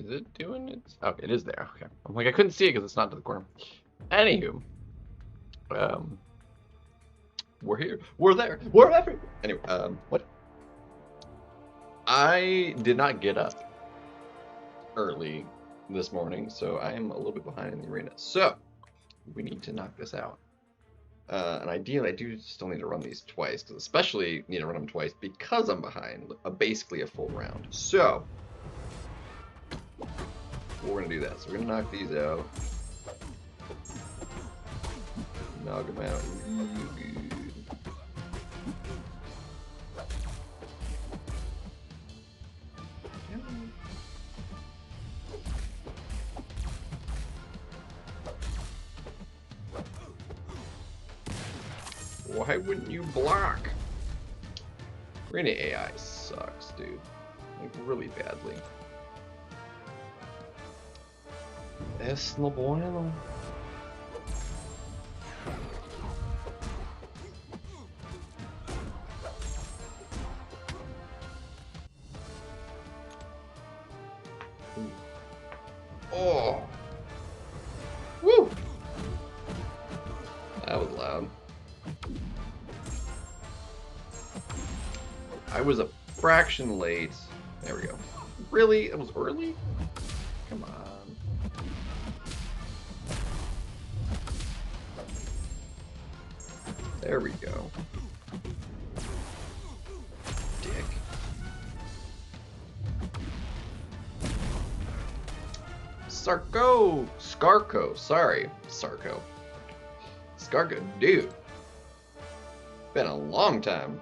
Is it doing it? Oh, it is there. Okay. I'm like, I couldn't see it because it's not to the corner. Anywho, um, we're here. We're there. We're everywhere. Anyway, what? I did not get up early this morning, so I am a little bit behind in the arena. So we need to knock this out. And ideally, I do still need to run these twice, because especially need to run them twice because I'm behind basically a full round. So we're gonna do that. So we're gonna knock these out. Knock them out real good. Why wouldn't you block? Arena AI sucks, dude. Like, really badly. Es no bueno. Oh! Woo! That was loud. I was a fraction late. There we go. Really? It was early? Come on. There we go. Dick. Scarco, sorry. Sarco. Scarco, dude. Been a long time.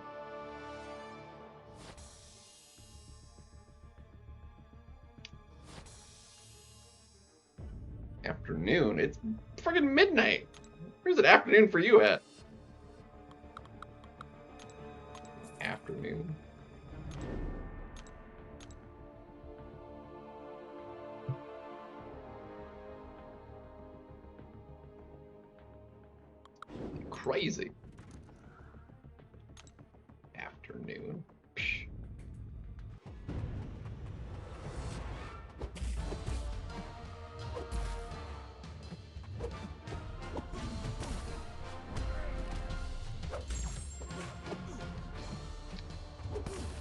Afternoon? It's friggin' midnight. Where's it afternoon for you at? Afternoon. Crazy. Afternoon. Psh.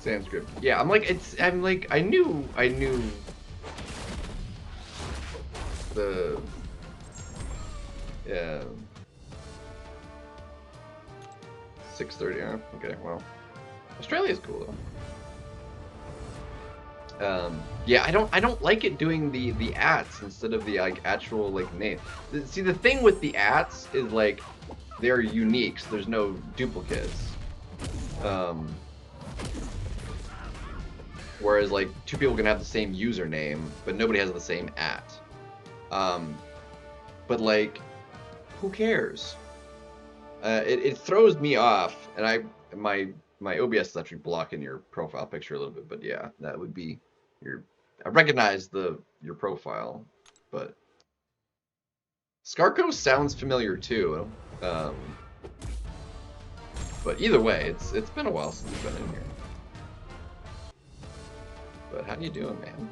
Sanskrit. Yeah, I'm like I knew the 6:30. Yeah. Okay. Well, Australia's cool though. Yeah, I don't like it doing the ats instead of the like actual like name. See, the thing with the ats is like they're unique, so there's no duplicates. Whereas like two people can have the same username, but nobody has the same at. But like, who cares? It throws me off, and my OBS is actually blocking your profile picture a little bit. But yeah, that would be your. I recognize your profile, but Scarco sounds familiar too. But either way, it's been a while since you've been in here. But how you doing, man?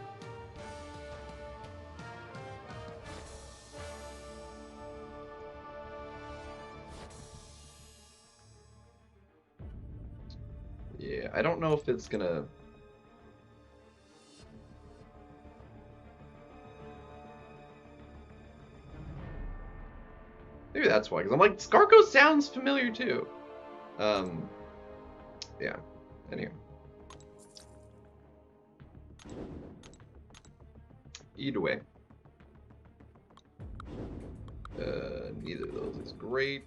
Yeah, I don't know if it's gonna... Maybe that's why, because I'm like, Scarco sounds familiar too. Yeah, anyway. Either way. Neither of those is great.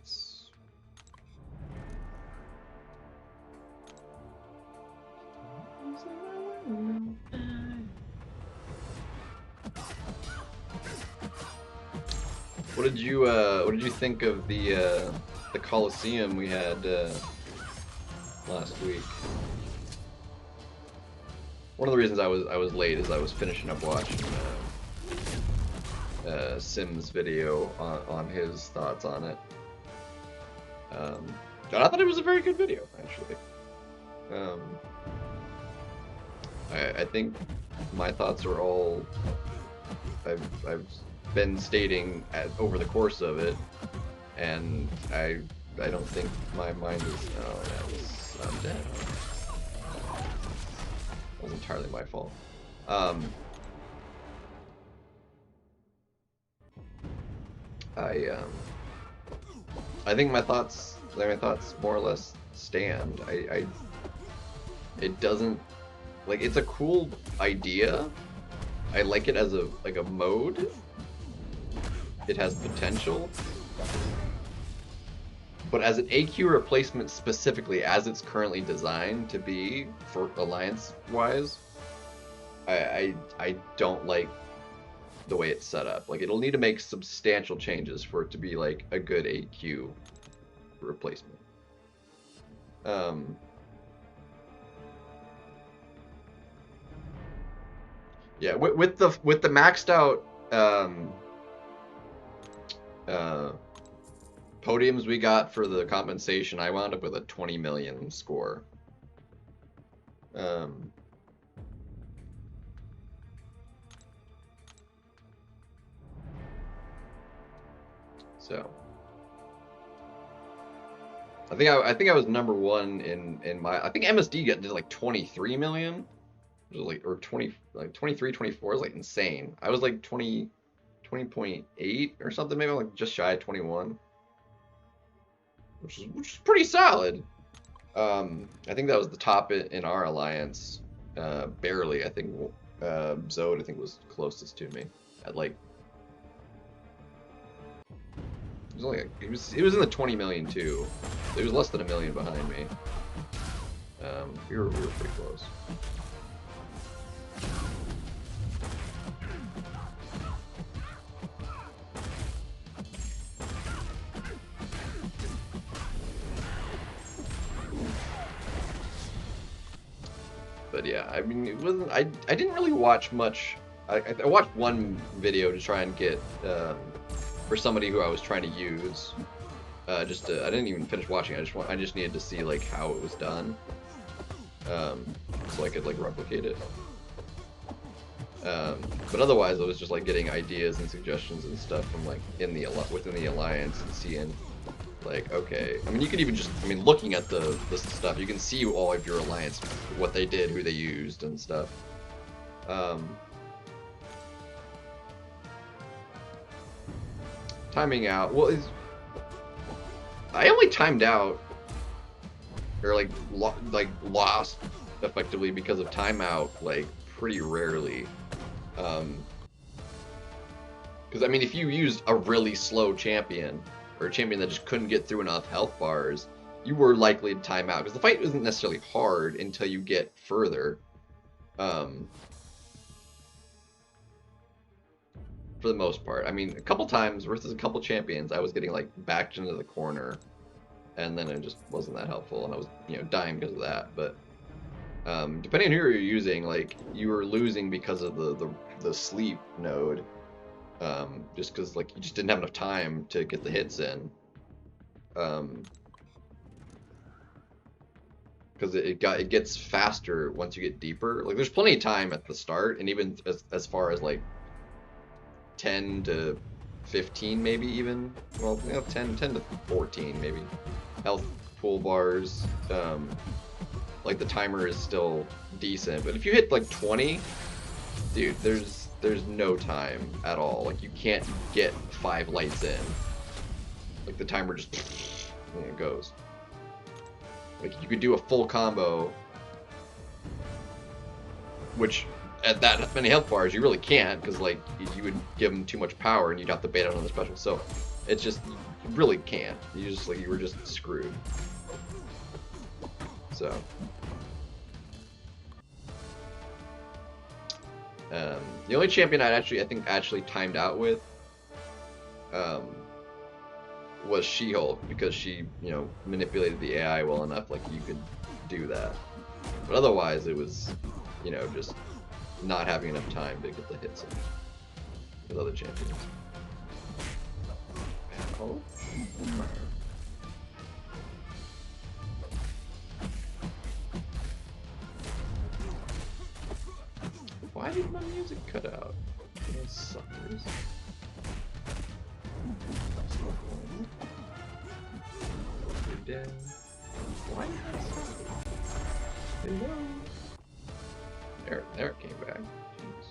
What did you think of the Coliseum we had last week? One of the reasons I was late is I was finishing up watching Sim's video on his thoughts on it. And I thought it was a very good video, actually. I think my thoughts are all I've been stating over the course of it, and I don't think my mind is. Oh, I'm dead. That was entirely my fault. I think my thoughts more or less stand. It doesn't, like, it's a cool idea. I like it as a mode. It has potential. But as an AQ replacement specifically, as it's currently designed to be for alliance-wise, I don't like the way it's set up. Like, it'll need to make substantial changes for it to be like a good AQ replacement. Yeah, with the maxed out podiums we got for the compensation, I wound up with a 20 million score. So I think I was number one in my. I think MSD did like 23 million. It was like, or 20, like 23, 24 is like insane. I was like 20.8 or something, maybe like just shy of 21, which is pretty solid. I think that was the top in our alliance, barely. I think Zode I think was closest to me at like. It was only it was in the 20 million too. It was less than a million behind me. We were pretty close. But yeah, I mean, it wasn't. I didn't really watch much. I watched one video to try and get for somebody who I was trying to use. I didn't even finish watching. I just needed to see like how it was done, so I could like replicate it. But otherwise, I was just like getting ideas and suggestions and stuff from like within the alliance and seeing like, okay. I mean, you could even just, I mean, looking at the stuff, you can see all of your alliance, what they did, who they used, and stuff. Timing out. Well, I only timed out, or like lost effectively because of timeout, like pretty rarely. Because I mean, if you used a really slow champion, or a champion that just couldn't get through enough health bars, you were likely to time out. Because the fight isn't necessarily hard until you get further. For the most part. I mean, a couple times versus a couple champions, I was getting like backed into the corner, and then it just wasn't that helpful, and I was, you know, dying because of that. But depending on who you're using, like, you were losing because of the sleep node, just because like you just didn't have enough time to get the hits in, because it gets faster once you get deeper. Like, there's plenty of time at the start, and even as far as like 10 to 15 maybe, even, well, you know, 10 to 14 maybe health pool bars. Like, the timer is still decent, but if you hit like 20, dude, there's no time at all. Like, you can't get 5 lights in. Like, the timer just it goes. Like, you could do a full combo, which at that many health bars you really can't, because like you would give them too much power and you'd have to bait out on the special. So it's just, you really can't. You just, like, you were just screwed. So the only champion I think actually timed out with was She-Hulk, because she, you know, manipulated the AI well enough, like, you could do that. But otherwise it was, you know, just not having enough time to get the hits in with other champions. Oh. Why did my music cut out? Those suckers. They're dead. Why did I stop? Hello? There it came back. Jeez.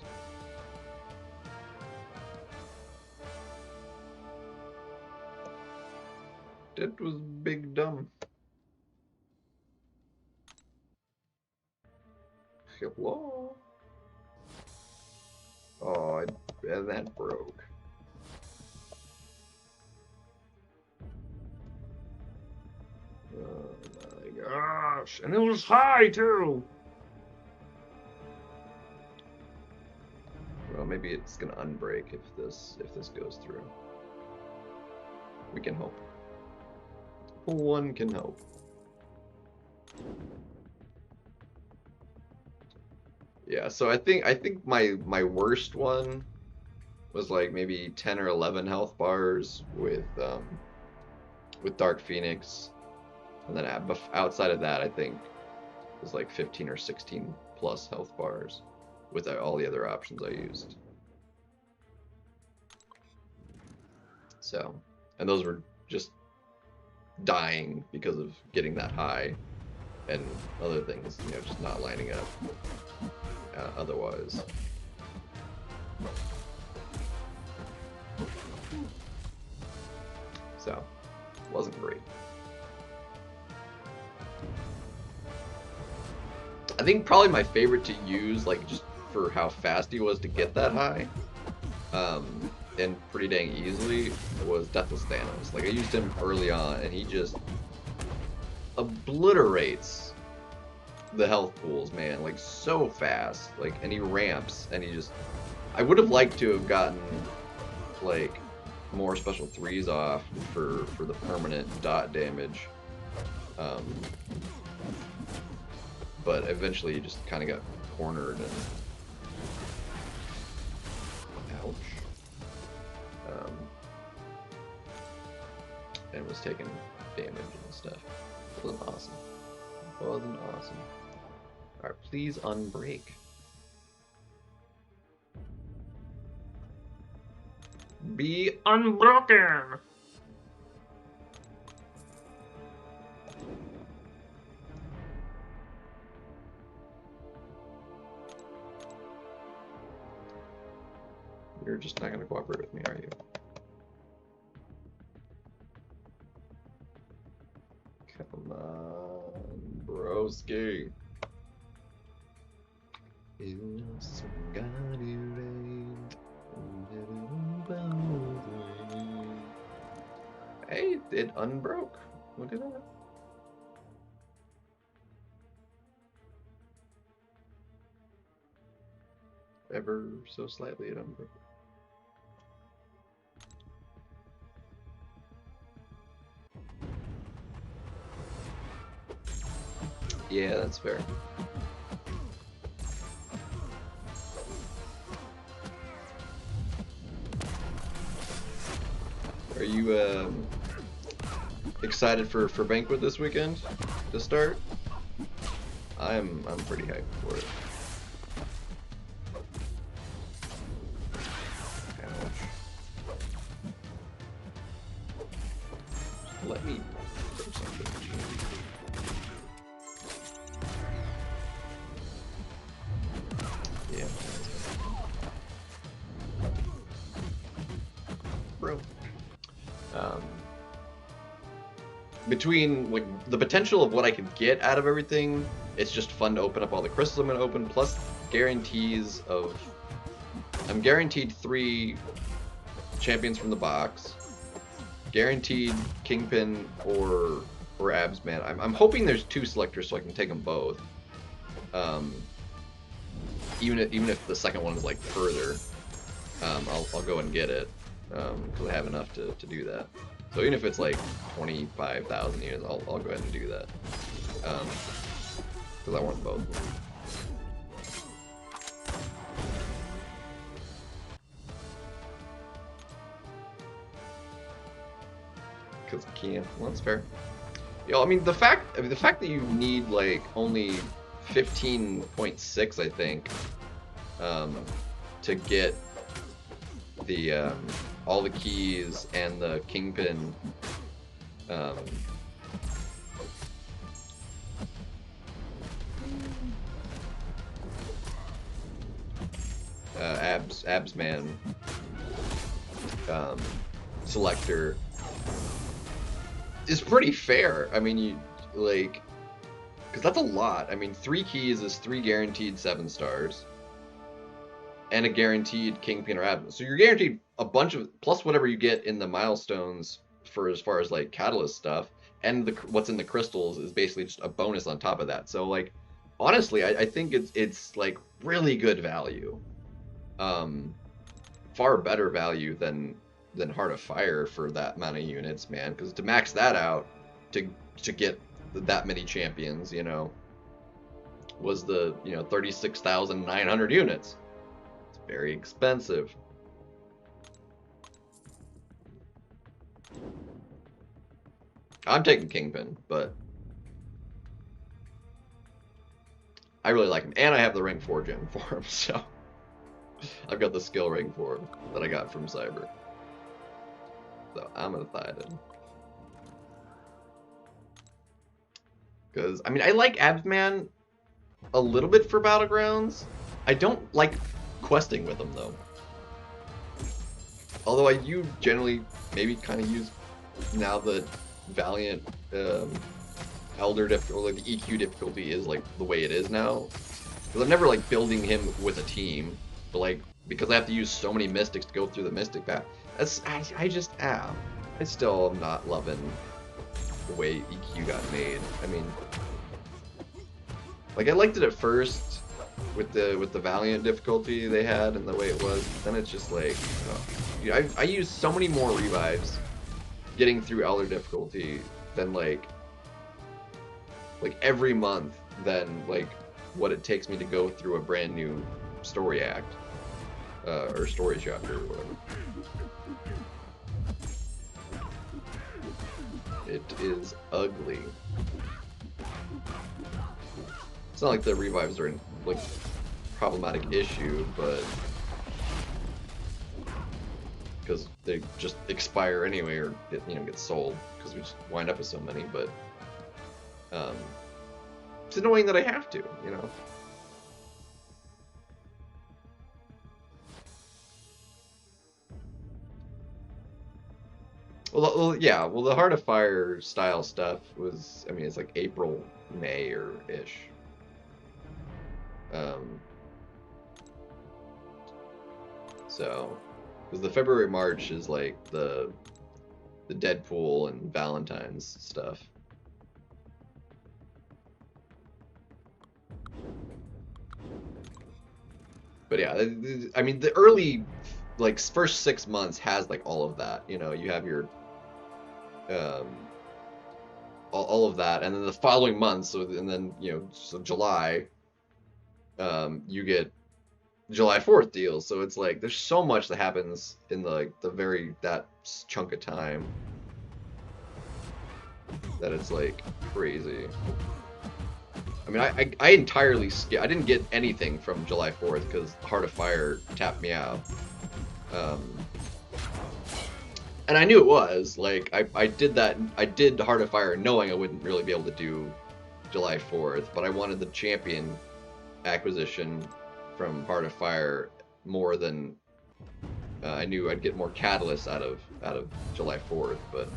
That was big dumb. Hello? Oh, and that broke. Oh my gosh, and it was high too! Well, maybe it's gonna unbreak if this goes through. We can hope. One can hope. Yeah, so I think my worst one was like maybe 10 or 11 health bars with Dark Phoenix, and then outside of that I think it was like 15 or 16 plus health bars with all the other options I used. So, and those were just dying because of getting that high and other things, you know, just not lining up otherwise. So, wasn't great. I think probably my favorite to use, like just for how fast he was to get that high, and pretty dang easily, was Deathless Thanos. Like I used him early on, and he just obliterates the health pools, man, like so fast. Like, and he ramps, and he just, I would have liked to have gotten like more special 3s off for the permanent dot damage, but eventually he just kind of got cornered and ouch, and was taking damage and stuff. It wasn't awesome. It wasn't awesome. Alright, please unbreak. Be unbroken! You're just not going to cooperate with me, are you? Come on, broski. Hey, it unbroke. Look at that. Ever so slightly it unbroke. Yeah, that's fair. Are you excited for banquet this weekend to start? I'm pretty hyped for it. Just let me throw something. Yeah. Bro. Between like the potential of what I could get out of everything, it's just fun to open up all the crystals I'm gonna open, plus guarantees of, I'm guaranteed 3 champions from the box, guaranteed Kingpin or Abs Man. I'm hoping there's 2 selectors so I can take them both. Even if the second one is like further, I'll go and get it because I have enough to do that. So even if it's like 25,000 units, I'll go ahead and do that because I want both. Because I can. Well, that's fair. Yo, I mean the fact that you need like only 15.6, I think, to get the all the keys and the kingpin absman selector is pretty fair. I mean, you like, because that's a lot. I mean, 3 keys is 3 guaranteed 7 stars and a guaranteed kingpin or absman. So you're guaranteed a bunch of, plus whatever you get in the milestones for as far as like catalyst stuff, and what's in the crystals is basically just a bonus on top of that. So like, honestly, I think it's like really good value. Far better value than Heart of Fire for that amount of units, man. Because to max that out, to get that many champions, you know, was the 36,900 units. It's very expensive. I'm taking Kingpin, but I really like him, and I have the rank 4 gem for him, so I've got the skill rank for him that I got from Cyber. So I'm gonna thigh it in. Because, I mean, I like Absman a little bit for Battlegrounds. I don't like questing with him, though. Although I do generally maybe kind of use, now that Valiant Elder difficulty, like the EQ difficulty is like the way it is now. Because I'm never like building him with a team, but like, because I have to use so many mystics to go through the mystic path. I still am not loving the way EQ got made. I mean, like, I liked it at first with the Valiant difficulty they had and the way it was. Then it's just like, I use so many more revives getting through Elder difficulty than like every month than like what it takes me to go through a brand new story act or story chapter or whatever. It is ugly. It's not like the revives are like problematic issue, but because they just expire anyway or get sold because we just wind up with so many. But it's annoying that I have to, Well, yeah. Well, the Heart of Fire style stuff was, I mean, it's like April, May, or ish. So, because the February, March is like the Deadpool and Valentine's stuff. But yeah, I mean, the early, like, first 6 months has like all of that. You have your all of that, and then the following months, and then so July, you get July 4th deals. So it's like there's so much that happens in that chunk of time that it's like crazy. I mean, I entirely I didn't get anything from July 4th because Heart of Fire tapped me out. And I knew it was, like, I did that, I did Heart of Fire knowing I wouldn't really be able to do July 4th, but I wanted the champion acquisition from Heart of Fire more than, I knew I'd get more catalysts out of July 4th, but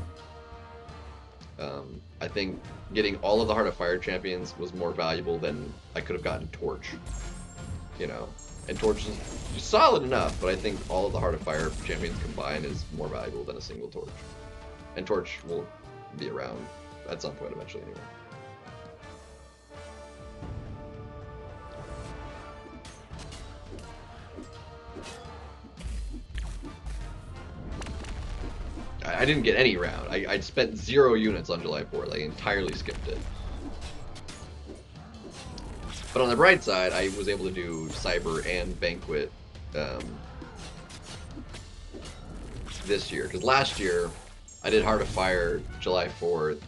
I think getting all of the Heart of Fire champions was more valuable than I could have gotten Torch, and Torch is solid enough, but I think all of the Heart of Fire champions combined is more valuable than a single Torch. And Torch will be around at some point eventually anyway. I didn't get any round. I spent 0 units on July 4th. I entirely skipped it. But on the bright side, I was able to do Cyber and Banquet this year. Because last year, I did Heart of Fire July 4th,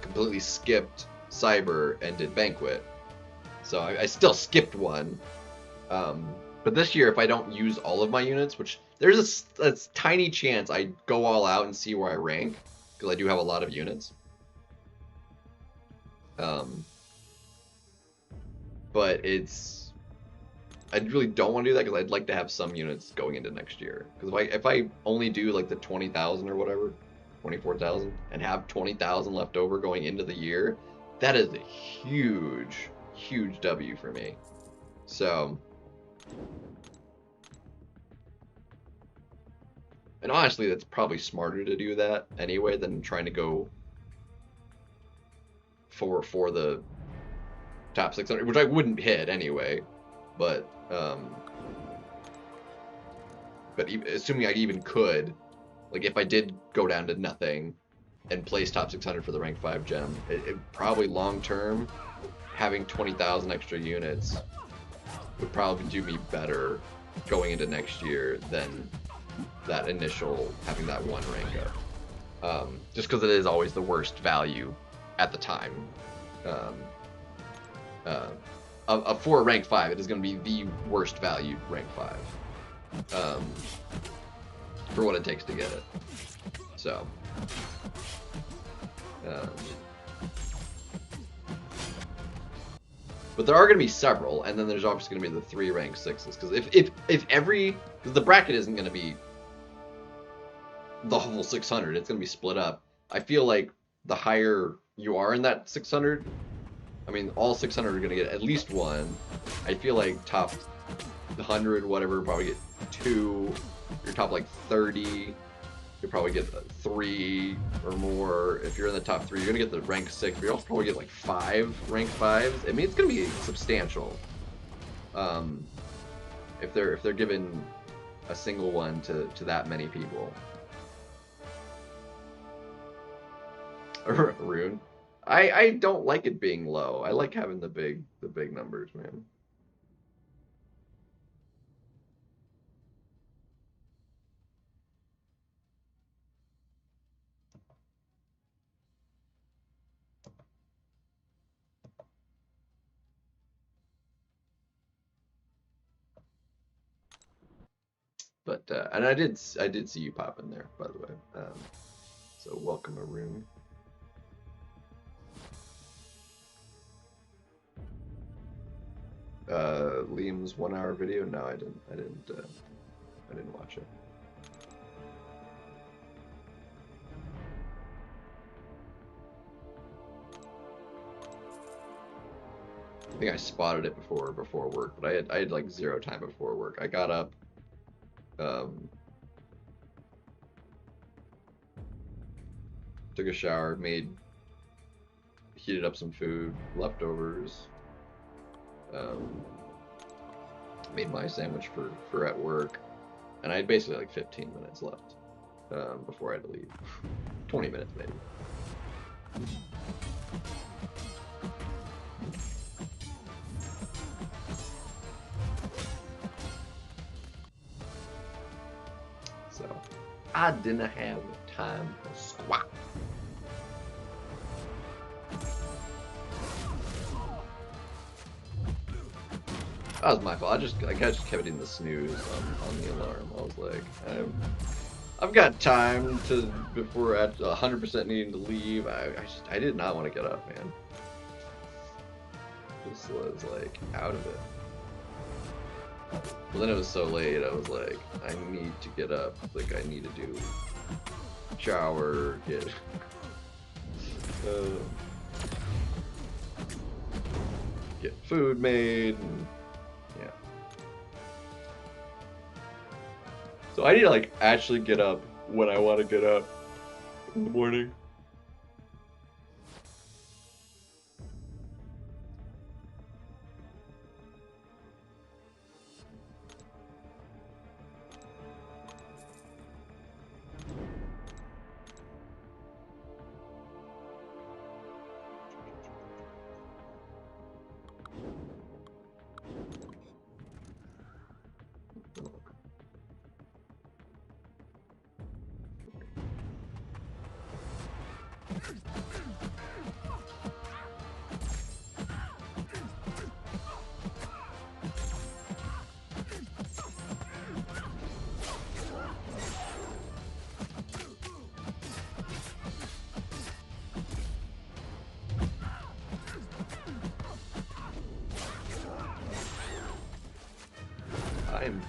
completely skipped Cyber, and did Banquet. So I still skipped one. But this year, if I don't use all of my units, which there's a tiny chance I go all out and see where I rank, because I do have a lot of units. But I really don't want to do that because I'd like to have some units going into next year. Because if I only do like the 20,000 or whatever, 24,000, and have 20,000 left over going into the year, that is a huge, huge W for me. So, and honestly, that's probably smarter to do that anyway than trying to go for the top 600, which I wouldn't hit anyway. But assuming I even could, like if I did go down to nothing and place top 600 for the rank 5 gem, it probably long term having 20,000 extra units would probably do me better going into next year than that initial having that one rank up. Just because it is always the worst value at the time. For rank 5, it is going to be the worst valued rank 5 for what it takes to get it. So, but there are going to be several, and then there's obviously going to be the 3 rank 6s. Because because the bracket isn't going to be the whole 600, it's going to be split up. I feel like the higher you are in that 600, I mean, all 600 are going to get at least one. I feel like top 100, whatever, probably get 2. Your top like 30, you'll probably get 3 or more. If you're in the top 3, you're going to get the rank 6, but you'll also probably get like 5 rank 5s. I mean, it's going to be substantial. If they're given a single one to that many people. Rune. I don't like it being low. I like having the big numbers, man. But and I did see you pop in there, by the way. So welcome, Arun. Liam's 1-hour video? No, I didn't watch it. I think I spotted it before work, but I had like 0 time before work. I got up, took a shower, heated up some food, leftovers, made my sandwich for at work, and I had basically like 15 minutes left before I had to leave. 20 minutes maybe. So I didn't have time for squat. That was my fault. I just kept hitting the snooze on the alarm. I was like, I've got time before at 100% needing to leave. I did not want to get up, man. Just was like out of it. But then it was so late. I was like, I need to get up. Like I need to do shower, get food made. And, yeah. So I need to like actually get up when I want to get up in the morning.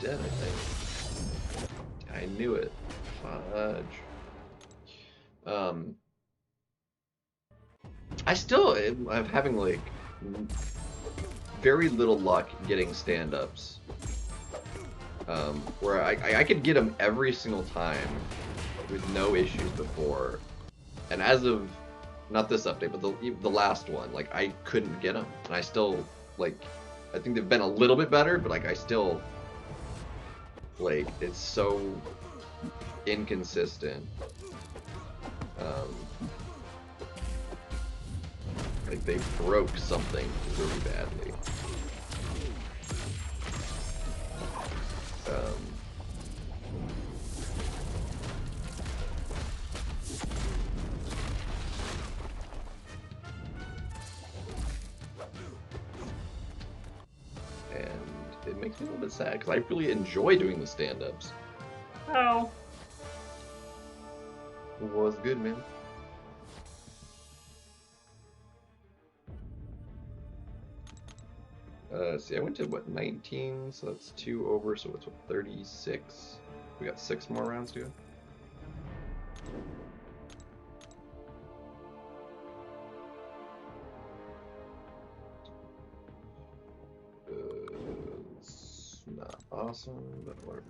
dead, I think. I knew it. Fudge. I still am having like very little luck getting stand-ups. Where I could get them every single time with no issues before, and as of not this update, but the last one, like I couldn't get them, and I still like I think they've been a little bit better, but like I still like it's so inconsistent. Like they broke something really badly. And it makes me a little bit sad because I really enjoy doing the stand-ups. Oh. It was good, man. See, I went to what, 19, so that's 2 over, so it's what, 36. We got 6 more rounds to go. It's not awesome, but whatever.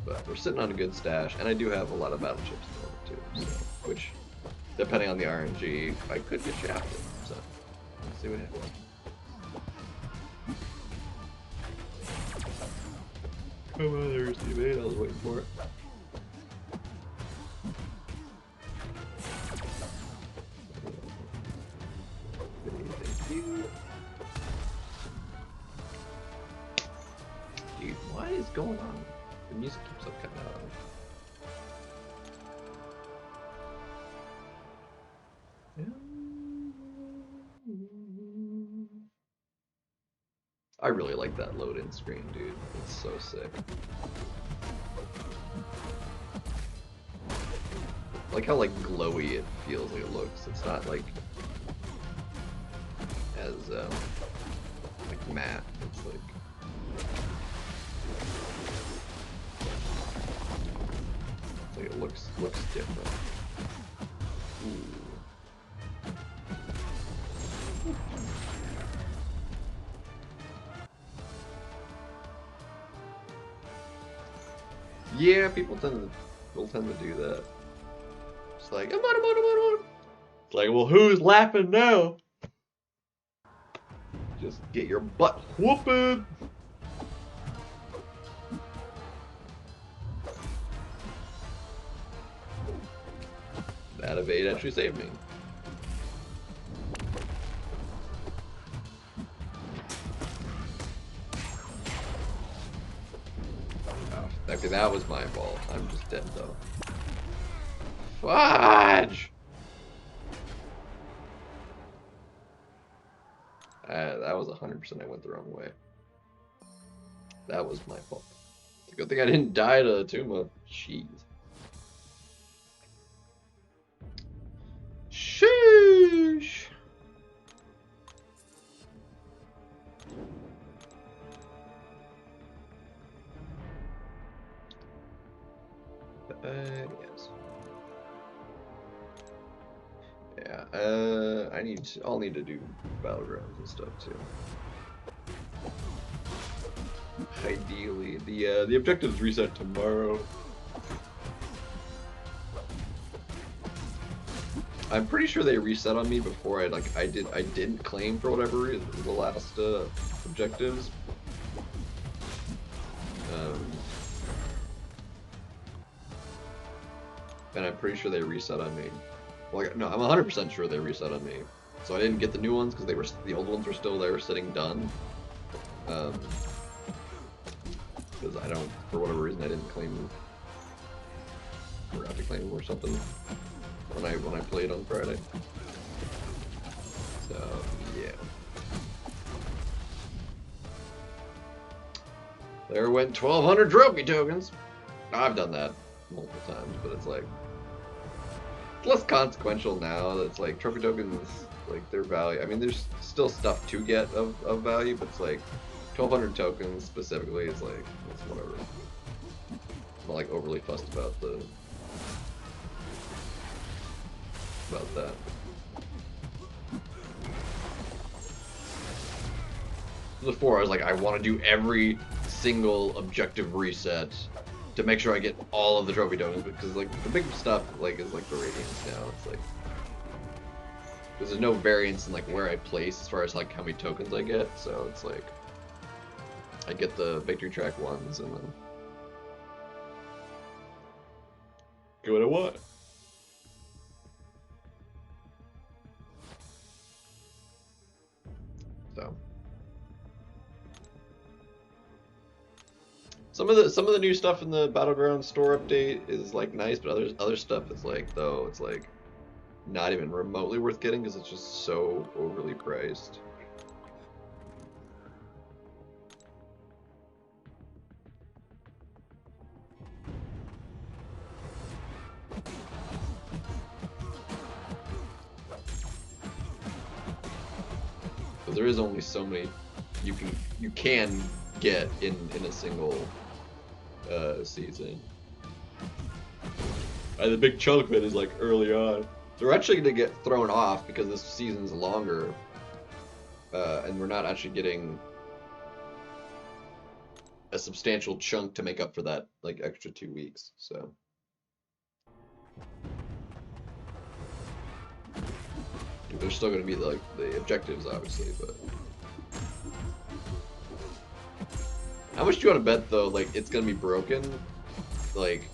But we're sitting on a good stash, and I do have a lot of battle chips too, so, which, depending on the RNG, I could get shafted, so let's see what happens. Come on, there's the evade, I was waiting for it. Thank you. Dude, what is going on? The music keeps on cutting out. I really like that load-in screen, dude. It's so sick. I like how like glowy it feels like it looks. It's not like as like matte. It's like it looks different. Ooh. Yeah, people tend to do that. It's like, I'm on. It's like, well, who's laughing now? Just get your butt whooping. That evade actually saved me. Okay, that was my fault. I'm just dead though. Fudge! That was 100% I went the wrong way. That was my fault. It's a good thing I didn't die to Tuma. Jeez. Sheesh! Yes. Yeah, I'll need to do battlegrounds and stuff too. Ideally, the objectives reset tomorrow. I'm pretty sure they reset on me before I didn't claim for whatever reason the last objectives. And I'm pretty sure they reset on me. Well, no, I'm 100% sure they reset on me. So I didn't get the new ones because the old ones were still there sitting done. Because for whatever reason, I didn't claim them. Forgot to claim them or something when I played on Friday. So yeah. There went 1,200 trophy tokens. I've done that multiple times, but it's like less consequential now. That's like trophy tokens, like their value. I mean, there's still stuff to get of value, but it's like 1,200 tokens specifically is like it's whatever. I'm not like overly fussed about that. Before I was like, I want to do every single objective reset to make sure I get all of the trophy tokens, because like the big stuff like is like the radiance now. It's like because there's no variance in like where I place as far as like how many tokens I get, so it's like I get the victory track ones and then do what I want. So some of the new stuff in the Battleground store update is like nice, but other stuff is like though it's like not even remotely worth getting because it's just so overly priced. But there is only so many you can get in a single season. And the big chunk of it is like early on. They're actually going to get thrown off because this season's longer, and we're not actually getting a substantial chunk to make up for that like extra 2 weeks. So there's still going to be like the objectives, obviously, but how much do you want to bet though? Like it's going to be broken, like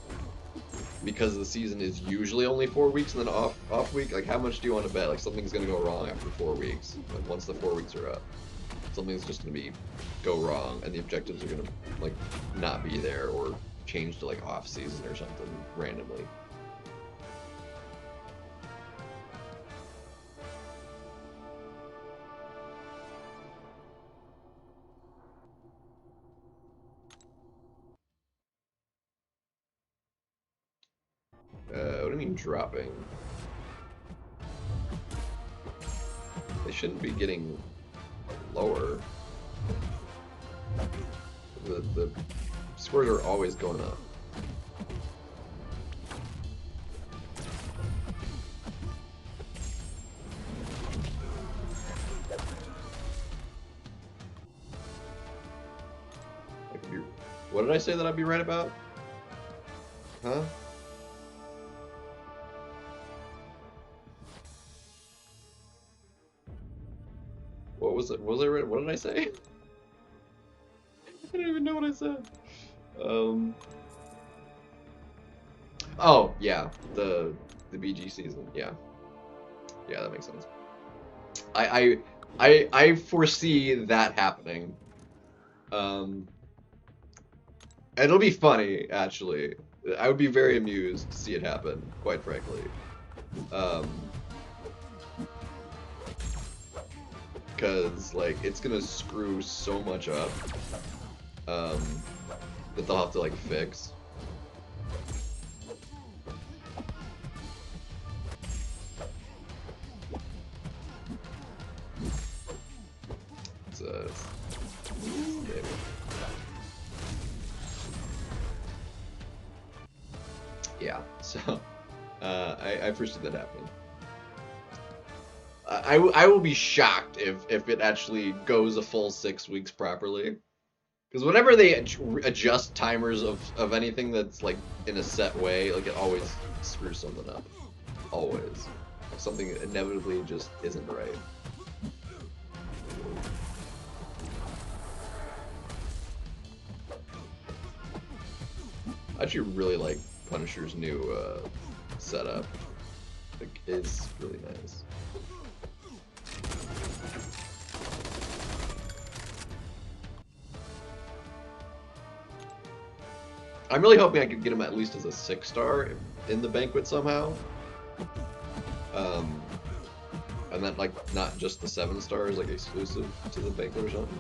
because the season is usually only 4 weeks and then off week. Like how much do you want to bet? Like something's going to go wrong after 4 weeks. Like once the 4 weeks are up, something's just going to go wrong, and the objectives are going to like not be there or change to like off season or something randomly. What do you mean dropping? They shouldn't be getting lower. The scores are always going up. What did I say that I'd be right about? Huh? What was it? Was I right? What did I say? I don't even know what I said. Oh yeah, the BG season. Yeah, that makes sense. I foresee that happening. It'll be funny, actually. I would be very amused to see it happen, quite frankly. Because like it's gonna screw so much up that they'll have to like fix. Yeah, so I foresee that happening. I will be shocked if it actually goes a full 6 weeks properly, because whenever they adjust timers of anything that's like in a set way, like it always screws something up, always. Something inevitably just isn't right. I actually really like Punisher's new setup. Like, it's really nice. I'm really hoping I could get him at least as a 6-star in the banquet somehow. And then like not just the 7 stars, like exclusive to the banquet or something.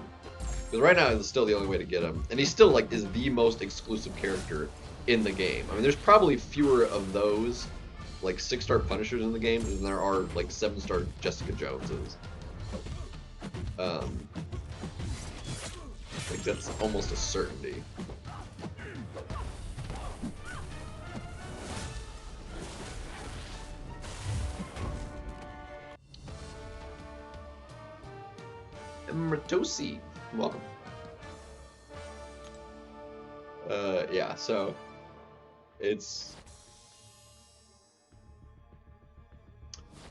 Because right now it's still the only way to get him, and he still like is the most exclusive character in the game. I mean, there's probably fewer of those like 6-star Punishers in the game than there are like 7-star Jessica Joneses. Like that's almost a certainty. Mratosi, welcome. Yeah, so it's,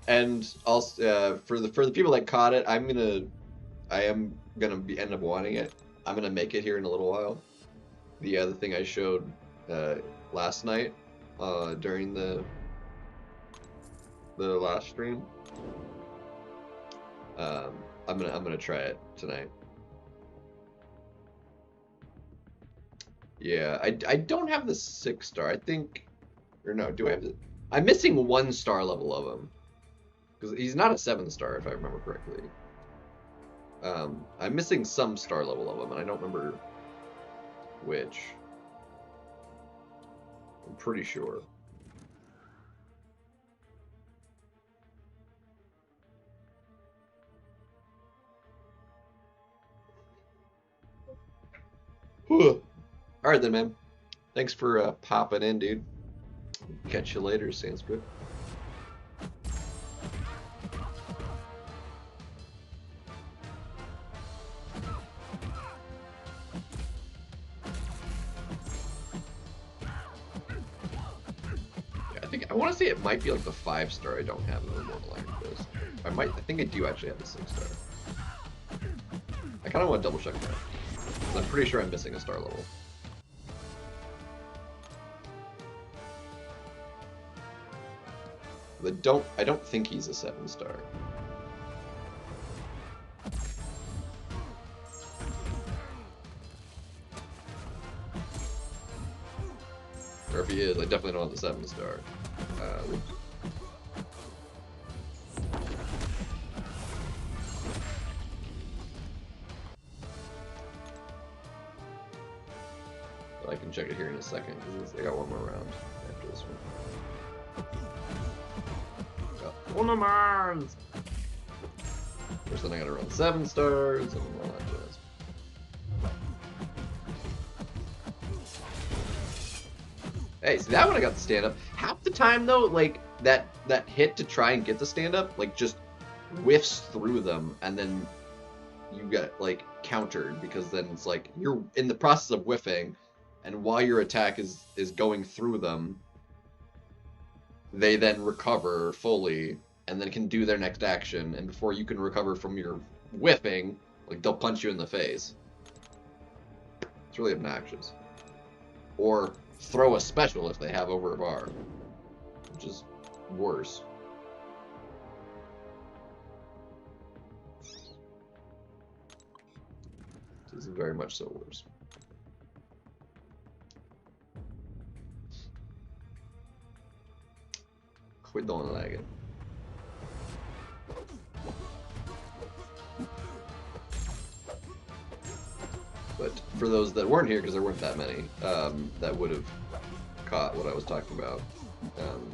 and also for the people that caught it, I am gonna end up wanting it. I'm gonna make it here in a little while. The other thing I showed last night during the last stream. I'm gonna try it tonight. Yeah, I don't have the 6-star. I think, or no, do I have the? I'm missing 1-star level of him because he's not a 7-star if I remember correctly. I'm missing some star level of him, and I don't remember which. I'm pretty sure. Alright then, man. Thanks for popping in, dude. Catch you later, Sanskrit. I want to say it might be like the 5-star I don't have in the Immortal Iron Fist. I think I do actually have the 6-star. I kind of want to double check that. I'm pretty sure I'm missing a star level. But I don't think he's a 7-star. Or if he is, I definitely don't have the 7-star. But I can check it here in a second because I got one more round after this one. Got one of mine. First, then I gotta run 7 stars and all that jazz. Hey, see that one I got the stand up. Half the time though, like that hit to try and get the stand up, like just whiffs through them, and then you get like countered because then it's like you're in the process of whiffing, and while your attack is going through them, they then recover fully and then can do their next action, and before you can recover from your whiffing, like they'll punch you in the face. It's really obnoxious. Or throw a special if they have over a bar, which is worse. This is very much so worse. Quit don't like it. But for those that weren't here, because there weren't that many, that would have caught what I was talking about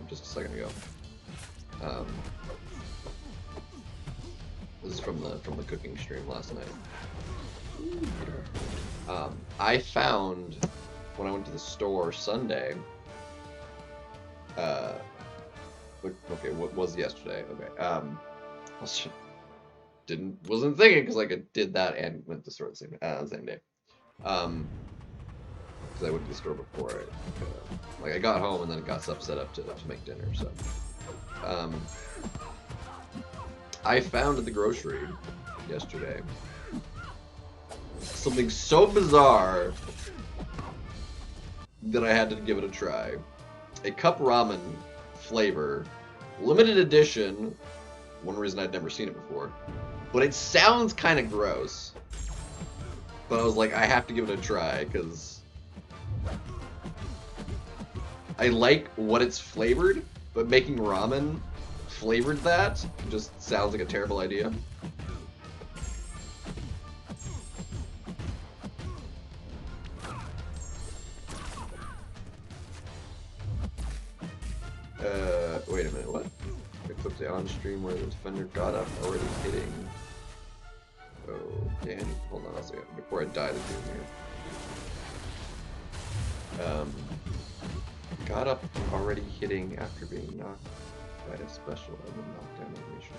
just a second ago. This is from the cooking stream last night. I found when I went to the store Sunday. Okay, what was yesterday? Okay, wasn't thinking because like I did that and went to the store the same day. Because I went to the store before I got home and then got stuff set up to make dinner. So, I found at the grocery yesterday something so bizarre that I had to give it a try. A cup ramen flavor, limited edition. One reason I'd never seen it before, but it sounds kind of gross. But I was like, I have to give it a try because I like what it's flavored, but making ramen flavored that just sounds like a terrible idea. on stream where the defender got up already hitting. Oh, Danny, hold on a second before I die the doom here. Got up already hitting after being knocked by a special and then knockdown animations.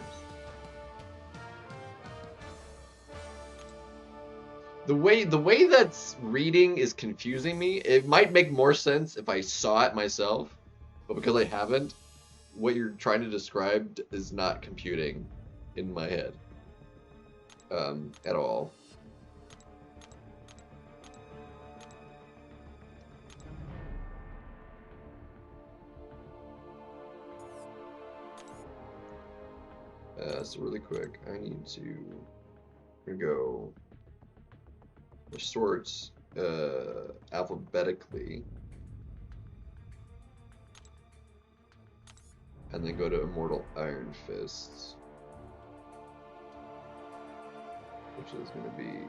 The way that's reading is confusing me. It might make more sense if I saw it myself, but because I haven't, what you're trying to describe is not computing in my head at all. So really quick, I need to go the sorts alphabetically, and then go to Immortal Iron Fists, which is going to be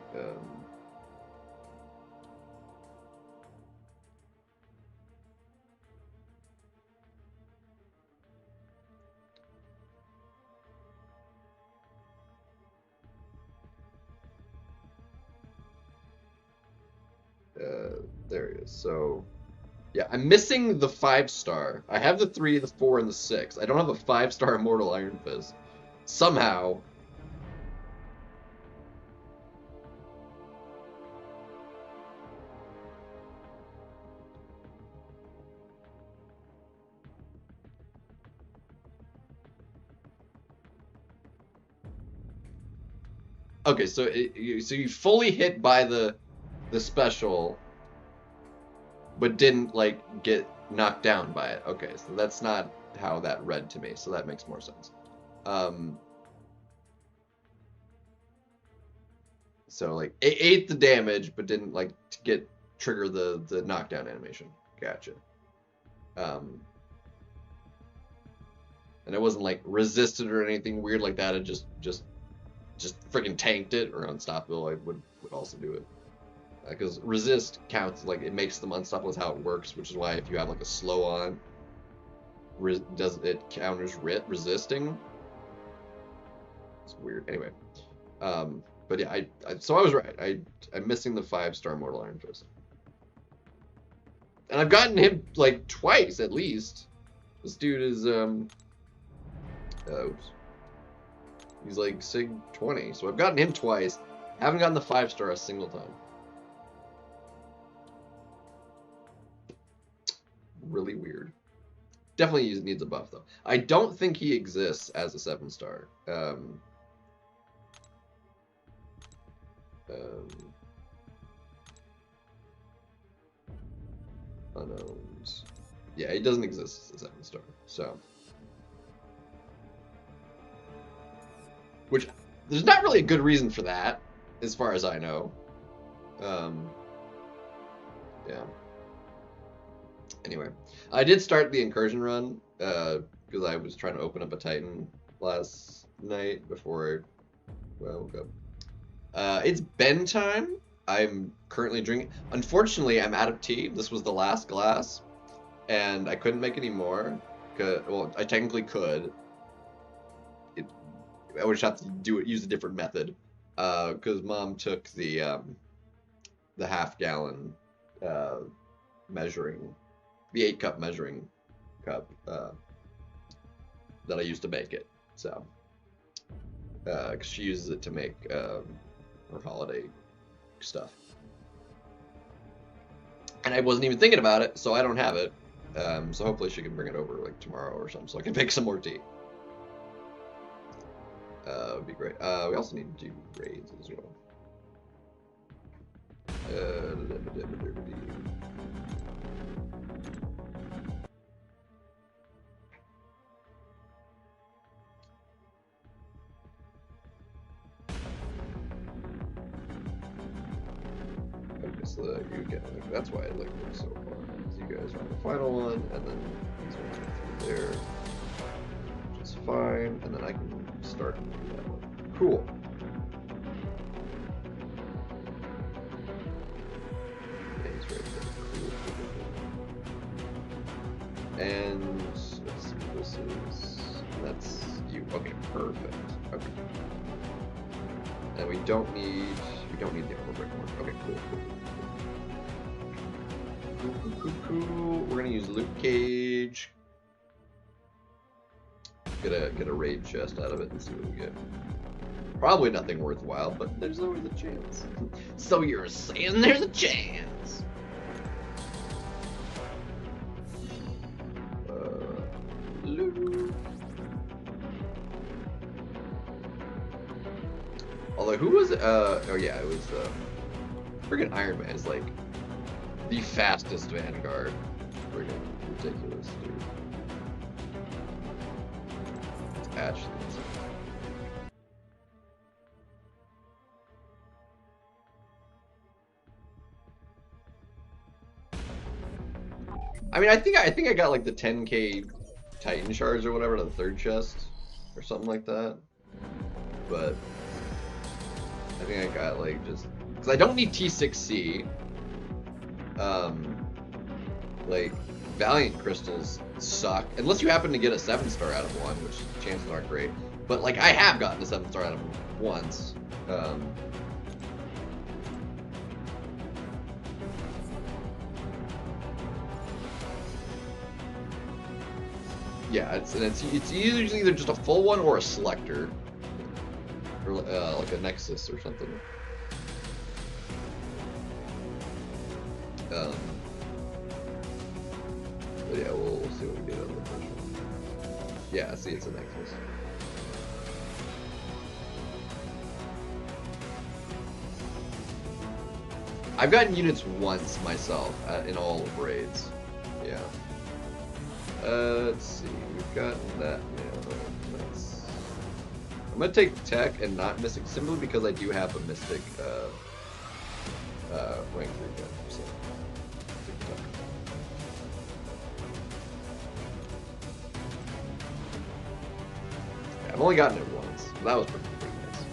there he is. So yeah, I'm missing the 5-star. I have the 3, the 4, and the 6. I don't have a 5-star Immortal Iron Fist. Somehow. Okay, so you fully hit by the special, but didn't like get knocked down by it. Okay, so that's not how that read to me, so that makes more sense. So like it ate the damage, but didn't like trigger the knockdown animation. Gotcha. And it wasn't like resisted or anything weird like that. It just freaking tanked it, or unstoppable. I would also do it. Because resist counts, like, it makes them unstoppable is how it works, which is why if you have like a slow on, it counters resisting. It's weird. Anyway, but yeah, so I was right. I'm missing the 5-star Mortal Iron Fist, and I've gotten him like twice at least. This dude is oops. He's like Sig 20, so I've gotten him twice. Haven't gotten the 5-star a single time. Really weird. Definitely needs a buff though. I don't think he exists as a 7-star. Unknowns. Yeah, he doesn't exist as a 7-star. So, which there's not really a good reason for that, as far as I know. Yeah. Anyway, I did start the incursion run because I was trying to open up a Titan last night before I woke up. It's Ben time. I'm currently drinking. Unfortunately, I'm out of tea. This was the last glass, and I couldn't make any more. Well, I technically could. I would just have to use a different method, because Mom took the half-gallon measuring. The 8-cup measuring cup that I used to make it, so because she uses it to make her holiday stuff, and I wasn't even thinking about it, so I don't have it. So hopefully she can bring it over like tomorrow or something, so I can make some more tea. Would be great. We also need to do raids as well. So that you get, like, that's why I like it so far. You guys are on the final one, and then these ones are through there, which is fine, and then I can start that one. Cool. Yeah, he's right there. Cool. And let's see, that's you. Perfect. Okay. And we don't need the armor break anymore. Okay, cool. We're gonna use Luke Cage. Get a raid chest out of it and see what we get. Probably nothing worthwhile, but there's always a chance. So you're saying there's a chance? Luke. Although who was oh yeah, it was friggin' Iron Man is like the fastest Vanguard. Friggin' ridiculous, dude. It's actually insane. I mean, I think I got like the 10k Titan shards or whatever to the third chest or something like that. But I think I got like just because I don't need T6C. Like Valiant crystals suck unless you happen to get a 7-star out of one, which chances aren't great. But like I have gotten a 7-star out of them once. Yeah, it's usually either just a full one or a selector, or like a Nexus or something. But yeah, we'll see what we get on the first one. Yeah, see, it's a Nexus. I've gotten units once myself in all of raids. Yeah. Let's see, we've gotten that now. I'm gonna take tech and not mystic simply because I do have a mystic rank 3 gun. So yeah, I've only gotten it once. So that was pretty nice.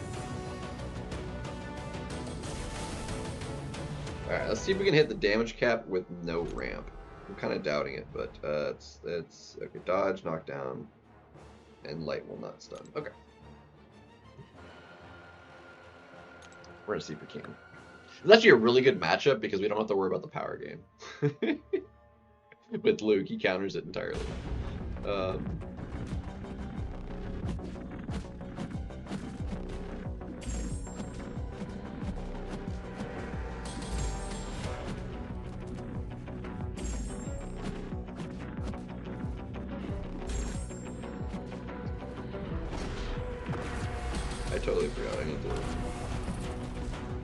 Alright, let's see if we can hit the damage cap with no ramp. I'm kind of doubting it, but it's okay. Dodge, knockdown, and light will not stun. Okay, we're gonna see if we can. It's actually a really good matchup because we don't have to worry about the power game. With Luke, he counters it entirely. I totally forgot. I need to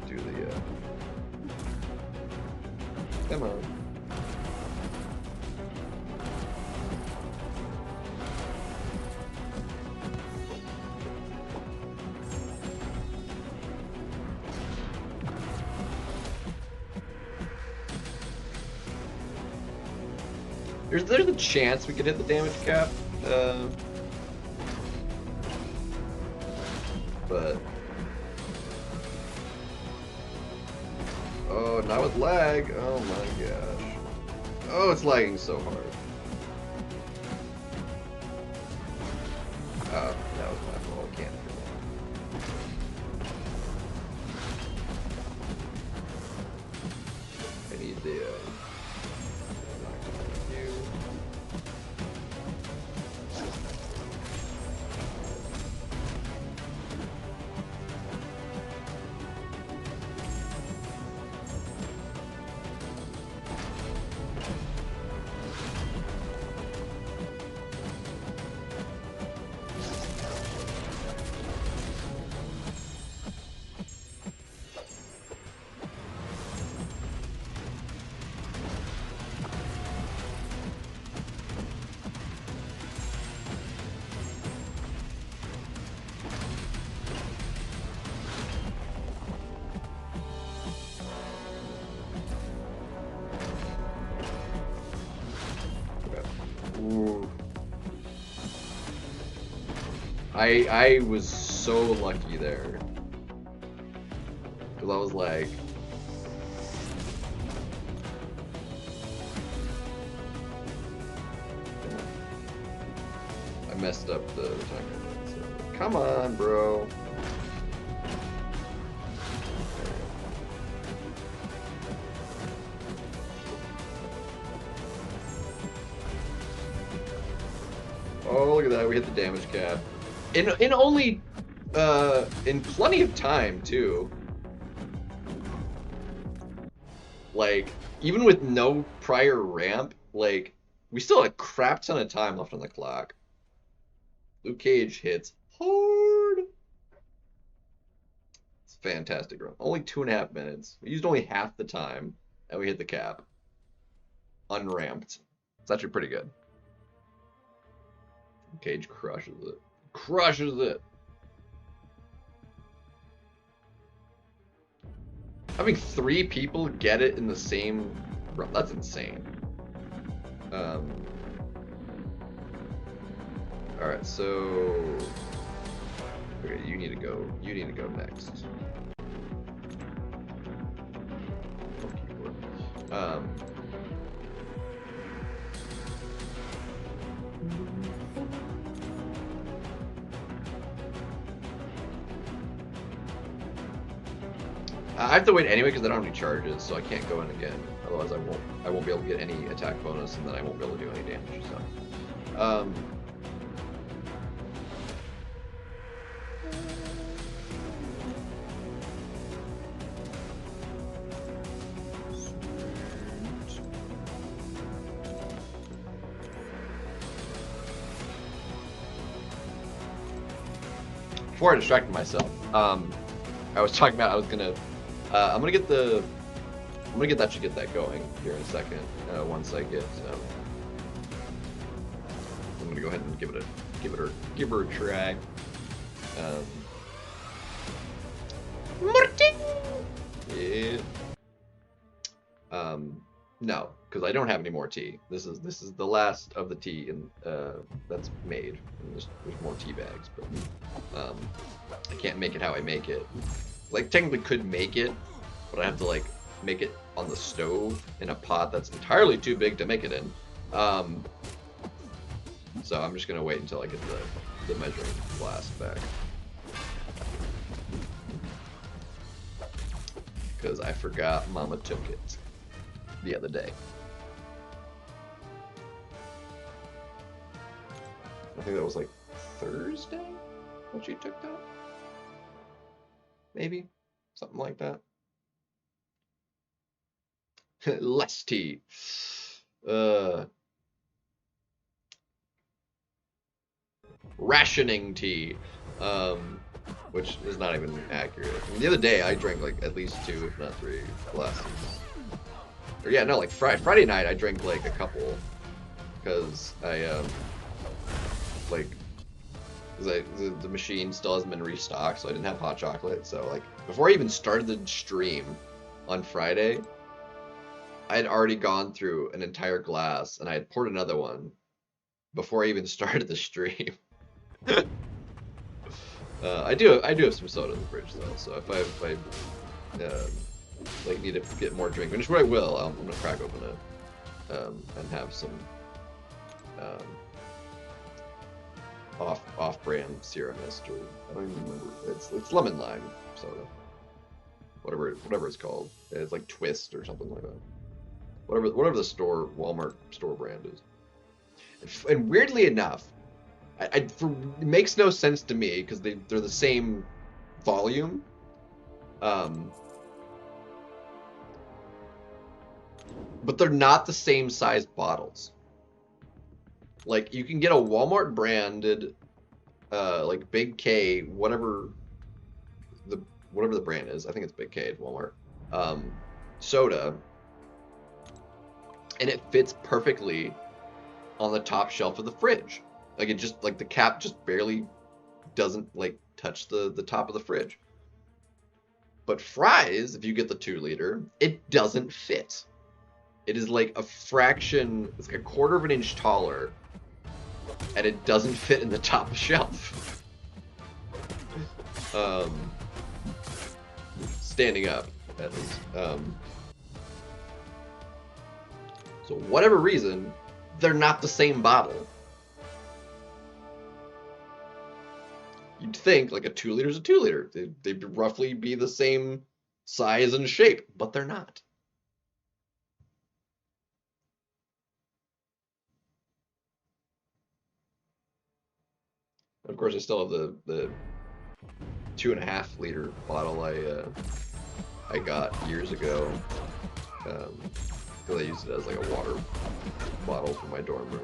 do the. Come on. There's a chance we could hit the damage cap. But oh, not with lag. Oh my gosh. Oh, it's lagging so hard. Oh, that was my fault. I can't do that. I need the I was so lucky there. Because I was like... I messed up the timer. So. Come on, bro. Oh, look at that. We hit the damage cap. In only in plenty of time too. Like, even with no prior ramp, like, we still had a crap ton of time left on the clock. Luke Cage hits hard. It's a fantastic run. Only 2.5 minutes. We used only half the time, and we hit the cap. Unramped. It's actually pretty good. Luke Cage crushes it. Crushes it. Having 3 people get it in the same run, that's insane. Alright, so... Okay, you need to go next. I have to wait anyway because I don't have any charges, so I can't go in again. Otherwise, I won't be able to get any attack bonus, and then I won't be able to do any damage. So, before I distracted myself, I was talking about I'm gonna get that going here in a second. Once I get, I'm gonna go ahead and give her a try. Martin. Yeah. No, because I don't have any more tea. This is the last of the tea that's made. And there's more tea bags, but I can't make it how I make it. Like, technically could make it, but I have to, like, make it on the stove in a pot that's entirely too big to make it in. So I'm just gonna wait until I get the measuring glass back. Because I forgot Mama took it the other day. I think that was like Thursday when she took that. Maybe something like that. Less tea. Rationing tea. Which is not even accurate. I mean, the other day I drank like at least 2, if not 3 glasses. Or yeah, no, like Friday night I drank like a couple because I like the machine still hasn't been restocked, so I didn't have hot chocolate. So like before I even started the stream on Friday, I had already gone through an entire glass and I had poured another one before I even started the stream. I do have some soda in the fridge though, so if I like need to get more drink, which I will, I'm gonna crack open it and have some off-brand Sierra Mist, or I don't even remember. It's lemon lime soda, whatever it's called. It's like Twist or something like that. Whatever the Walmart store brand is. And weirdly enough, it makes no sense to me because they're the same volume. But they're not the same size bottles. Like, you can get a Walmart branded, like Big K, whatever the brand is. I think it's Big K at Walmart. Soda, and it fits perfectly on the top shelf of the fridge. Like, it just, like, the cap just barely doesn't, like, touch the top of the fridge. But Fry's, if you get the 2-liter, it doesn't fit. It is like a fraction, it's like a 1/4 of an inch taller, and it doesn't fit in the top shelf. Standing up, at least. So whatever reason, they're not the same bottle. You'd think like a 2 liter is a 2 liter. They'd roughly be the same size and shape, but they're not. Of course, I still have the 2.5 liter bottle I got years ago. Because I used it as like a water bottle for my dorm room.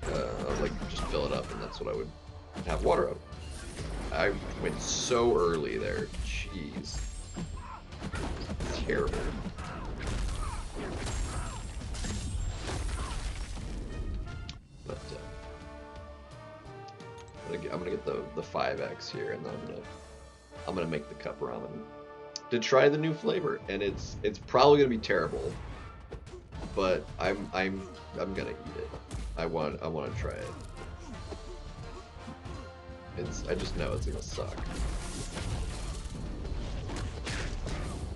I would like just fill it up, and that's what I would have water of. I went so early there. Jeez. Terrible. But I'm gonna get the 5X here, and then I'm gonna make the cup ramen to try the new flavor, and it's probably gonna be terrible, but I'm gonna eat it. I want to try it. I just know it's gonna suck.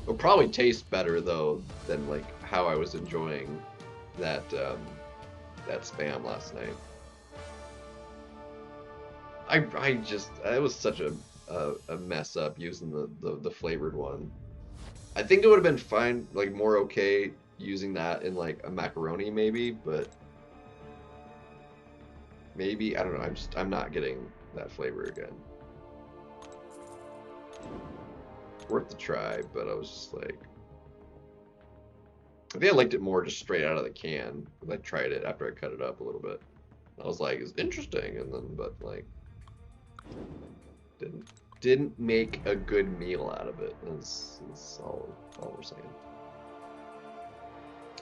It'll probably taste better though than like how I was enjoying that that Spam last night. It was such a mess up using the flavored one. I think it would have been fine, like more okay using that in like a macaroni maybe, but maybe, I don't know, I'm not getting that flavor again. Worth the try, but I was just like, I think I liked it more just straight out of the can. I tried it after I cut it up a little bit. I was like, it's interesting, and then, but like, didn't make a good meal out of it. Is all we're saying.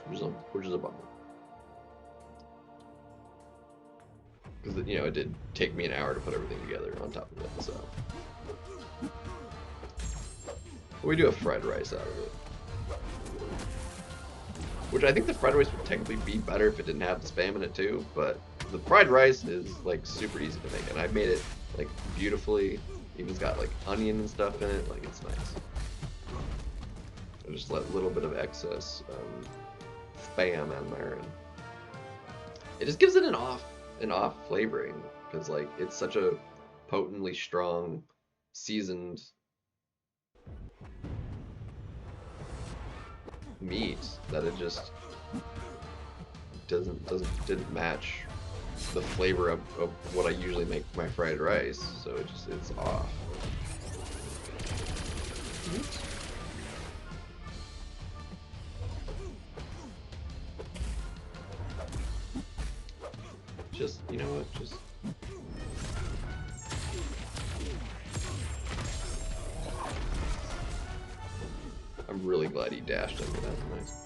Which is a bummer. Because it did take me an hour to put everything together on top of it. So but we do have fried rice out of it, which I think the fried rice would technically be better if it didn't have the Spam in it too. But the fried rice is like super easy to make, and I made it like beautifully. Even's got like onion and stuff in it. Like, it's nice. I just let a little bit of excess Spam in there, and it just gives it an off flavoring, because like it's such a potently strong seasoned meat that it just didn't match the flavor of what I usually make my fried rice, so it's off. Oops. Just, you know what, just I'm really glad he dashed into that. Nice.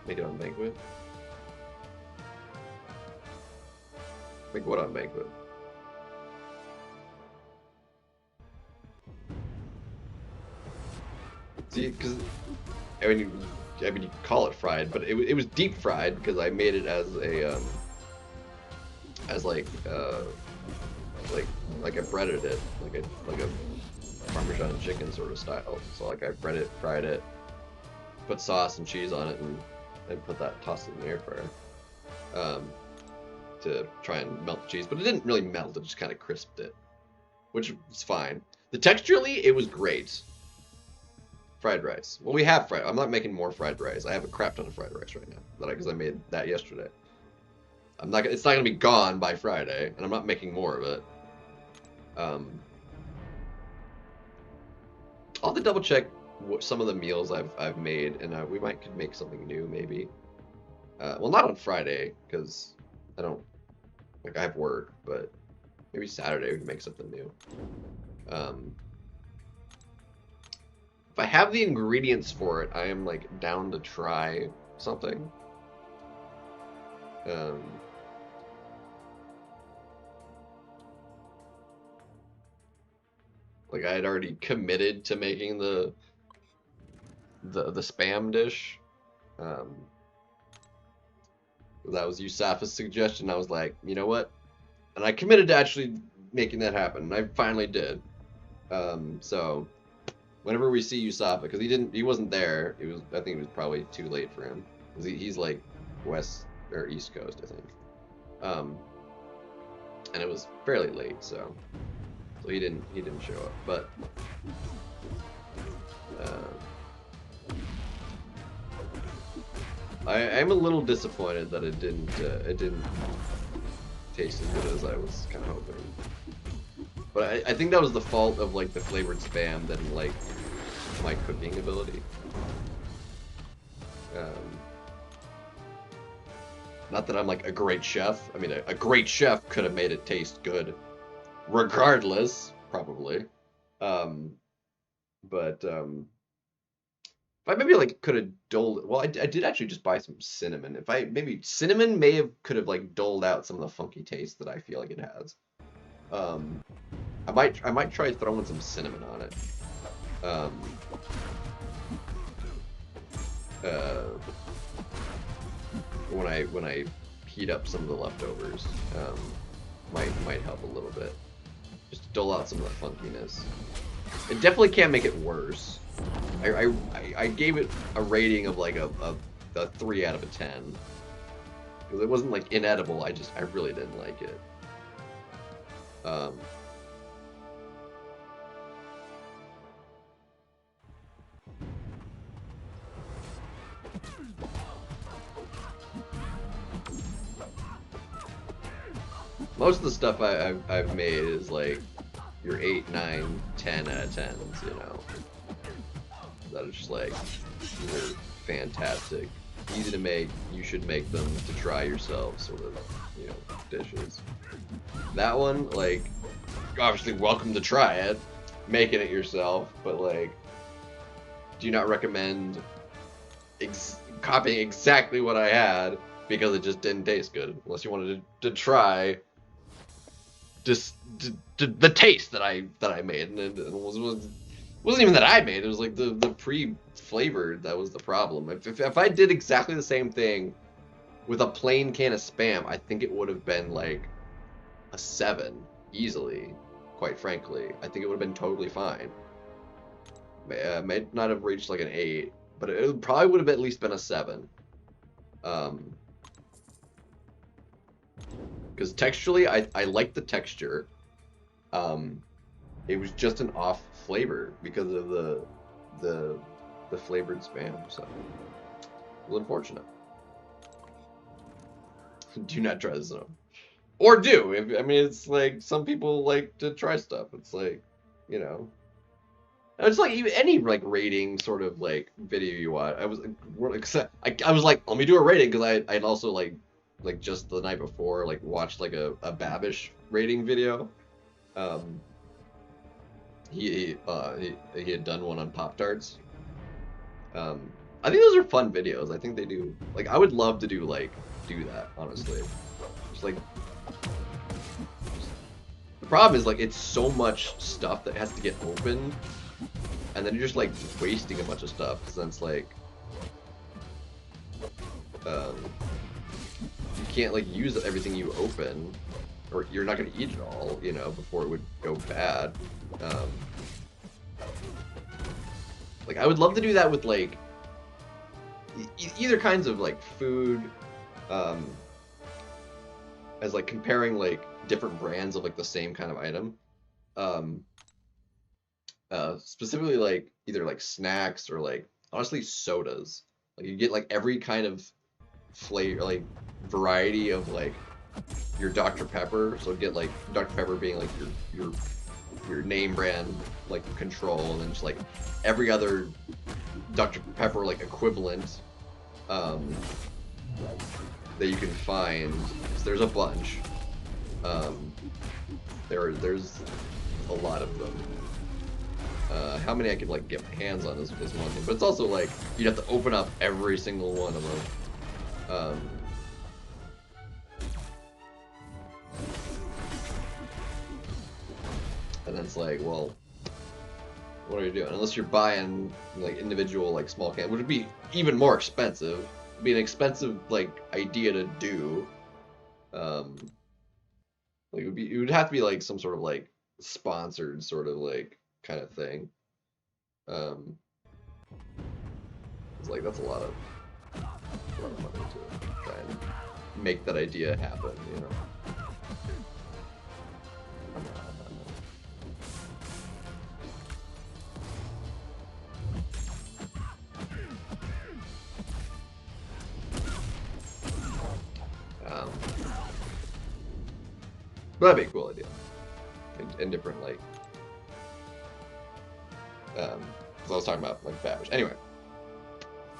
Make it on banquet. Make what on banquet? See, because I mean you call it fried, but it was deep fried because I made it as a like I breaded it like a Parmesan chicken sort of style. So like I breaded it, fried it, put sauce and cheese on it, and tossed it in the air fryer to try and melt the cheese. But it didn't really melt; it just kind of crisped it, which is fine. Texturally, it was great. Fried rice. Well, we have fried. I'm not making more fried rice. I have a crap ton of fried rice right now because I made that yesterday. It's not gonna be gone by Friday, and I'm not making more of it. I'll have to double check some of the meals I've made, and we could make something new maybe. Well, not on Friday because I don't I have work, but maybe Saturday we can make something new. If I have the ingredients for it, I am like down to try something. Like I had already committed to making the Spam dish. That was Yusafa's suggestion. I was like, you know what? And I committed to actually making that happen, and I finally did. So whenever we see Yusafa, because he wasn't there. I think it was probably too late for him. He's like West or East Coast, I think. And it was fairly late, so he didn't show up. But I'm a little disappointed that it didn't taste as good as I was kind of hoping. But I think that was the fault of like the flavored spam than like my cooking ability. Not that I'm like a great chef. I mean, a great chef could have made it taste good, regardless, probably. But if I maybe like could have doled. Well, I did actually just buy some cinnamon. If I maybe cinnamon could have like doled out some of the funky taste that I feel like it has. I might try throwing some cinnamon on it. When I heat up some of the leftovers, might help a little bit. Just to dole out some of the funkiness. It definitely can't make it worse. I gave it a rating of like a 3 out of 10. Because it wasn't like inedible, I really didn't like it. Most of the stuff I've made is like your 8, 9, 10 out of 10s, you know. That are just like, these are fantastic, easy to make, you should make them to try yourself sort of, you know, dishes. That one, like, obviously welcome to try it, making it yourself, but like, do not recommend copying exactly what I had because it just didn't taste good, unless you wanted to try just the taste that I made, and it wasn't even that I made. It was like the pre-flavored that was the problem. If I did exactly the same thing with a plain can of Spam, I think it would have been like a 7 easily. Quite frankly, I think it would have been totally fine. May not have reached like an 8, but it probably would have at least been a 7. Because texturally, I like the texture. It was just an off flavor because of the flavored Spam, so it was unfortunate. Do not try this at home. Or do. I mean, it's like, some people like to try stuff. It's like, you know. It's like any like rating sort of like video you watch. I was like, let me do a rating, because I'd also like just the night before like watched like a Babish rating video. He had done one on Pop-Tarts. I think those are fun videos. I think they do, like, I would love to do that, honestly. Just like, the problem is like it's so much stuff that has to get opened, and then you're just like wasting a bunch of stuff, because then it's like you can't like use everything you open, or you're not going to eat it all, you know, before it would go bad. Like, I would love to do that with like either kinds of like food, as like comparing like different brands of like the same kind of item. Specifically like either like snacks or like honestly sodas. Like you get like every kind of flavor, like variety of like your Dr. Pepper. So get like Dr. Pepper being like your name brand like control, and then just like every other Dr. Pepper like equivalent that you can find. So there's a bunch. There's a lot of them. How many I could like get my hands on is one thing, but it's also like you'd have to open up every single one of them. And then it's like, well, what are you doing? Unless you're buying like individual like small cans, which would be even more expensive. It'd be an expensive like idea to do. Like it would have to be like some sort of like sponsored sort of like kind of thing. It's like that's a lot of money too. try and make that idea happen, you know. But that'd be a cool idea. In different, like, so I was talking about, like, Babbage. Anyway,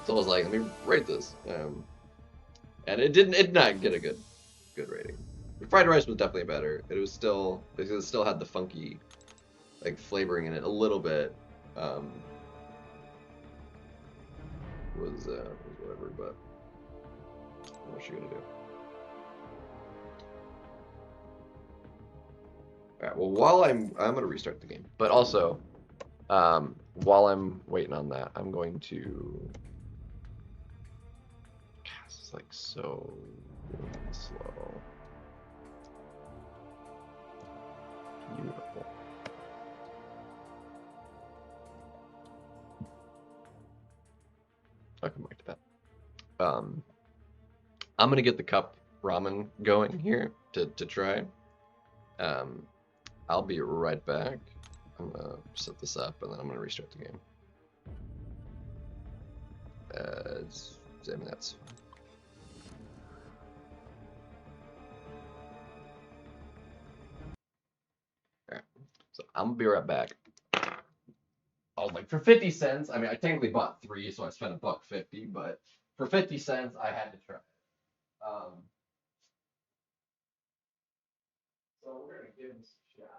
so I was like, let me rate this. And it did not get a good rating. Fried rice was definitely better. It still had the funky, like, flavoring in it a little bit. Was whatever, but what's she gonna do? All right. Well, while I'm gonna restart the game, but also, while I'm waiting on that, I'm going to. This is like so slow. Beautiful. I'll come back to that. I'm gonna get the cup ramen going here to try. I'll be right back. I'm gonna set this up and then I'm gonna restart the game. I mean, that's fine. Alright, so I'm gonna be right back. I was like, for 50 cents, I mean, I technically bought 3, so I spent $1.50, but for 50 cents, I had to try it. So we're gonna give this a shot.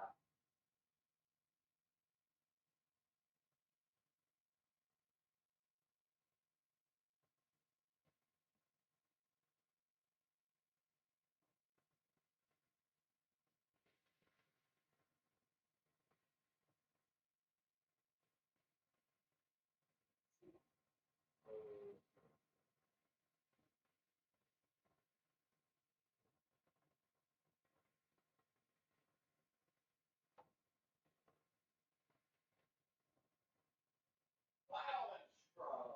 Wow, that's strong.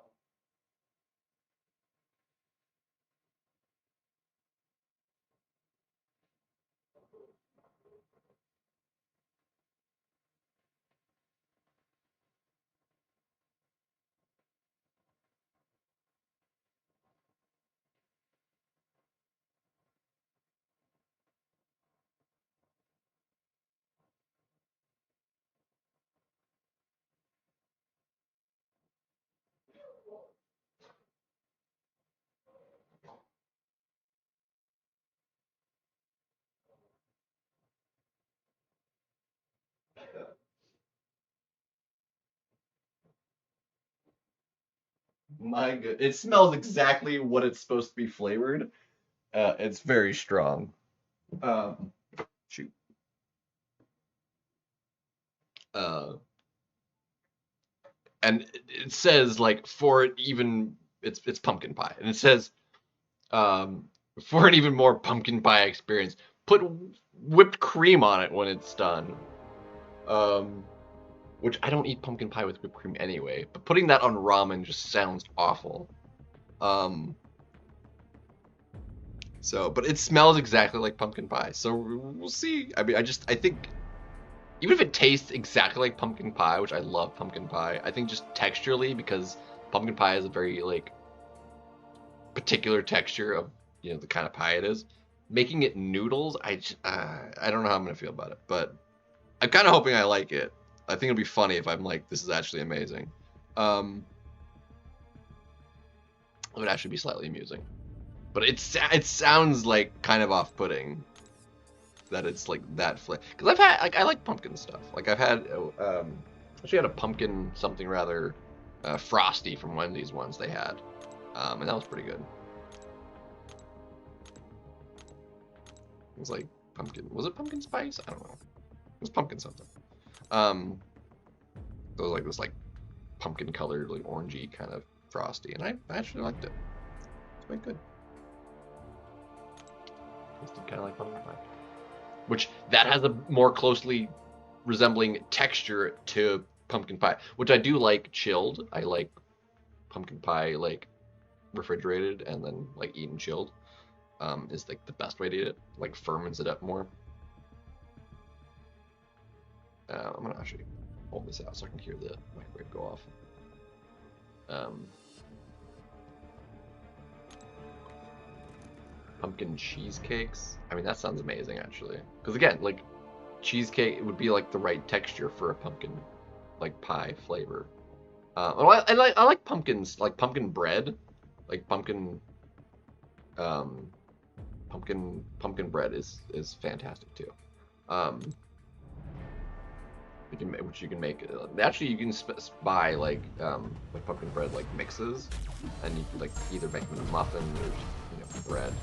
My good, it smells exactly what it's supposed to be flavored. It's very strong. Shoot. And it says like for it even it's pumpkin pie, and it says for an even more pumpkin pie experience, put whipped cream on it when it's done. Which I don't eat pumpkin pie with whipped cream anyway, but putting that on ramen just sounds awful. So, but it smells exactly like pumpkin pie, so we'll see. I mean, I think even if it tastes exactly like pumpkin pie, which I love pumpkin pie, I think just texturally, because pumpkin pie is a very like particular texture of, you know, the kind of pie it is. Making it noodles, I don't know how I'm gonna feel about it, but I'm kind of hoping I like it. I think it'll be funny if I'm like, this is actually amazing. It would actually be slightly amusing, but it sounds like kind of off-putting that it's like that flavor. Because I've had, like, I like pumpkin stuff. Like I've had, actually had a pumpkin something rather frosty from Wendy's once they had, and that was pretty good. It was like pumpkin. Was it pumpkin spice? I don't know. It was pumpkin something. It was like this like pumpkin colored, like orangey kind of frosty, and I actually liked it. It's quite good. Tasted kind of like pumpkin pie, which that has a more closely resembling texture to pumpkin pie, which I do like chilled. I like pumpkin pie like refrigerated and then like eaten chilled. is like the best way to eat it. Like firmens it up more. I'm gonna actually hold this out so I can hear the microwave go off. Pumpkin cheesecakes. I mean, that sounds amazing actually. Because again, like cheesecake, it would be like the right texture for a pumpkin, like pie flavor. I like pumpkins, like pumpkin bread, like pumpkin bread is fantastic too. Which you can make. Actually, you can buy like pumpkin bread like mixes, and you can like either make them muffins or bread.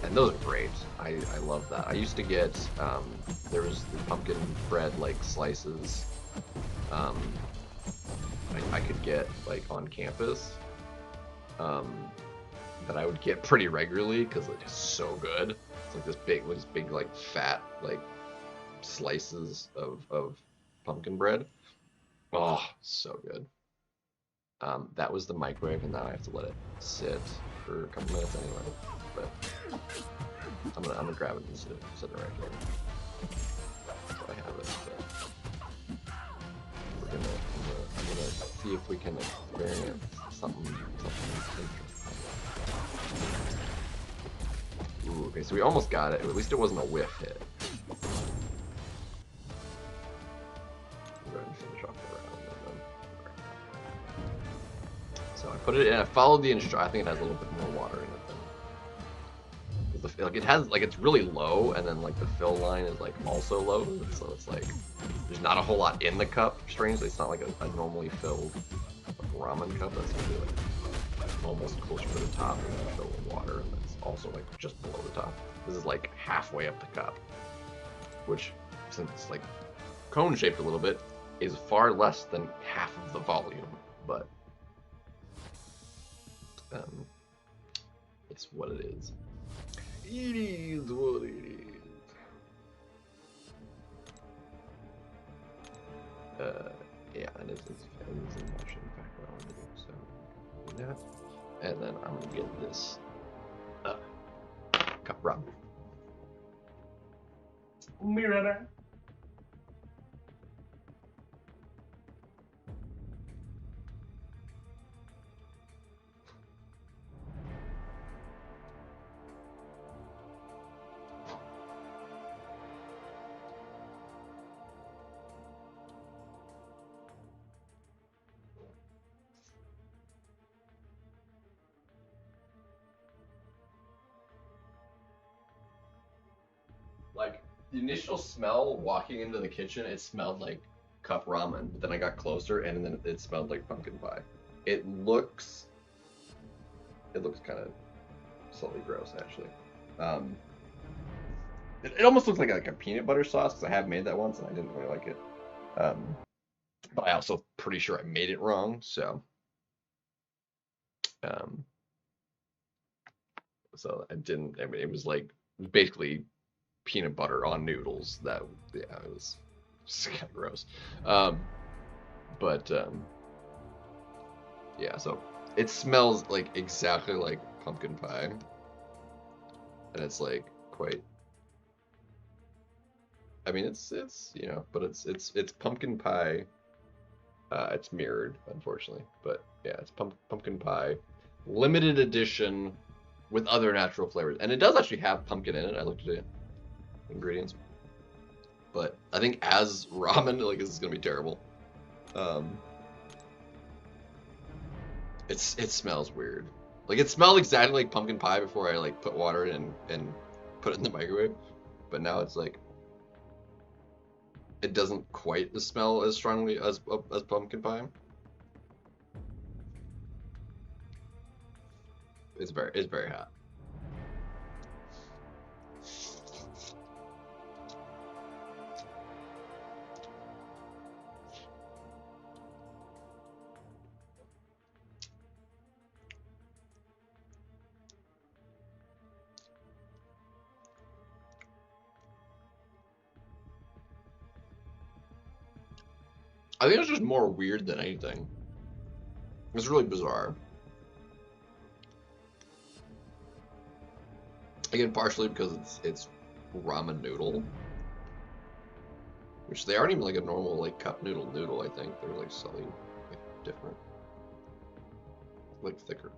And those are great. I love that. I used to get there was the pumpkin bread like slices. I could get like on campus. That I would get pretty regularly because it's so good. It's like this big like fat like slices of pumpkin bread. Oh, so good. That was the microwave, and now I have to let it sit for a couple minutes anyway. But I'm gonna grab it and sit it right here. So I have it. I'm gonna see if we can experience something interesting. Ooh, okay, so we almost got it. At least it wasn't a whiff hit. Go ahead and finish off the round. So I put it in. I followed the instruction. I think it has a little bit more water in it than like it has. Like it's really low, and then like the fill line is like also low. So it's like there's not a whole lot in the cup. Strangely, it's not like a normally filled ramen cup. That's usually like almost closer to the top, and then filled with water, and it's also like just below the top. This is like halfway up the cup, which since it's like cone shaped a little bit is far less than half of the volume, but it's what it is. It is what it is. Yeah, and it's in motion background, so do that. And then I'm gonna get this cup rub. Mirror. Like the initial smell walking into the kitchen, it smelled like cup ramen. But then I got closer, and then it smelled like pumpkin pie. It looks kind of slightly gross, actually. It almost looks like a peanut butter sauce because I have made that once and I didn't really like it. But I also pretty sure I made it wrong, so so I didn't. I mean, it was like basically peanut butter on noodles. That yeah, it was kind of gross. But yeah, so it smells like exactly like pumpkin pie, and it's like quite. I mean, it's but it's pumpkin pie. It's mirrored, unfortunately, but yeah, it's pumpkin pie, limited edition, with other natural flavors, and it does actually have pumpkin in it. I looked at the ingredients, but I think as ramen, like this is gonna be terrible. It smells weird. Like it smelled exactly like pumpkin pie before I like put water in and put it in the microwave, but now it's like. It doesn't quite smell as strongly as pumpkin pie. It's very hot. I think it's just more weird than anything. It's really bizarre. Again, partially because it's ramen noodle, which they aren't even like a normal like cup noodle. I think they're like slightly like different, like thicker.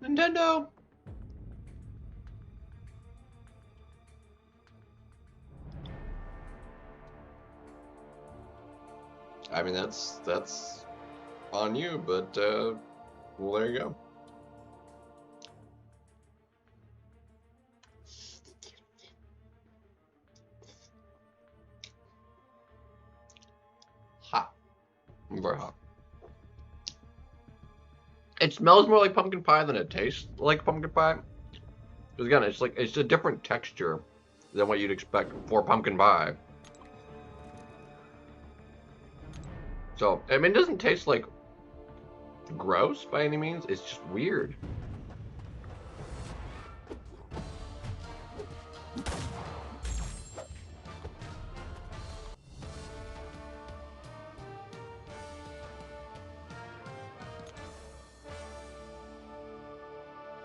Nintendo. I mean that's on you, but well, there you go. Hot. Very hot. It smells more like pumpkin pie than it tastes like pumpkin pie. Because again, it's a different texture than what you'd expect for pumpkin pie. So, I mean, it doesn't taste like gross by any means. It's just weird.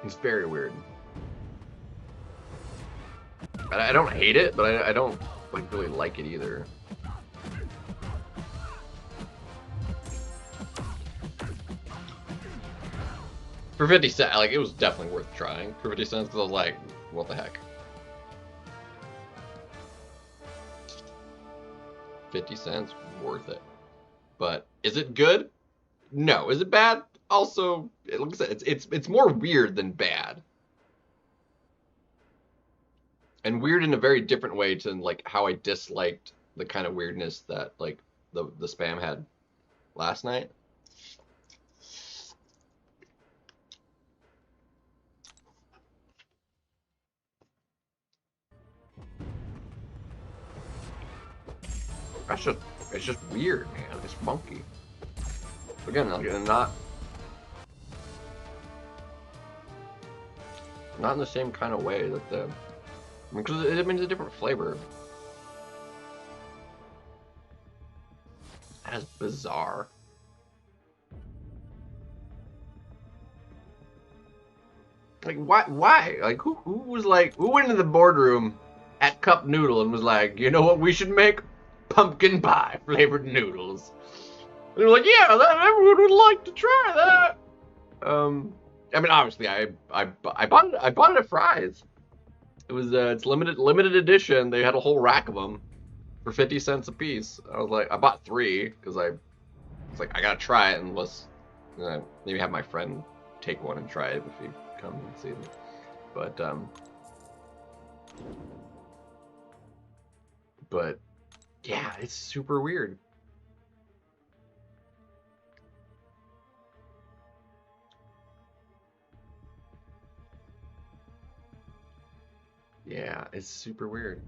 It's very weird. I don't hate it, but I don't like really like it either. For 50 cents, like, it was definitely worth trying. For 50 cents, because I was like, what the heck? 50 cents, worth it. But is it good? No. Is it bad? Also, it looks like it's more weird than bad. And weird in a very different way to like how I disliked the kind of weirdness that like the spam had last night. It's just weird, man. It's funky. Again, like, not in the same kind of way that the, because I mean, it's a different flavor. That's bizarre. Like, why? Like, who was like, who went into the boardroom at Cup Noodle and was like, you know what we should make? Pumpkin pie flavored noodles. And they're like, yeah, everyone would like to try that. I mean, obviously, I bought it at Fry's. It was it's limited edition. They had a whole rack of them for 50 cents a piece. I was like, I bought 3 because I was like, I gotta try it unless maybe have my friend take one and try it if he comes and sees me. But yeah, it's super weird. Yeah, it's super weird.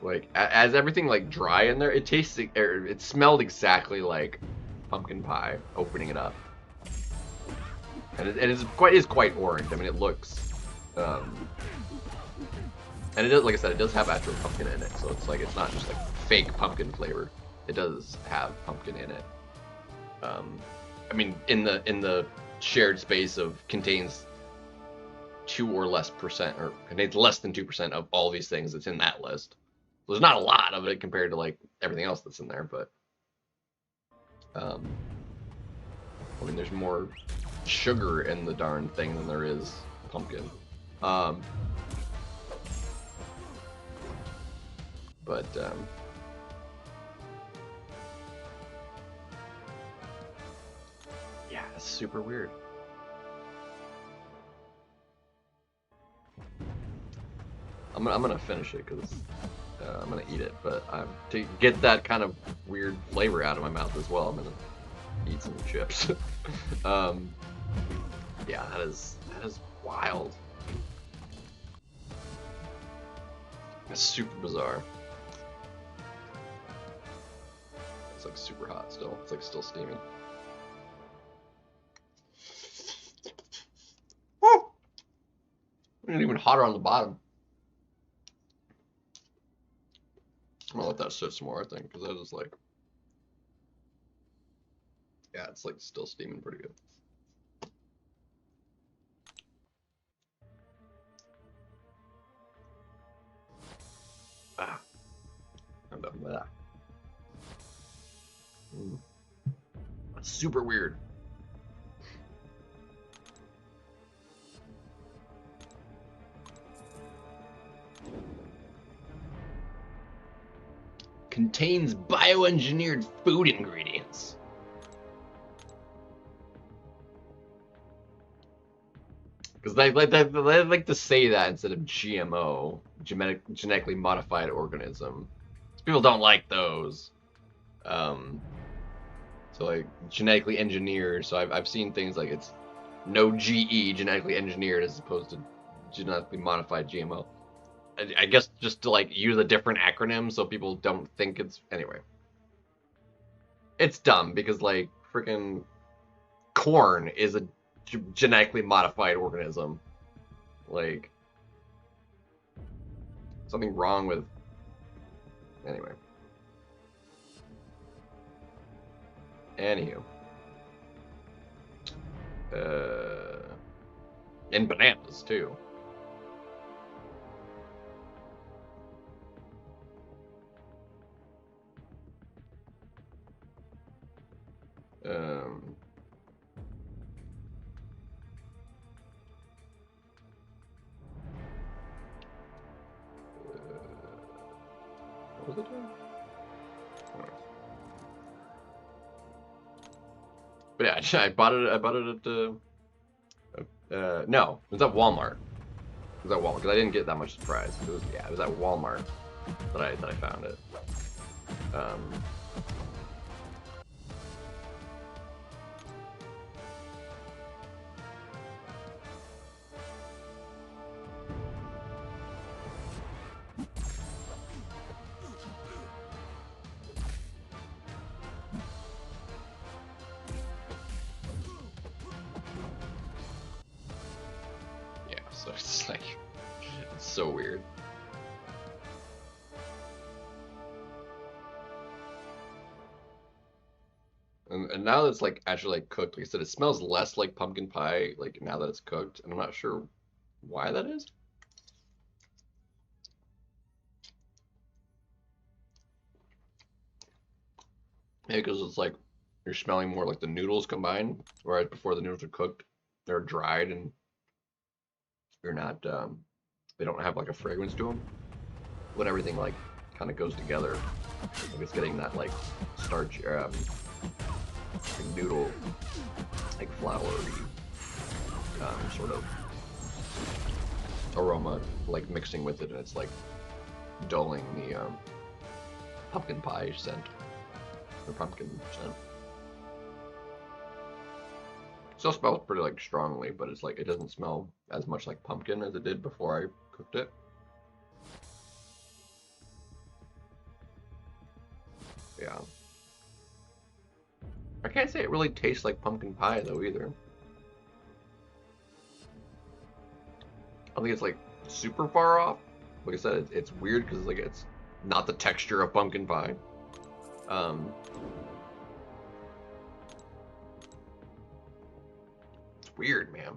Like, as everything like dry in there, it tasted, it smelled exactly like pumpkin pie opening it up, and it is quite orange. I mean, it looks, and it does, like I said, it does have actual pumpkin in it, so it's like it's not just like fake pumpkin flavor. It does have pumpkin in it. I mean, in the shared space of contains 2 or less percent, or contains less than 2% of all these things that's in that list. There's not a lot of it compared to like everything else that's in there, but I mean, there's more sugar in the darn thing than there is pumpkin. But yeah, it's super weird. I'm gonna finish it because I'm gonna eat it, but to get that kind of weird flavor out of my mouth as well, I'm gonna eat some chips. Yeah, that is wild. It's super bizarre. It's like super hot still. It's like still steaming. Woo! It's even hotter on the bottom. Well, let that sit some more, I think, because that is like, yeah, it's like still steaming pretty good. Ah, I'm done with that. That's super weird. Contains bioengineered food ingredients. Because they like to say that instead of GMO, genetically modified organism. People don't like those. So like genetically engineered. So I've seen things like it's no GE, genetically engineered, as opposed to genetically modified GMO. I guess just to like use a different acronym so people don't think it's anyway. It's dumb because like freaking corn is a genetically modified organism. Like something wrong with anyway. Anywho. And bananas too. What was it doing? But yeah, I bought it at the. No, it was at Walmart. It was at Walmart because I didn't get that much surprise. It was it was at Walmart that I found it. Yeah, so it's like it's so weird. And now that it's like actually like cooked, like I said, it smells less like pumpkin pie like now that it's cooked, and I'm not sure why that is. Yeah, because it's like you're smelling more like the noodles combined, whereas before the noodles are cooked, they're dried and you're not they don't have like a fragrance to them. When everything like kind of goes together, like it's getting that like starch like noodle, like floury sort of aroma, like mixing with it, and it's like dulling the pumpkin pie scent, or pumpkin scent. Still smells pretty like strongly, but it's like it doesn't smell as much like pumpkin as it did before I cooked it. Yeah. I can't say it really tastes like pumpkin pie though either. I don't think it's like super far off. Like I said, it's weird because like it's not the texture of pumpkin pie. It's weird, man.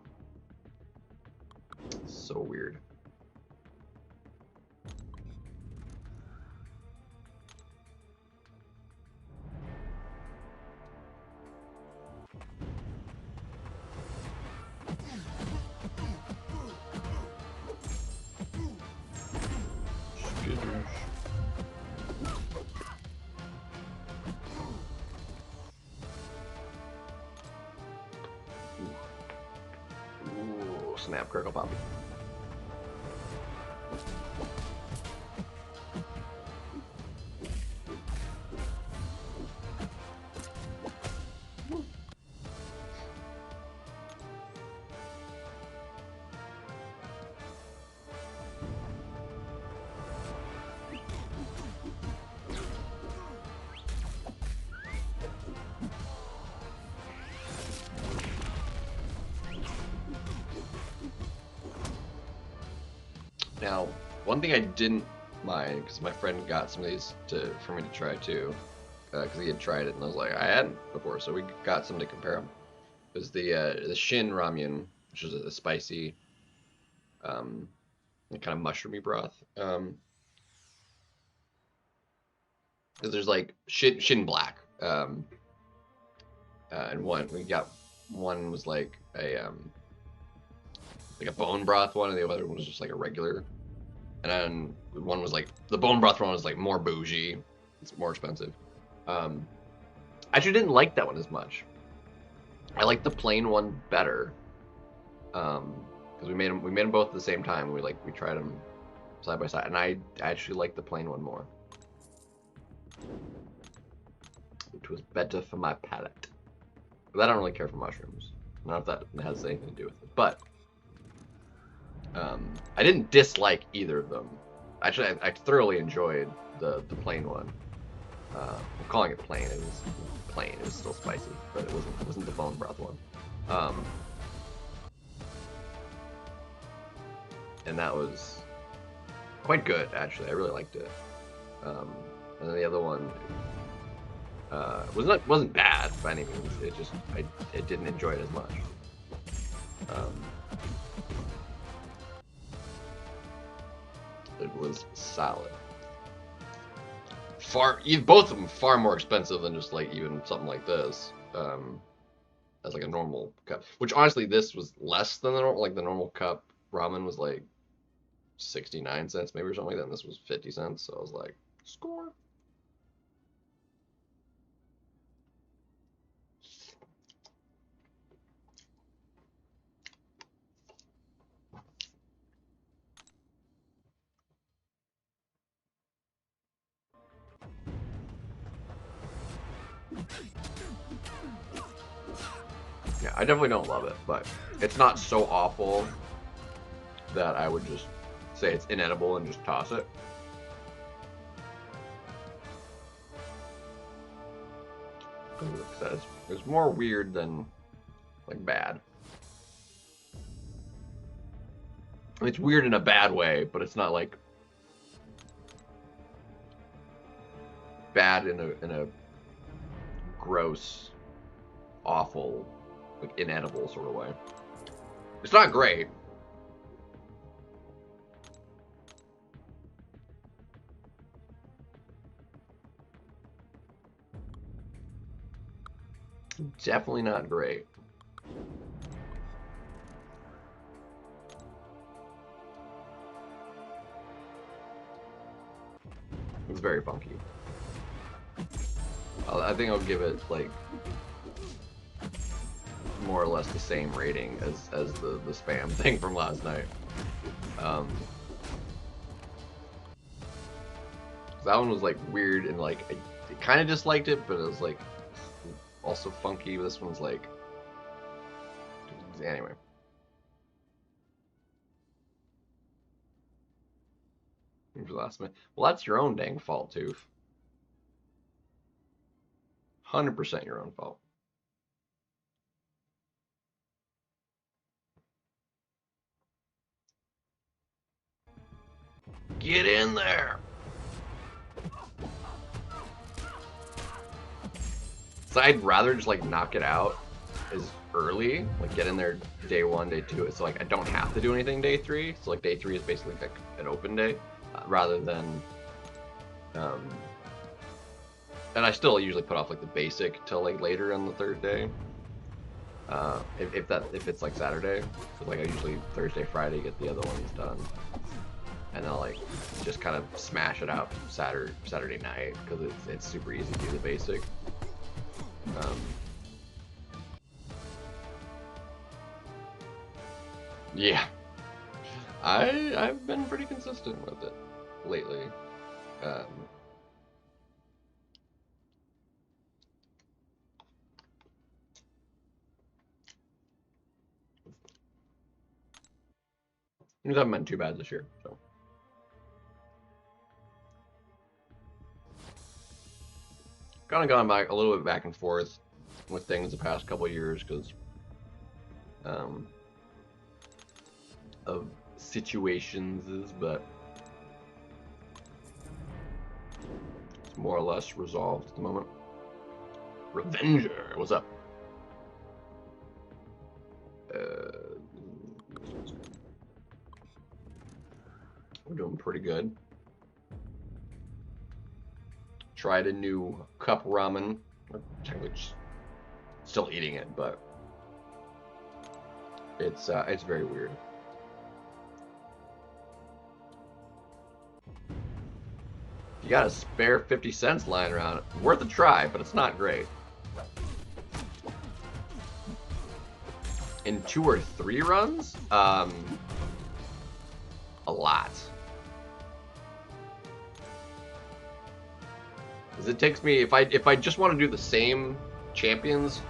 It's so weird. Ooh, snap, crackle, pop. Now, one thing I didn't because my friend got some of these for me to try too, because he had tried it and I was like, I hadn't before, so we got some to compare them. It was the Shin Ramyun, which is a spicy, kind of mushroomy broth. Because there's like Shin Black, and one was like a bone broth one, and the other one was just like a regular. And then one was like the bone broth one was like more bougie. It's more expensive. I actually didn't like that one as much. I like the plain one better. Because we made them both at the same time. We tried them side by side, and I actually like the plain one more, which was better for my palate. But I don't really care for mushrooms. Not if that has anything to do with it. But I didn't dislike either of them. Actually, I thoroughly enjoyed the plain one. I'm calling it plain. It was plain. It was still spicy, but it wasn't the bone broth one. And that was quite good, actually. I really liked it. And then the other one wasn't bad by any means. It just I didn't enjoy it as much. It was solid. Both of them far more expensive than just like even something like this. As like a normal cup, which honestly this was less than the normal cup ramen was like 69 cents maybe or something like that, and this was 50 cents, so I was like, score. Yeah, I definitely don't love it, but it's not so awful that I would just say it's inedible and just toss it. It's more weird than like bad. It's weird in a bad way, but it's not like bad in a gross, awful, like inedible sort of way. It's not great. Definitely not great. It's very funky. I think I'll give it like more or less the same rating as the spam thing from last night. That one was like weird and like I kind of disliked it, but it was like also funky. This one's like, anyway. Last minute. Well, that's your own dang fault, Tooth. 100% your own fault. Get in there. So I'd rather just like knock it out as early, like get in there day 1, day 2. So like I don't have to do anything day 3. So like day 3 is basically like an open day, rather than. And I still usually put off like the basic till like later on the 3rd day. If it's like Saturday, so like I usually Thursday, Friday get the other ones done, and then I'll like just kind of smash it out Saturday night because it's super easy to do the basic. Yeah, I've been pretty consistent with it lately. Things haven't been too bad this year, so. Kind of gone back a little bit back and forth with things the past couple of years because of situations, but more or less resolved at the moment. Revenger, what's up? We're doing pretty good. Tried a new cup ramen. I'm technically still eating it, but it's very weird. You got a spare 50 cents lying around, worth a try, but it's not great. In 2 or 3 runs? A lot. Because it takes me, if I just want to do the same champions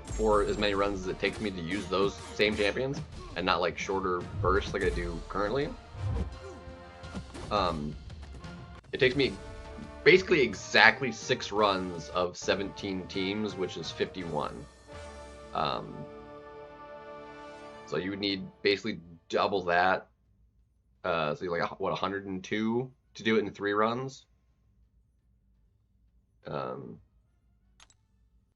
for as many runs as it takes me to use those same champions, and not like shorter bursts like I do currently, it takes me basically exactly 6 runs of 17 teams, which is 51. So you would need basically double that. So you're like, what, 102 to do it in 3 runs? Because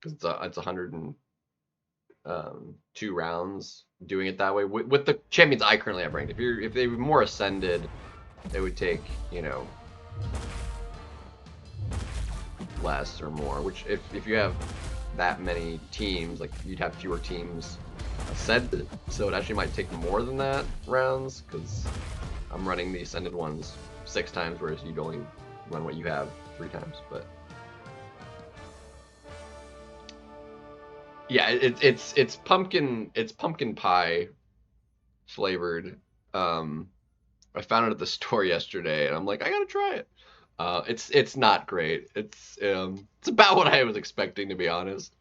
it's 102 rounds doing it that way. With the champions I currently have ranked, if they were more ascended, it would take, you know, less or more. Which if you have that many teams, like you'd have fewer teams ascended, so it actually might take more than that rounds, because I'm running the ascended ones 6 times, whereas you'd only run what you have 3 times. But yeah, it's pumpkin pie flavored. I found it at the store yesterday, and I'm like, I gotta try it. It's not great. It's about what I was expecting, to be honest.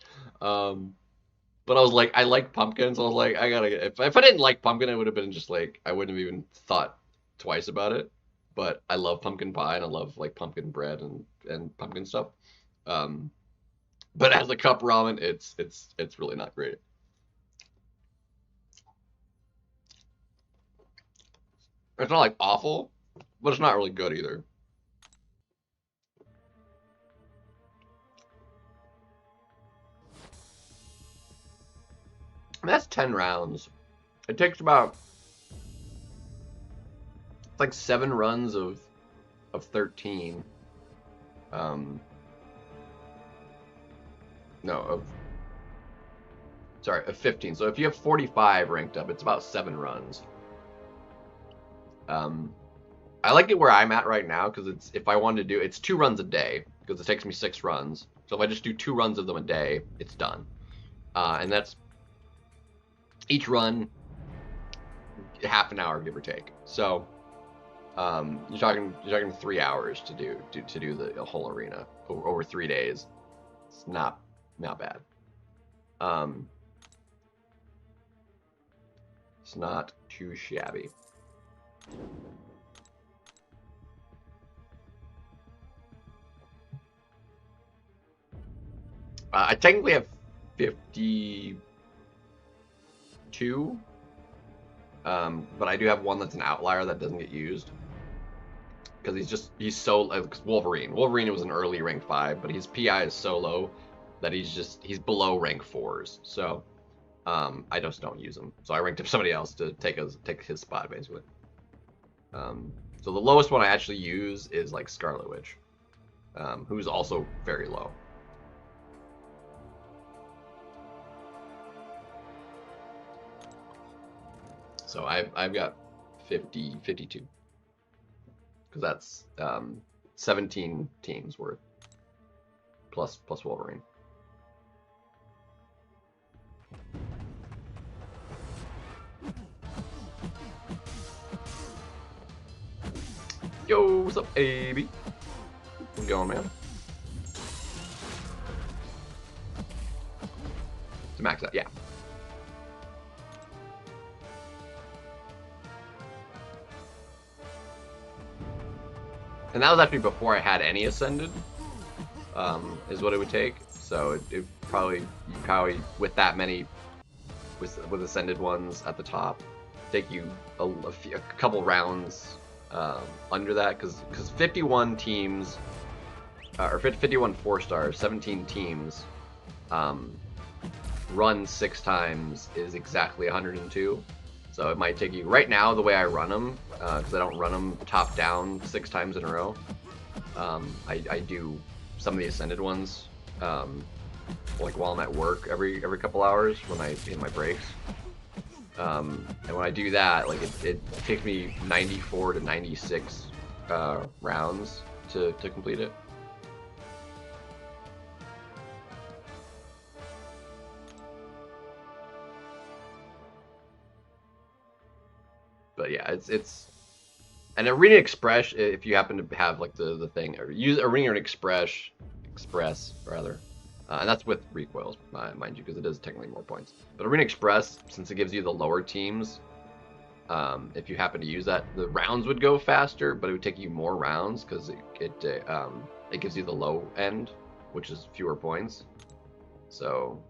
But I was like, I like pumpkin, so I was like, I gotta get. If I didn't like pumpkin, it would have been just like, I wouldn't have even thought twice about it. But I love pumpkin pie, and I love like pumpkin bread and pumpkin stuff. But as a cup ramen, it's really not great. It's not like awful, but it's not really good either. I mean, that's 10 rounds. It takes about, it's like 7 runs of 13. No, of 15. So if you have 45 ranked up, it's about 7 runs. I like it where I'm at right now, because it's, if I wanted to do, it's 2 runs a day, because it takes me 6 runs. So if I just do 2 runs of them a day, it's done. And that's each run half an hour, give or take. So you're talking 3 hours to do the whole arena over 3 days. It's not bad. It's not too shabby. I technically have 52, but I do have one that's an outlier that doesn't get used, because he's so like Wolverine. Wolverine was an early rank 5, but his PI is so low that he's below rank 4s. So I just don't use him. So I ranked up somebody else to take his spot, basically. So the lowest one I actually use is like Scarlet Witch, who's also very low. So I've got 52, because that's 17 teams worth plus Wolverine. Yo, what's up, AB? How's it going, man? To max out, yeah. And that was actually before I had any Ascended, is what it would take. So it probably with that many, with Ascended ones at the top, take you a couple rounds under that, because 51 teams or 51 4-stars, 17 teams, run 6 times is exactly 102. So it might take you, right now, the way I run them, because I don't run them top down 6 times in a row. I do some of the ascended ones, like while I'm at work every couple hours when I hit my breaks. And when I do that, like it takes me 94 to 96 rounds to complete it. But yeah, it's an Arena Express, if you happen to have like the thing, or use Arena Express rather, and that's with recoils, mind you, because it is technically more points. But Arena Express, since it gives you the lower teams, if you happen to use that, the rounds would go faster, but it would take you more rounds because it gives you the low end, which is fewer points. So,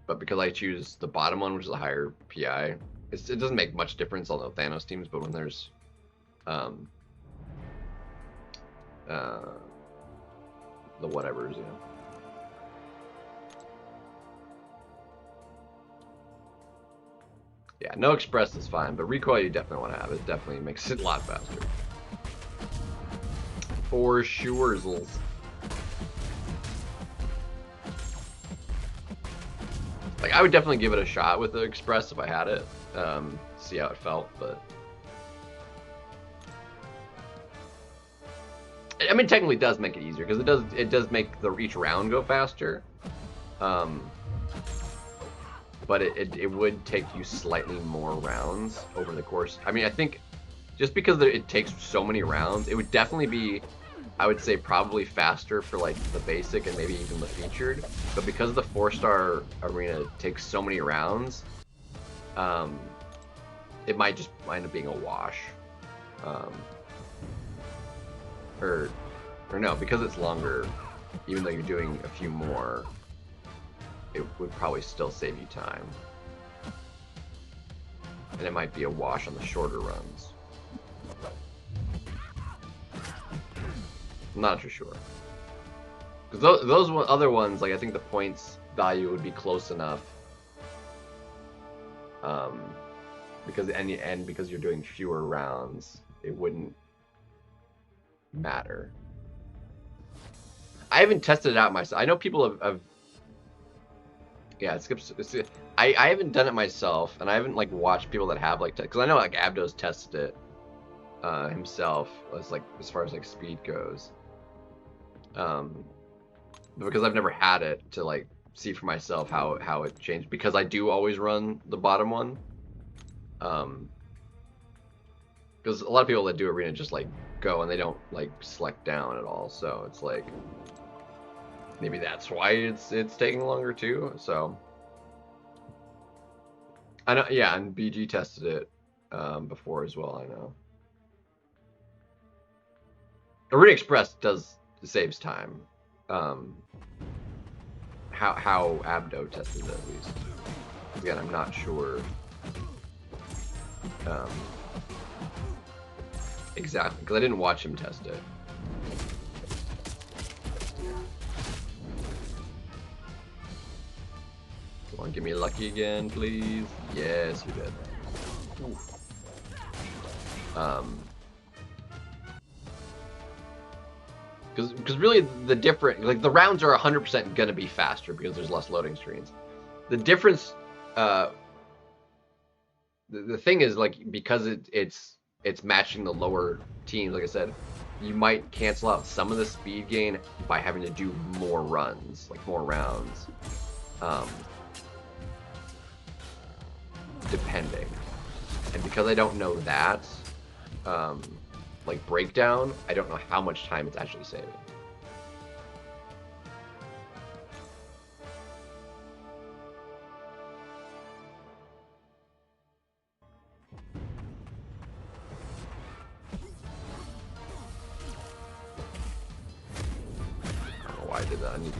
but because I choose the bottom one, which is a higher PI, it doesn't make much difference on the Thanos teams. But when there's the whatevers, you know. Yeah, no express is fine, but recoil you definitely want to have. It definitely makes it a lot faster. For sure. Like, I would definitely give it a shot with the express if I had it, see how it felt, but I mean, technically it does make it easier because it does make each round go faster, but it would take you slightly more rounds over the course. I mean, I think just because it takes so many rounds, it would definitely be, I would say, probably faster for like the basic and maybe even the featured, but because the 4-star arena takes so many rounds, it might just wind up being a wash. Or no, because it's longer, even though you're doing a few more, it would probably still save you time. And it might be a wash on the shorter runs. I'm not too sure. Because those other ones, like, I think the points value would be close enough. Because because you're doing fewer rounds, it wouldn't matter. I haven't tested it out myself. I know people have yeah, I haven't done it myself, and I haven't like watched people that have like, because I know like Abdo's tested it himself as far as like speed goes. But because I've never had it to like see for myself how it changed, because I do always run the bottom one. Because a lot of people that do arena just like go and they don't like select down at all, so it's like maybe that's why it's taking longer too. So I know, yeah, and BG tested it before as well. I know Arena Express saves time. How Abdo tested it, at least. Again, I'm not sure exactly, because I didn't watch him test it. Come on, give me lucky again, please. Yes, you did. Oof. Because really the different, like the rounds are 100% gonna be faster because there's less loading screens. The difference, the thing is, like, because it's matching the lower teams, like I said, you might cancel out some of the speed gain by having to do more runs, like more rounds, depending. And because I don't know that, like breakdown, I don't know how much time it's actually saving. I don't know why I did that. I need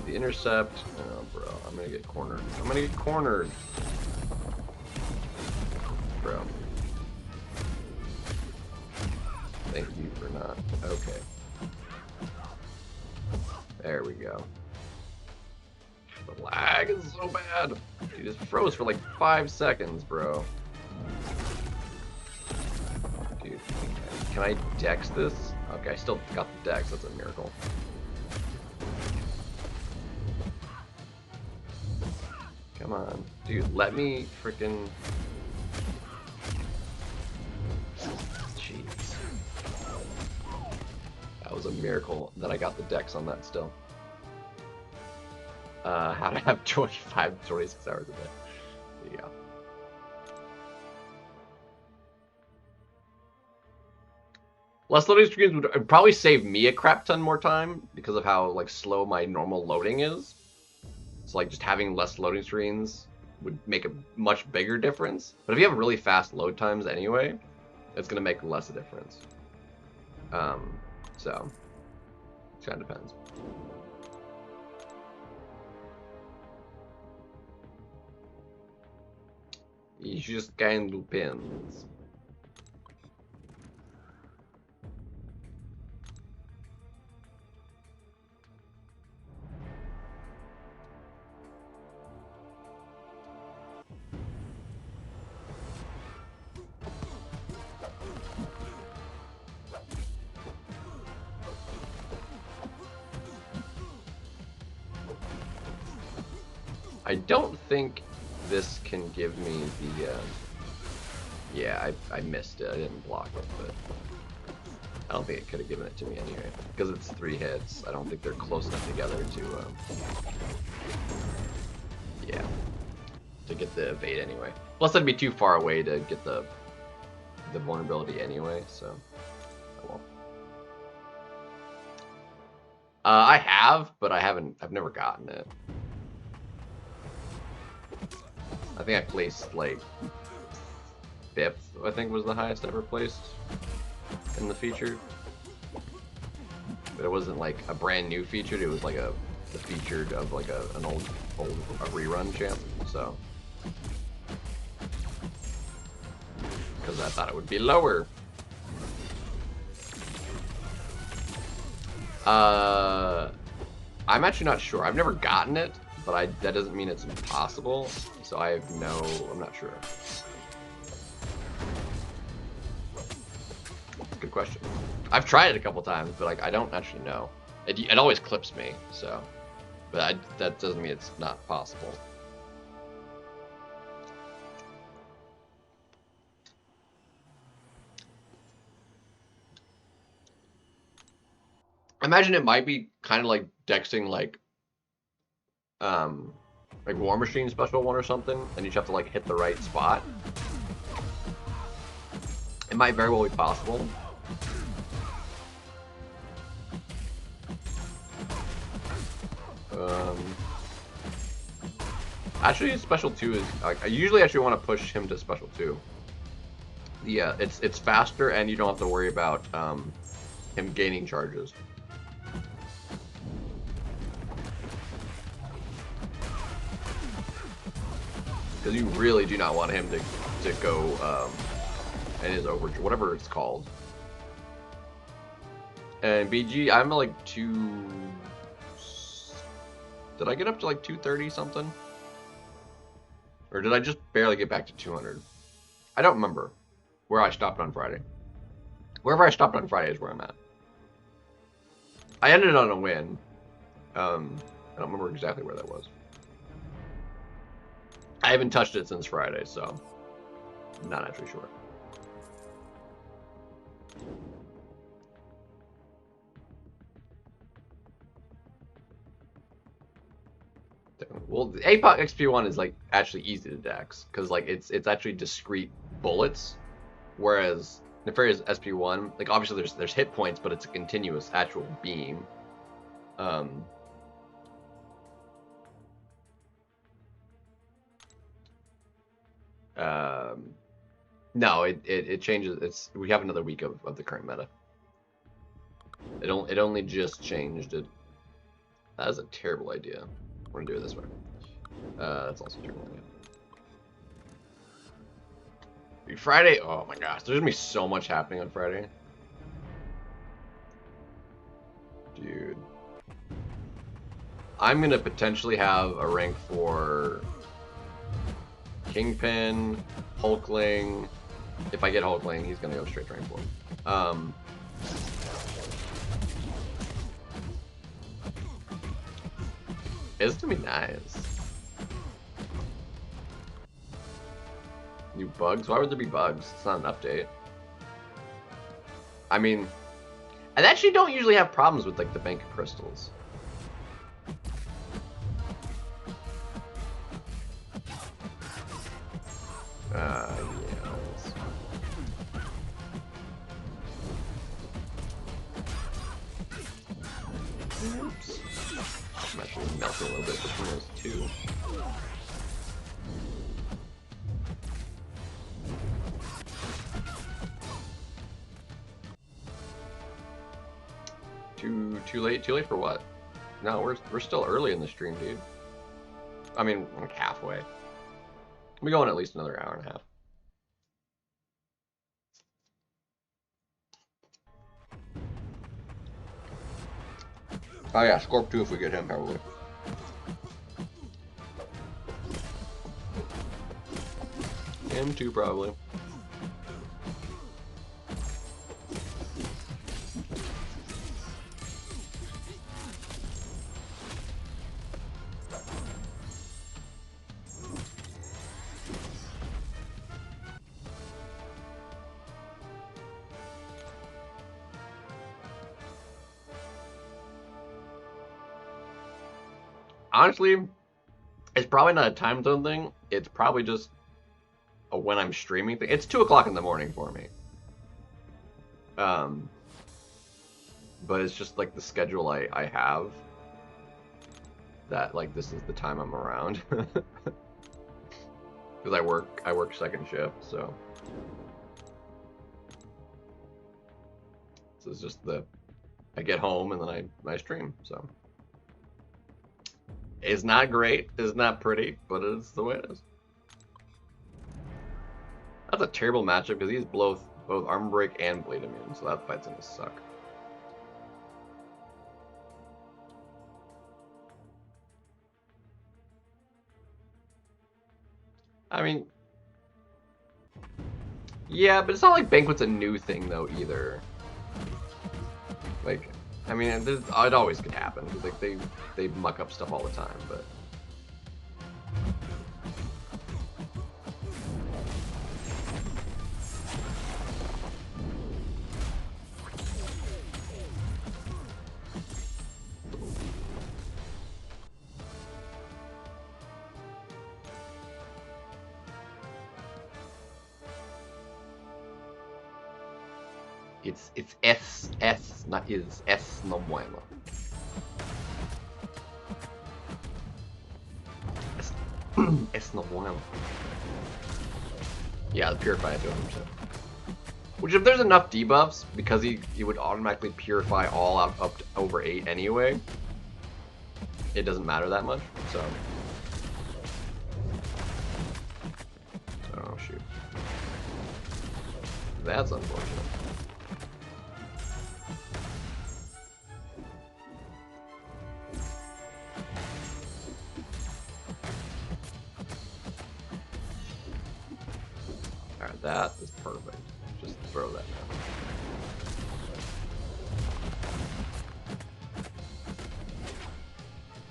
the intercept. Oh, bro, I'm gonna get cornered. I'm gonna get cornered, bro. Thank you for not. Okay. There we go. The lag is so bad. He just froze for like 5 seconds, bro. Dude, can I dex this? Okay, I still got the dex. That's a miracle. Come on. Dude, let me freaking... Jeez. That was a miracle that I got the dex on that still. How to have 25, 26 hours a day. There you go. Less loading screens would probably save me a crap ton more time because of how like slow my normal loading is. So like just having less loading screens would make a much bigger difference. But if you have really fast load times anyway, it's gonna make less a difference. So it kind of depends. It just kind of depends. I don't think this can give me the, yeah, I missed it. I didn't block it, but I don't think it could have given it to me anyway. Because it's 3 hits, I don't think they're close enough together to, yeah, to get the evade anyway. Plus, that'd be too far away to get the vulnerability anyway, so I won't. I have, but I've never gotten it. I think I placed like 5th, I think was the highest ever placed in the featured. But it wasn't like a brand new featured, it was like the featured of like an old a rerun champ, so. Because I thought it would be lower. I'm actually not sure. I've never gotten it, but that doesn't mean it's impossible. So I'm not sure. Good question. I've tried it a couple times, but like I don't actually know. It always clips me, so. But that doesn't mean it's not possible. I imagine it might be kind of like dexing like War Machine Special 1 or something, and you just have to like hit the right spot. It might very well be possible. Actually, Special 2 is like, I usually actually want to push him to Special 2. Yeah, it's faster and you don't have to worry about him gaining charges. Because you really do not want him to go in his overcharge, whatever it's called. And BG, I'm like 2. Did I get up to like 230 something? Or did I just barely get back to 200? I don't remember where I stopped on Friday. Wherever I stopped on Friday is where I'm at. I ended on a win. I don't remember exactly where that was. I haven't touched it since Friday, so I'm not actually sure. Well, the APOC XP1 is like actually easy to dex because like it's actually discrete bullets, whereas Nefarious SP1, like obviously there's hit points, but it's a continuous actual beam. No, it changes. We have another week of the current meta. It only just changed it. That is a terrible idea. We're gonna do it this way. That's also a terrible idea. Friday, oh my gosh, there's gonna be so much happening on Friday. Dude. I'm gonna potentially have a rank for Kingpin, Hulkling. If I get Hulkling, he's gonna go straight to rank 4. It's gonna be nice. New bugs? Why would there be bugs? It's not an update. I mean, I actually don't usually have problems with like the banquet crystals. Yeah. Oops. I'm actually melting a little bit between those two. Too late? Too late for what? No, we're still early in the stream, dude. I mean, like halfway. We're going at least another hour and a half. Oh yeah, Scorp 2 if we get him, probably. Him too, probably. Honestly, it's probably not a time zone thing. It's probably just a when I'm streaming thing. It's 2 o'clock in the morning for me. But it's just like the schedule I have. That like this is the time I'm around. Because I work second shift, so this is just I get home and then I stream, so. It's not great, it's not pretty, but it's the way it is. That's a terrible matchup because he's both armor break and blade immune, so that fight's gonna suck. I mean, yeah, but it's not like Banquet's a new thing though either. Like, I mean, it always could happen because like they muck up stuff all the time, but. It's S, not is. Es no bueno. Es no bueno. Yeah, the Purify is 200%. Which if there's enough debuffs, because he would automatically Purify all out up to over 8 anyway, it doesn't matter that much, so. Oh, shoot. That's unfortunate. That is perfect. Just throw that now.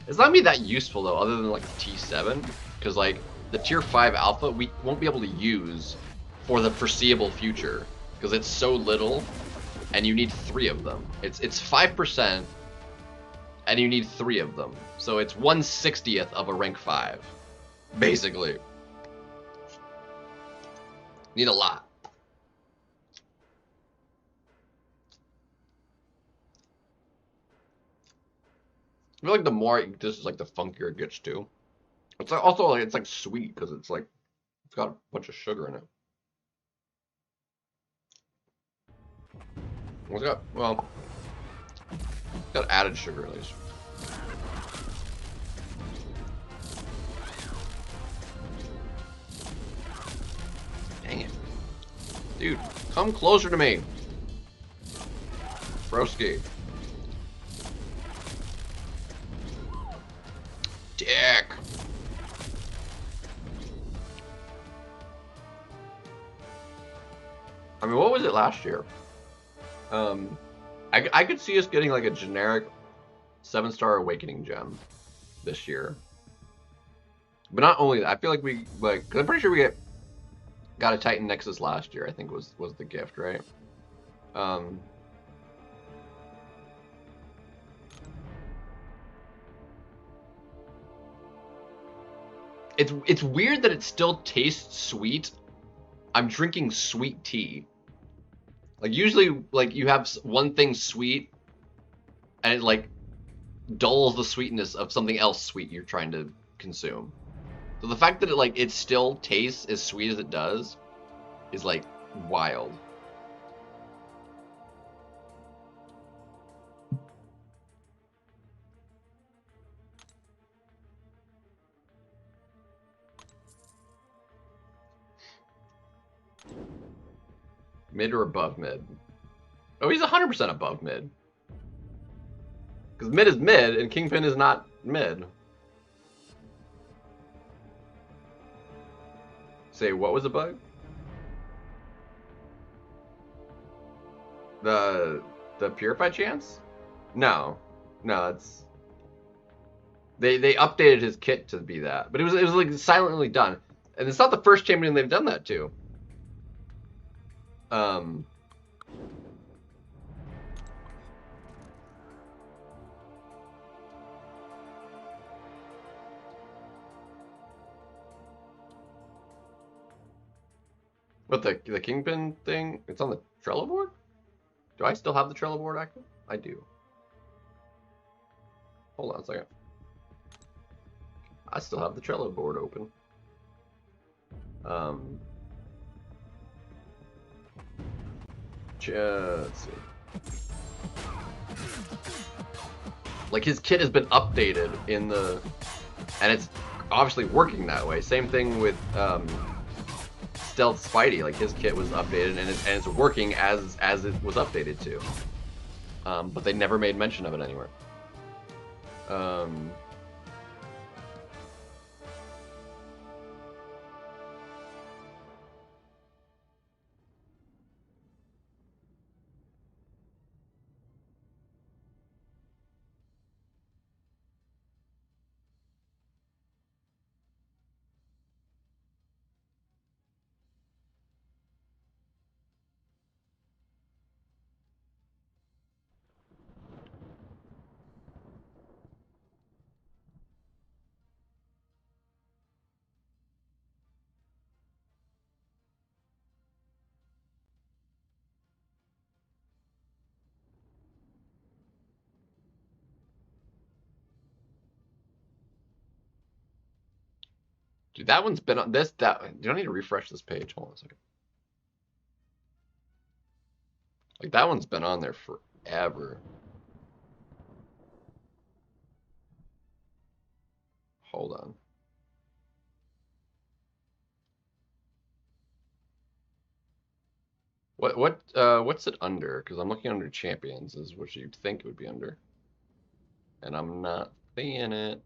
It's not gonna be that useful though, other than like the T7, because like the tier 5 alpha we won't be able to use for the foreseeable future because it's so little, and you need 3 of them. It's 5%, and you need 3 of them, so it's 1/60th of a rank 5, basically. Need a lot. I feel like the more this is like the funkier it gets too. It's like also like it's like sweet because it's like it's got a bunch of sugar in it. It's got it's got added sugar at least. Dang it. Dude, come closer to me. Broski. Dick. I mean, what was it last year? I could see us getting like a generic 7-star Awakening gem this year. But not only that, I feel like we like, cause I'm pretty sure we got a Titan Nexus last year. I think was the gift, right? It's weird that it still tastes sweet. I'm drinking sweet tea. Like usually, like you have one thing sweet, and it like dulls the sweetness of something else sweet you're trying to consume. So the fact that it still tastes as sweet as it does is like wild. Mid or above mid? Oh, he's 100% above mid. Because mid is mid, and Kingpin is not mid. Say, what was a bug? The purified chance? No, it's they updated his kit to be that, but it was like silently done, and it's not the first champion they've done that to. But the Kingpin thing, it's on the Trello board? Do I still have the Trello board active? I do. Hold on a second. I still have the Trello board open. Let's see. Like his kit has been updated in the, and it's obviously working that way. Same thing with Stealth Spidey. Like his kit was updated and it's working as it was updated to. But they never made mention of it anywhere. Dude, that one's been on this. That you don't need to refresh this page. Hold on a second. Like that one's been on there forever. Hold on. What's it under? Because I'm looking under champions is what you'd think it would be under, and I'm not seeing it.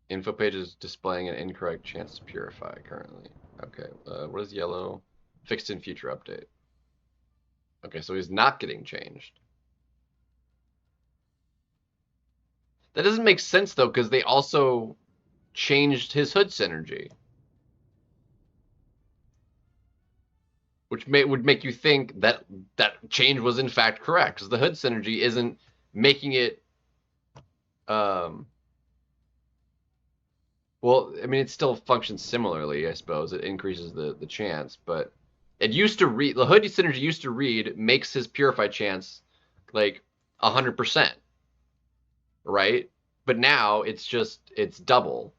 Info page is displaying an incorrect chance to purify currently. Okay, what is yellow? Fixed in future update. Okay, so he's not getting changed. That doesn't make sense though, because they also changed his hood synergy, which would make you think that that change was in fact correct, because the hood synergy isn't making it. Well, I mean, it still functions similarly, I suppose. It increases the chance, but it used to read, the hood synergy used to read makes his purified chance like 100%, right? But now it's double,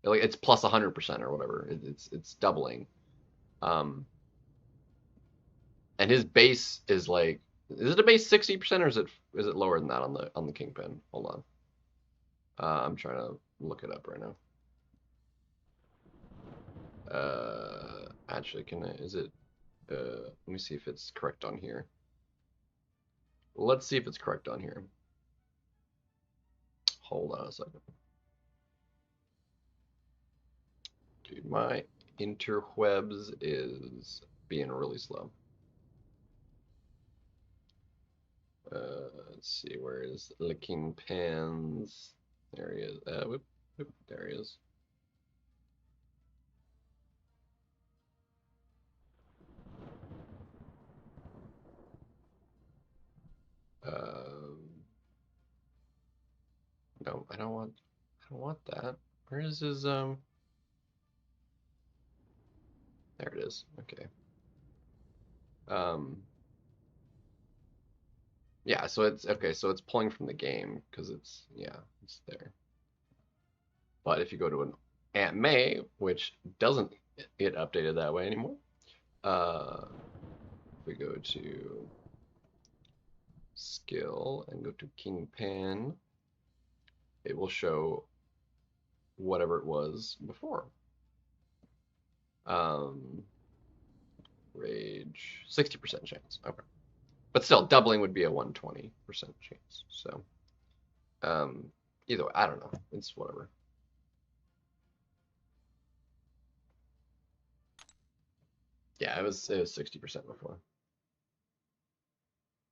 like it's plus 100% or whatever. It's doubling, and his base is like, is it a base 60% or is it lower than that on the Kingpin? Hold on, I'm trying to look it up right now. Actually, can I, is it, let me see if it's correct on here. Let's see if it's correct on here. Hold on a second. Dude, my interwebs is being really slow. Let's see, where is Licking Pans? There he is. Whoop, whoop, there he is. No, I don't want that. Where is his, there it is. Okay. Yeah, so it's, okay, so it's pulling from the game, because it's, yeah, it's there. But if you go to an Aunt May, which doesn't get updated that way anymore, if we go to skill and go to Kingpin, it will show whatever it was before. Rage, 60% chance. Okay. But still, doubling would be a 120% chance. So, either way, I don't know. It's whatever. Yeah, it was 60% before.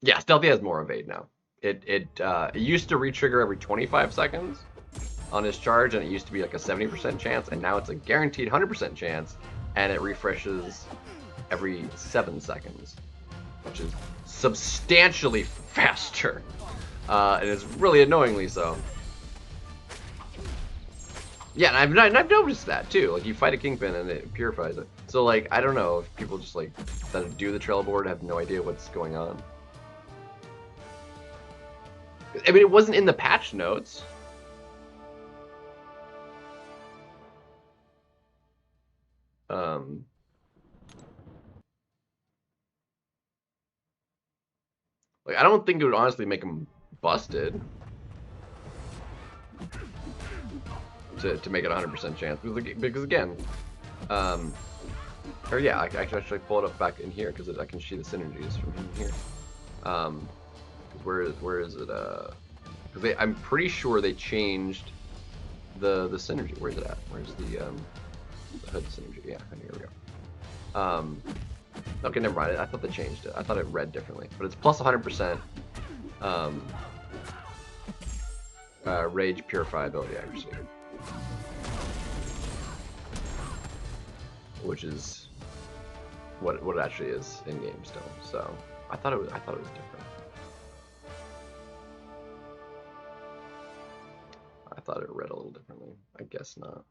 Yeah, Stealthy has more evade now. It used to re-trigger every 25 seconds on his charge, and it used to be like a 70% chance, and now it's a guaranteed 100% chance, and it refreshes every 7 seconds, which is substantially faster, and it's really annoyingly so. Yeah, and I've noticed that too. Like, you fight a Kingpin and it purifies it. So, like, I don't know if people just, like, that do the trail board have no idea what's going on. I mean, it wasn't in the patch notes. Like, I don't think it would honestly make him busted to make it a 100% chance, because again, or yeah, I can actually pull it up back in here because I can see the synergies from here. Where is it? Because I'm pretty sure they changed the synergy. Where's it at? Where's the hood synergy? Yeah, here we go. Okay, never mind. I thought they changed it. I thought it read differently, but it's plus 100% rage purify ability accuracy, which is what it actually is in game still. So I thought it was different. I thought it read a little differently. I guess not.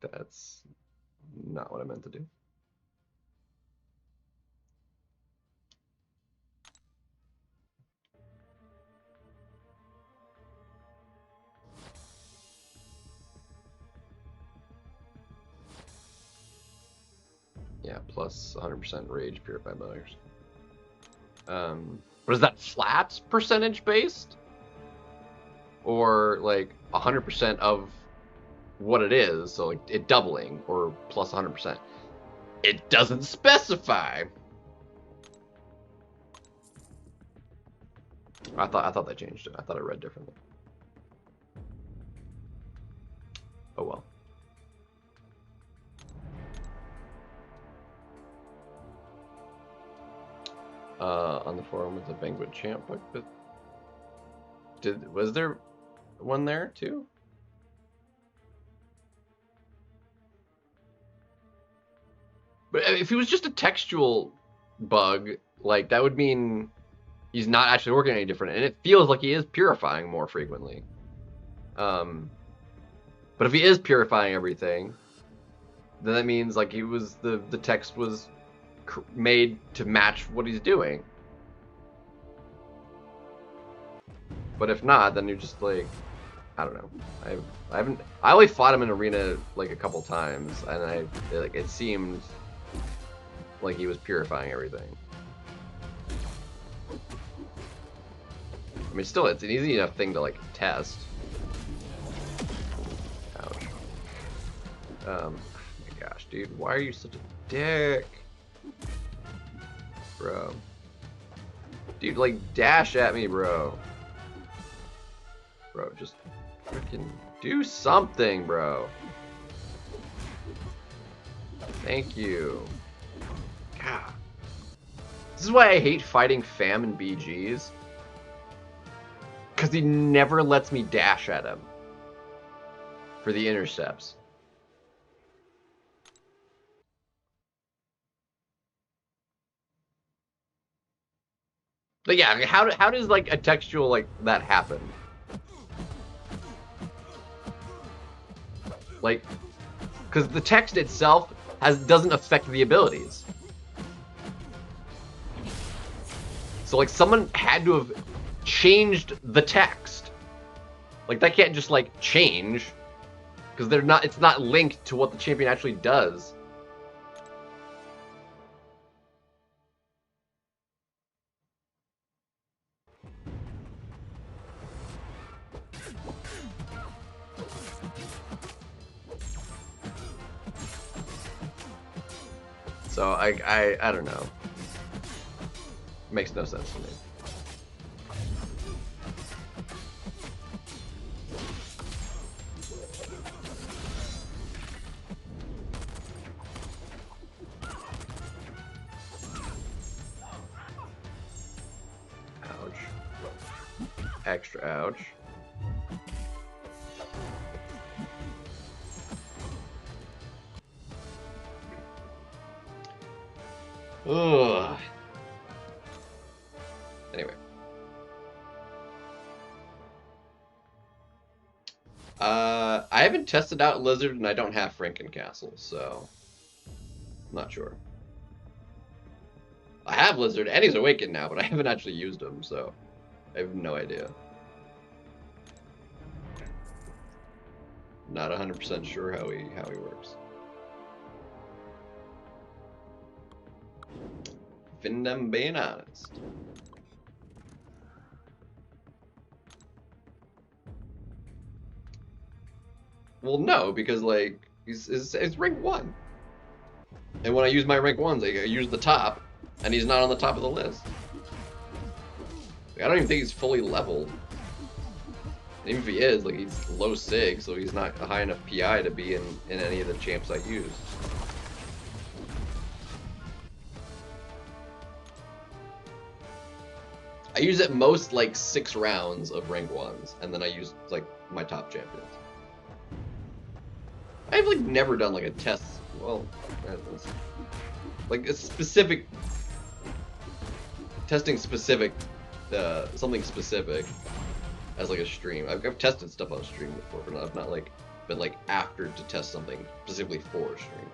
That's not what I meant to do. Yeah, plus 100% rage purify abilities. But is that flat percentage based? Or like 100% of what it is, so like it doubling, or plus 100%? It doesn't specify. I thought they changed it. I thought it read differently. Oh well. On the forum with the banquet champ book, but was there one there too? But if it was just a textual bug, like, that would mean he's not actually working any different, and it feels like he is purifying more frequently. But if he is purifying everything, then that means like he was the text was made to match what he's doing. But if not, then you're just like, I don't know. I only fought him in arena like a couple times, and it seemed like he was purifying everything. I mean, still, it's an easy enough thing to, like, test. Ouch. Oh my gosh, dude, why are you such a dick? Bro. Dude, like, dash at me, bro. Bro, just freaking do something, bro. Thank you. God. This is why I hate fighting Fam and BGs. Because he never lets me dash at him. For the intercepts. But yeah, how does, like, a textual like that happen? Like, because the text itself doesn't affect the abilities. So, like, someone had to have changed the text. Like, that can't just, like, change. Because it's not linked to what the champion actually does. So, I don't know. Makes no sense to me. Extra ouch. Ugh. Anyway. I haven't tested out Lizard and I don't have Frankencastle, so I'm not sure. I have Lizard and he's awakened now, but I haven't actually used him, so I have no idea. Not 100% sure how he works. If I'm being honest. Well, no, because like it's rank 1, and when I use my rank 1s, I use the top, and he's not on the top of the list. I don't even think he's fully leveled. And even if he is, like, he's low sig, so he's not a high enough PI to be in any of the champs I use. I use at most like 6 rounds of rank 1s, and then I use like my top champions. I've like never done like a test, well, like a specific, testing specific, something specific as like a stream. I've tested stuff on stream before, but I've not like been like after to test something specifically for a stream.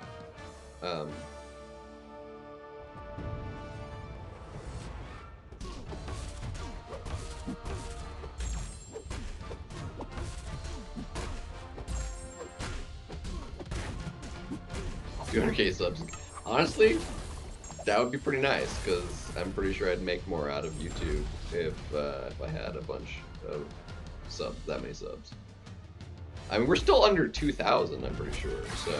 $200K subs. Honestly, that would be pretty nice, because I'm pretty sure I'd make more out of YouTube if I had a bunch of subs, that many subs. I mean, we're still under 2,000, I'm pretty sure, so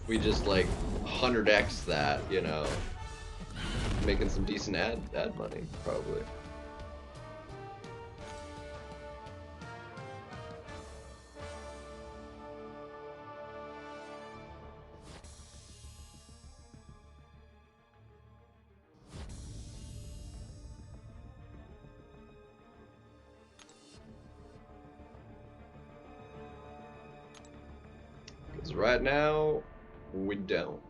we just like 100x that, you know, making some decent ad money, probably. Right now, we don't.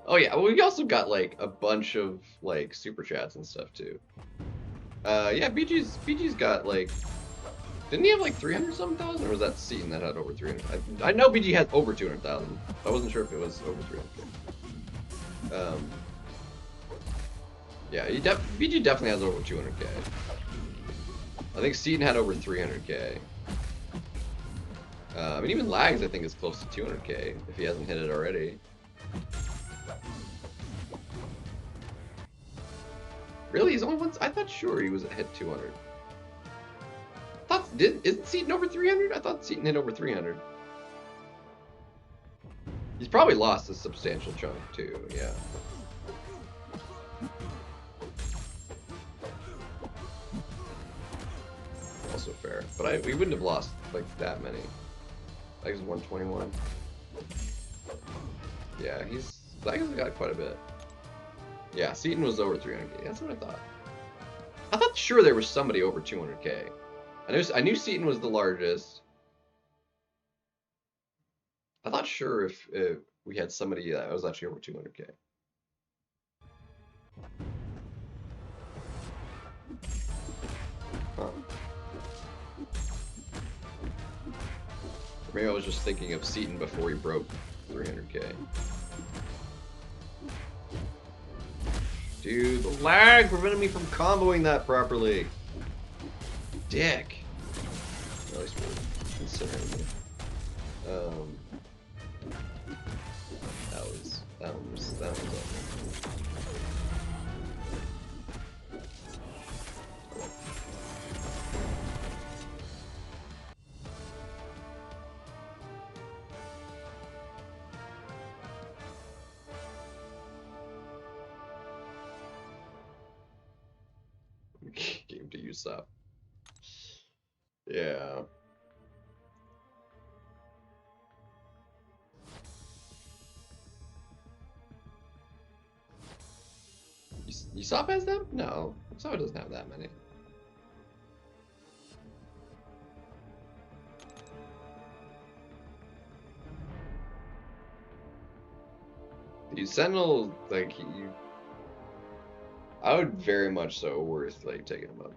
Oh yeah, well, we also got like a bunch of like super chats and stuff too. Yeah, BG's got like Didn't he have like 300 something thousand, or was that Seaton that had over 300? I know BG had over 200,000. I wasn't sure if it was over 300K. Yeah, BG definitely has over 200K. I think Seaton had over 300K. I mean, even Lags I think is close to 200K if he hasn't hit it already. Really, he's only once. I thought sure he was hit 200. Isn't Seaton over 300? I thought Seaton hit over 300. He's probably lost a substantial chunk too. Yeah. Also fair, but we wouldn't have lost like that many. Like 121. Yeah, Lags got quite a bit. Yeah, Seaton was over 300K. That's what I thought. I thought sure there was somebody over 200K. I knew Seaton was the largest. I thought sure if we had somebody that was actually over 200K. Huh. Maybe I was just thinking of Seaton before he broke 300K. Dude, the lag prevented me from comboing that properly. Dick. At least we're considering it. That was awful. Game to use up. Yeah. Usopp has them? No. Usopp doesn't have that many. Dude, Sentinel, like, I would very much so worth, like, taking him up.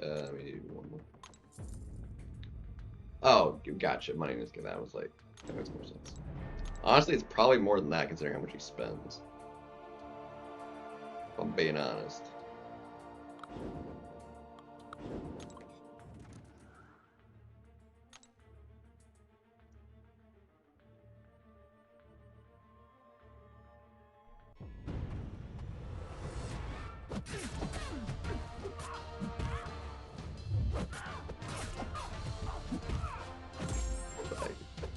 Let me do one more. Oh, gotcha. Money in this game. That was like, that makes more sense. Honestly, it's probably more than that considering how much he spends. If I'm being honest.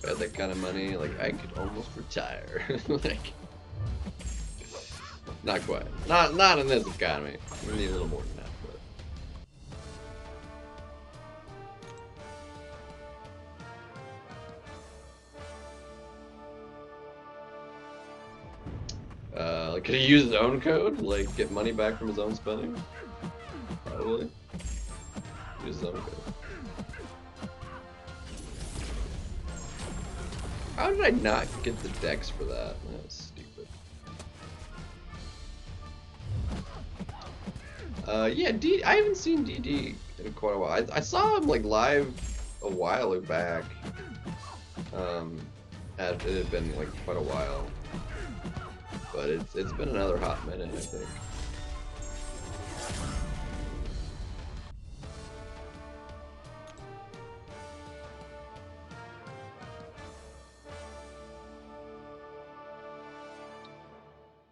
If I had that kind of money, like, I could almost retire. Like, not quite. Not in this economy. We need a little more than that, but... like, could he use his own code? Like, get money back from his own spending? Probably. Use his own code. How did I not get the decks for that? That was stupid. Yeah, I haven't seen DD in quite a while. I saw him like live a while back. It had been like quite a while, but it's been another hot minute, I think.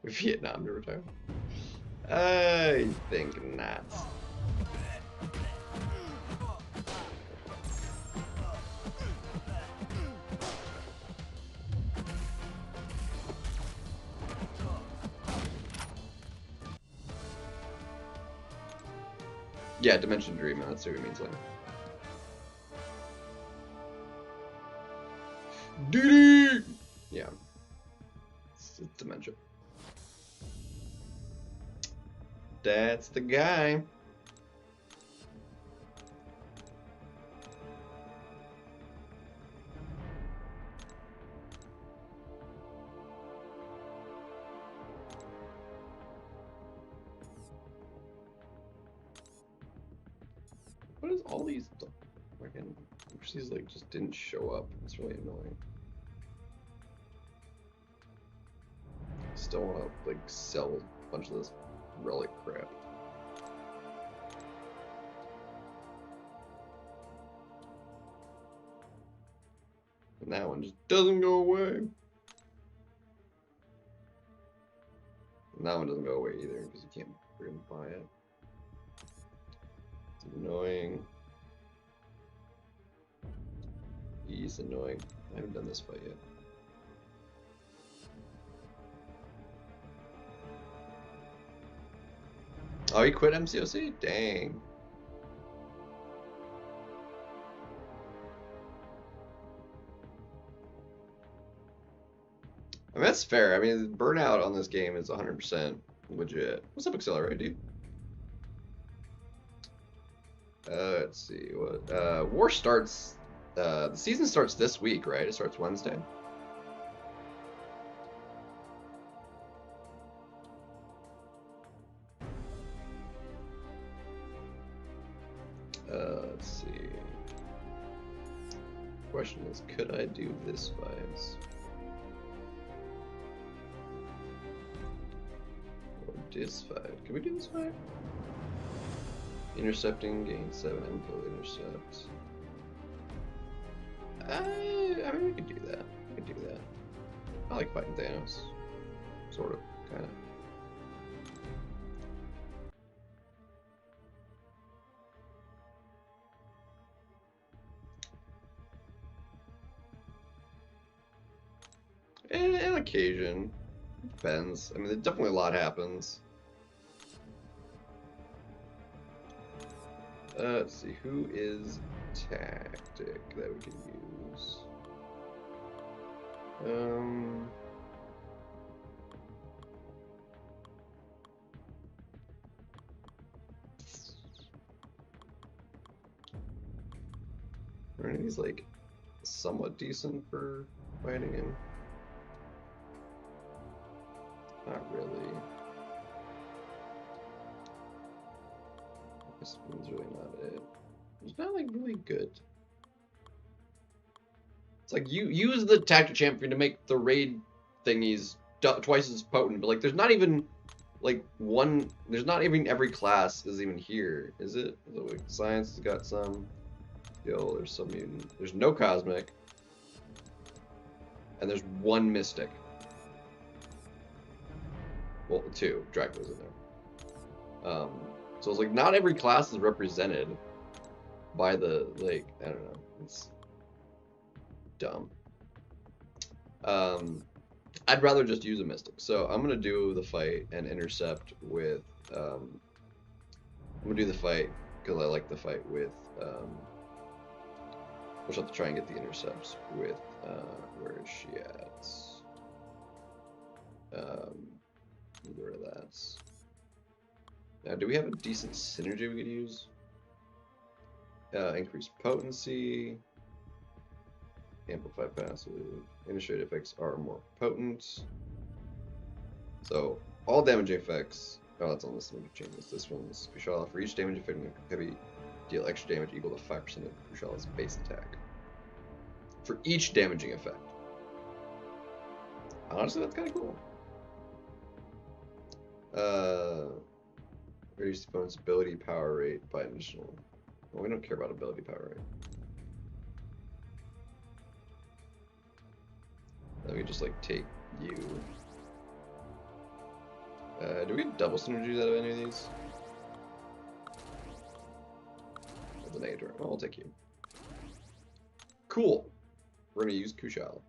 Vietnam to retire? I think not. Yeah, Dimension Dream, that's what it means like. DD! Yeah. It's Dimension. That's the guy. is all these fucking these like just didn't show up? It's really annoying. Still want to like sell a bunch of this relic crap. And that one just doesn't go away. And that one doesn't go away either because you can't freaking buy it. It's annoying. He's annoying. I haven't done this fight yet. Oh, he quit MCOC? Dang. I mean, that's fair. I mean, burnout on this game is 100% legit. What's up, Accelerate, dude? Let's see. What? War starts... the season starts this week, right? It starts Wednesday. Let's see. Question is, could I do this vibes? Or this vibe? Can we do this vibe? Intercepting, gain 7 info, intercept. I mean, we could do that. We could do that. I like fighting Thanos. Sort of, kind of. An occasion. Depends. I mean, definitely a lot happens. Let's see, who is tactic that we can use? Are any of these like somewhat decent for fighting him? Not really. This one's really not it. It's not like really good. It's like you use the tactic champion to make the raid thingies twice as potent, but like there's not even like one. There's not even every class is even here, is it? Like science has got some. Yo, there's some mutant. There's no cosmic, and there's one mystic. Well, 2. Dracula's in there. So it's like not every class is represented by the, like, I don't know. It's dumb. I'd rather just use a mystic. So I'm gonna do the fight and intercept with I'm gonna do the fight because I like the fight with we'll have to try and get the intercepts with where is she at? Get rid of that. Now, do we have a decent synergy we could use? Increased potency, amplified passive, initiate effects are more potent. So all damage effects. Oh, that's on this one. Changes. This one's Kushala. For each damage effect, heavy deal extra damage equal to 5% of Kushala's base attack. For each damaging effect. Honestly, that's kind of cool. Reduce the opponent's ability power rate by an additional. Well, we don't care about ability power rate. Let me just like take you. Do we get double synergies out of any of these? That's a negative. Well, I'll take you. Cool. We're gonna use Kushala.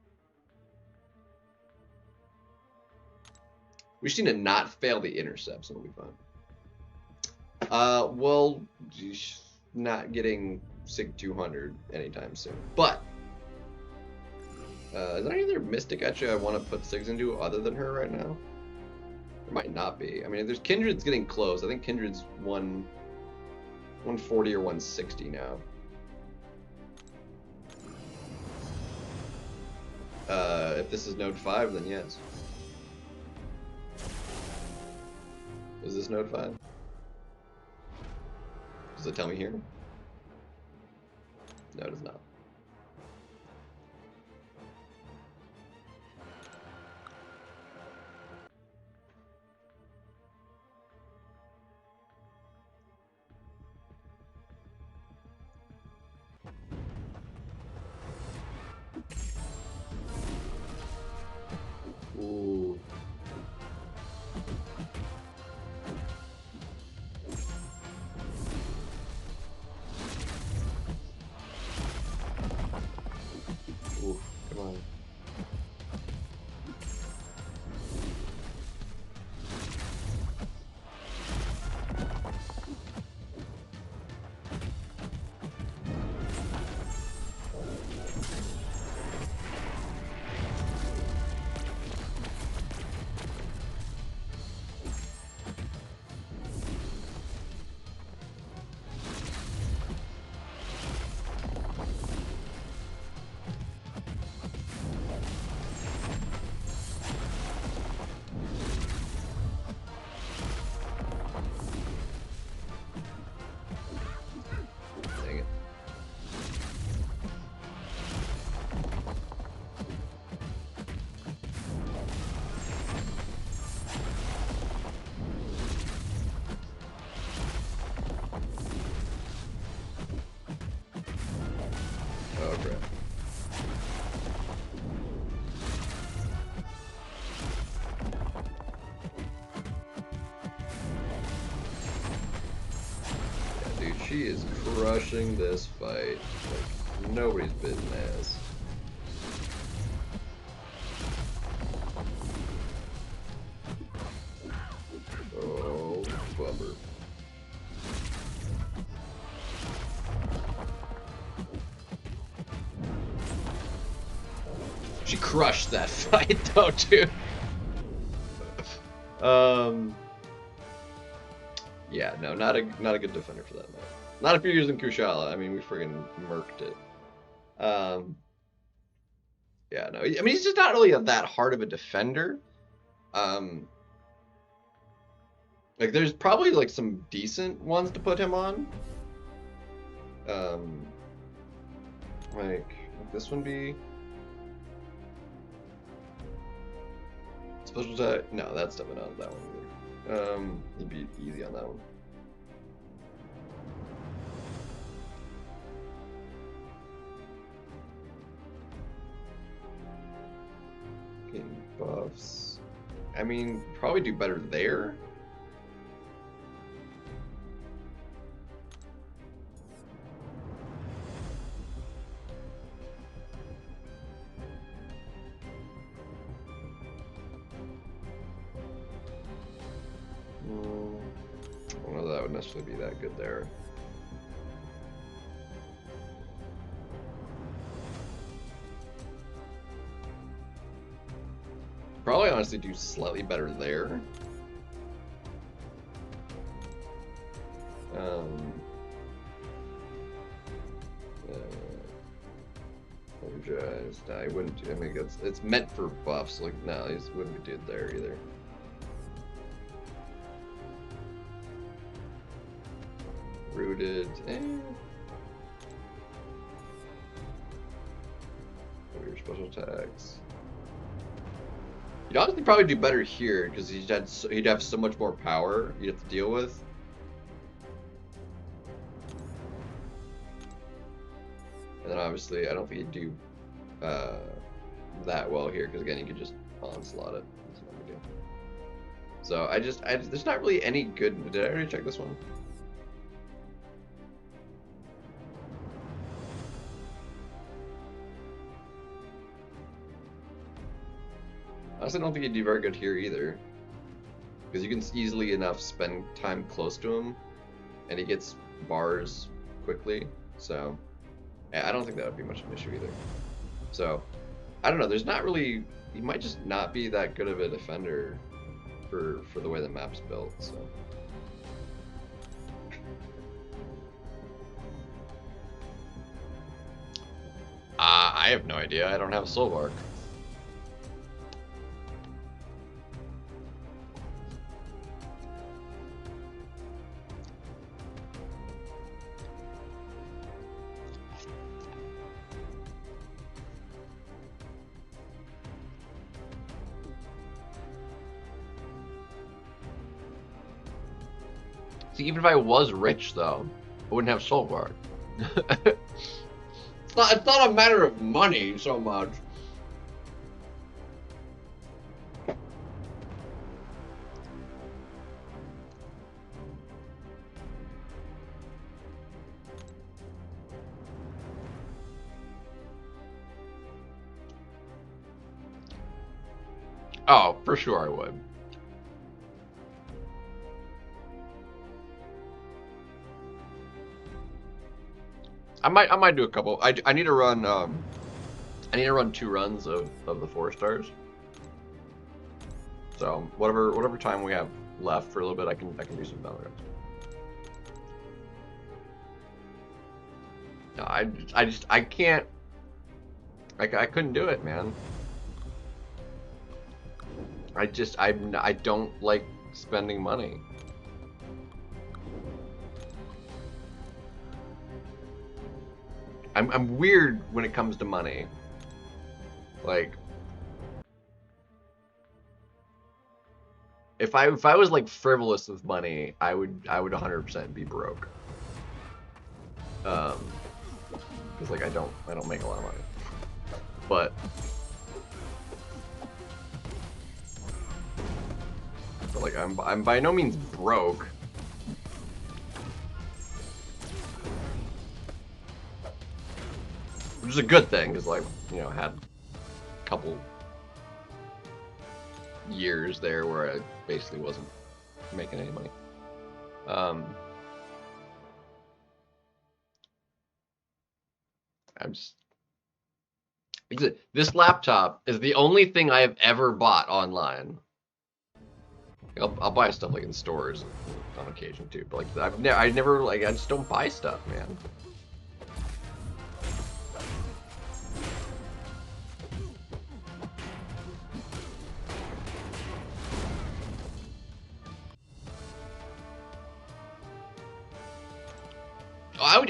We just need to not fail the intercepts and we'll be fine. Well, not getting Sig 200 anytime soon. But, is there any other Mystic actually I want to put Sigs into other than her right now? There might not be. I mean, if there's Kindred's getting close. I think Kindred's 140 or 160 now. If this is node 5, then yes. Is this node 5? Does it tell me here? No, it is not. Ooh. Ooh, come on. Dang it. Oh, crap. Yeah, dude, she is crushing this fight like nobody's business. Oh, bummer. She crushed that fight though, dude. Yeah, no, not a good defender for that map. Not if you're using Kushala. I mean, we friggin' murked it. Yeah, no, I mean, he's just not really that hard of a defender. Like, there's probably like some decent ones to put him on. Like, would this one be special attack? No, that's definitely not that one either. He'd be easy on that one. Getting buffs. I mean, probably do better there. I don't know that would necessarily be that good there. Probably honestly do slightly better there. Energized. I wouldn't. I mean, it's meant for buffs. Like, no, he wouldn't be good there either. Rooted. What are your special attacks? You'd honestly probably do better here because he'd have so much more power you'd have to deal with. And then obviously, I don't think he'd do that well here because again, you could just onslaught it. It's no big deal. So there's not really any good. Did I already check this one? Honestly, I don't think he'd do very good here either. Because you can easily enough spend time close to him, and he gets bars quickly. So, yeah, I don't think that would be much of an issue either. So, I don't know. There's not really. He might just not be that good of a defender for the way the map's built. So. I have no idea. I don't have a soul bark. See, even if I was rich, though, I wouldn't have soul guard. It's not a matter of money so much. Oh, for sure I would. I might do a couple. I need to run I need to run 2 runs of the 4 stars. So whatever time we have left for a little bit, I can do some Valorant. No, I can't. I couldn't do it, man. I don't like spending money. I'm weird when it comes to money. Like, if I was like frivolous with money, I would 100% be broke. Because like I don't make a lot of money. But like I'm by no means broke. Which is a good thing, because like, you know, I had a couple years there where I basically wasn't making any money. This laptop is the only thing I have ever bought online. I'll buy stuff like in stores on occasion too, but like I never like I just don't buy stuff, man.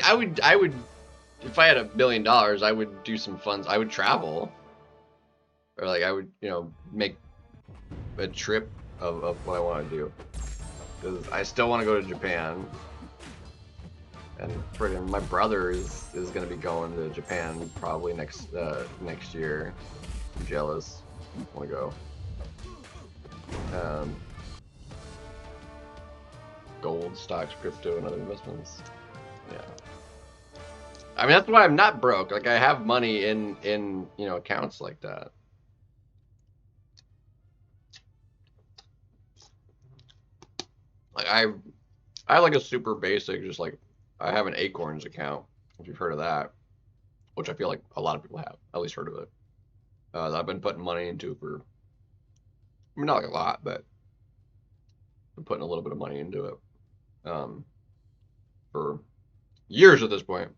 I would, if I had $1 million, I would do some fun. I would travel, or like I would, you know, make a trip of what I want to do, because I still want to go to Japan, and friggin' my brother is gonna be going to Japan probably next year. I'm jealous. I want to go. Gold, stocks, crypto, and other investments. Yeah. I mean, that's why I'm not broke. Like, I have money in you know, accounts like that. Like I have like a super basic, just like I have an Acorns account, if you've heard of that, which I feel like a lot of people have at least heard of it. That I've been putting money into for, I mean, not like a lot, but I'm putting a little bit of money into it for years at this point.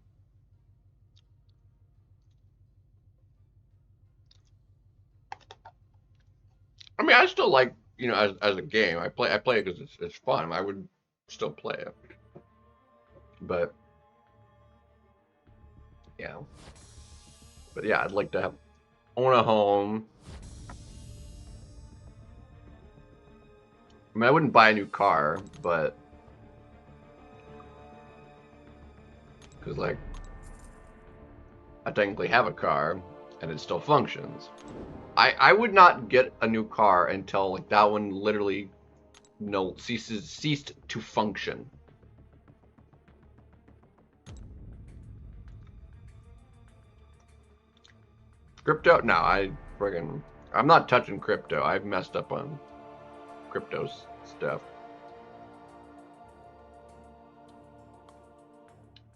I mean, I still like, you know, as a game. I play it because it's fun. I would still play it, but yeah. But yeah, I'd like to own a home. I mean, I wouldn't buy a new car, but because like I technically have a car and it still functions. I would not get a new car until like that one literally ceased to function. Crypto? No, I'm not touching crypto. I've messed up on crypto stuff.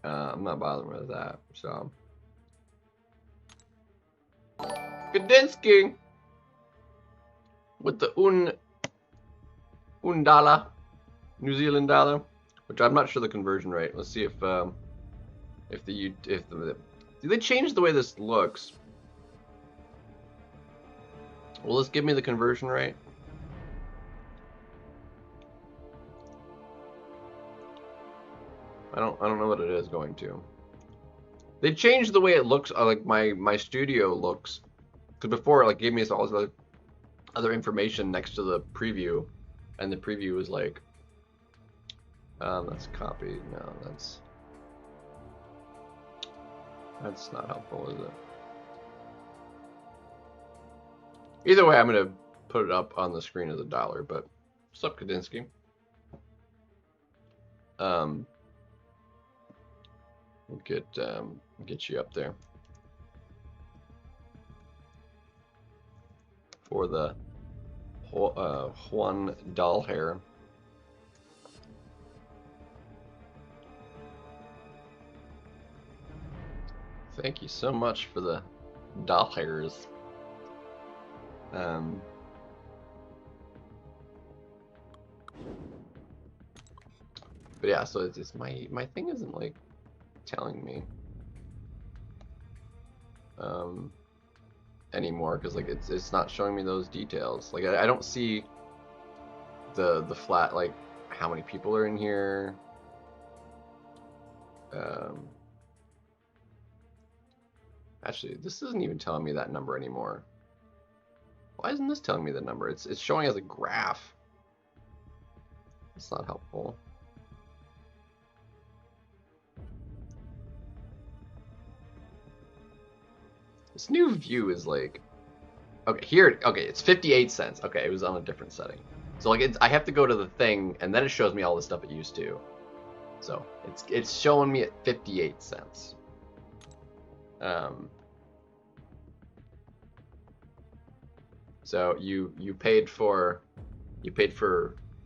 I'm not bothering with that, so. Gdański with the $1, New Zealand dollar, which I'm not sure the conversion rate. Let's see if do they change the way this looks? Will this give me the conversion rate? I don't know what it is going to. They changed the way it looks, like my studio looks. Because before, it like gave me all this other information next to the preview, and the preview was like That's copy. No, that's not helpful, is it? Either way, I'm gonna put it up on the screen as $1. But what's up, Kadinsky? We'll get you up there for the Juan doll hair. Thank you so much for the doll hairs. But yeah, so it's my thing isn't like telling me anymore, because like it's not showing me those details. Like I don't see the flat, like how many people are in here. Actually, this isn't even telling me that number anymore. Why isn't this telling me the number? It's showing as a graph. It's not helpful. This new view is like, okay, here, okay, it's 58 cents. Okay, it was on a different setting. So like I have to go to the thing, and then it shows me all the stuff it used to. So it's showing me at 58 cents. So you paid for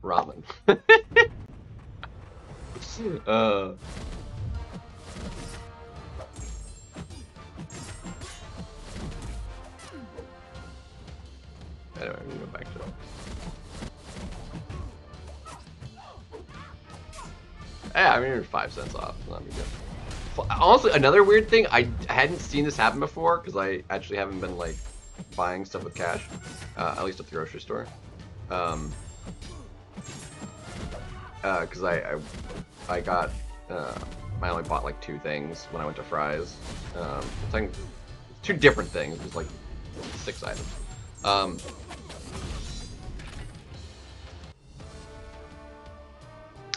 ramen. Anyway, I'm gonna go back to it. Yeah, I mean, you're 5 cents off. Not big deal. Honestly, another weird thing, I hadn't seen this happen before, because I actually haven't been like buying stuff with cash, at least at the grocery store. Because I got I only bought like 2 things when I went to Fry's. It's like 2 different things. It was like 6 items.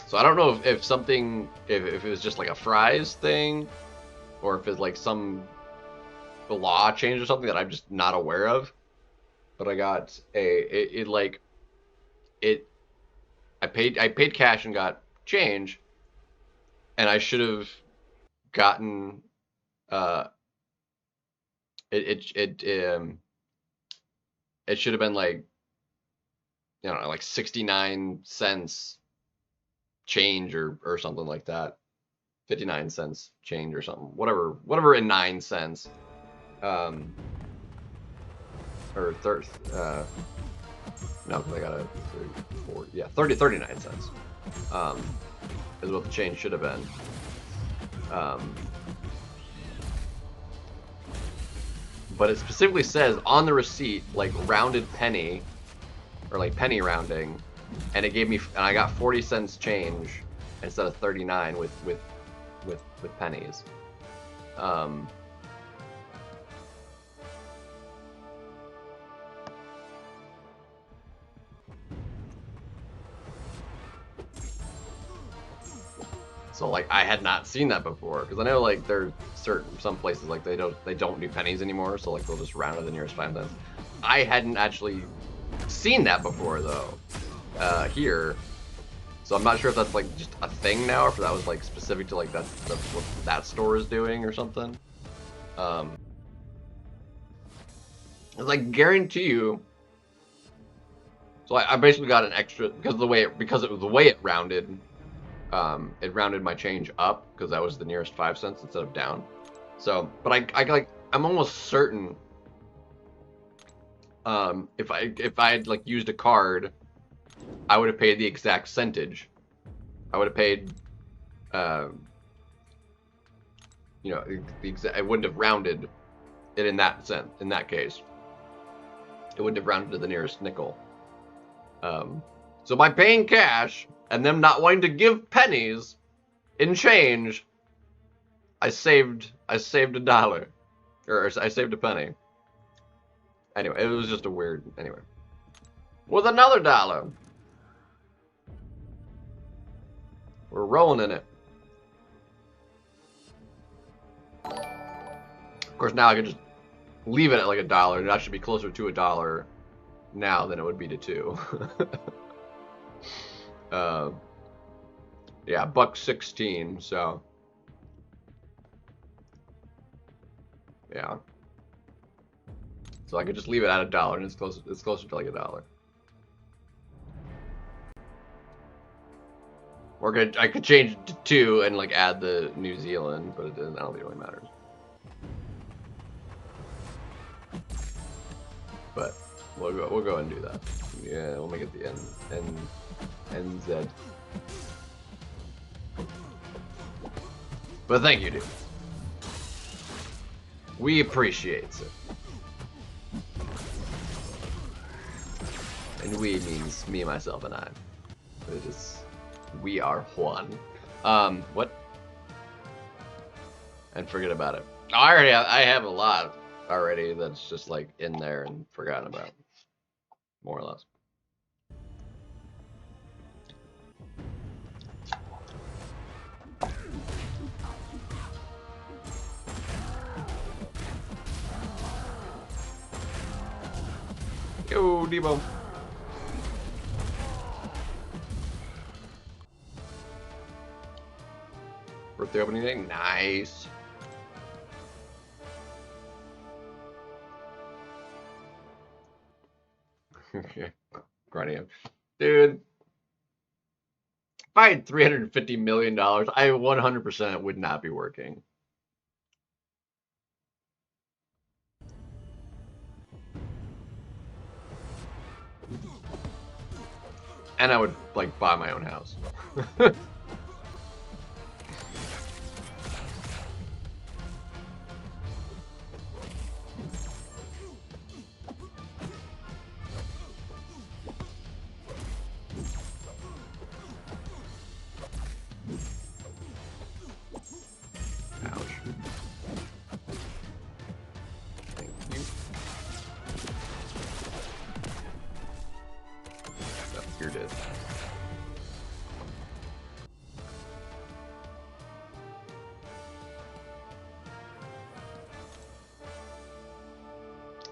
So I don't know if something, if it was just like a Fry's thing, or if it's like some law change or something that I'm just not aware of. But I got I paid cash and got change, and I should have gotten it should have been like, I don't know, like 69 cents change or something like that. 59 cents change or something. Whatever in 9 cents. Or no, because I got a 34, yeah, 39 cents. Is what the change should have been. But it specifically says on the receipt, like rounded penny, or like penny rounding, and it gave me, and I got 40 cents change instead of 39 with pennies. So like I had not seen that before, because I know like there's some places like they don't do pennies anymore, so like they'll just round to the nearest 5 cents. I hadn't actually seen that before though, here. So I'm not sure if that's like just a thing now, or if that was like specific to like that's what that store is doing or something. It's like guarantee you. So I basically got an extra because it was the way it rounded. It rounded my change up because that was the nearest 5 cents instead of down. So, but I'm almost certain. If I had like used a card, I would have paid the exact centage. I would have paid, you know, the exact. I wouldn't have rounded it in that sense. In that case, it wouldn't have rounded to the nearest nickel. So by paying cash and them not wanting to give pennies in change, I saved $1, or I saved a penny. Anyway, it was just a weird. Anyway, with another $1. We're rolling in it. Of course, now I can just leave it at like $1. That should be closer to $1 now than it would be to $2. Yeah, $1.16. So yeah. So I could just leave it at $1, and it's closer to like $1. Or I could change it to 2 and like add the New Zealand, but I don't think it really matters. But we'll go and do that. Yeah, we'll make it the NZ. But thank you, dude. We appreciate it. And we means me, myself, and I. It is, we are one. What? And forget about it. I have a lot already that's just like in there and forgotten about, more or less. Yo, Debo. Birthday opening day, nice. Grinding, dude. If I had $350 million, I 100% would not be working. And I would like buy my own house.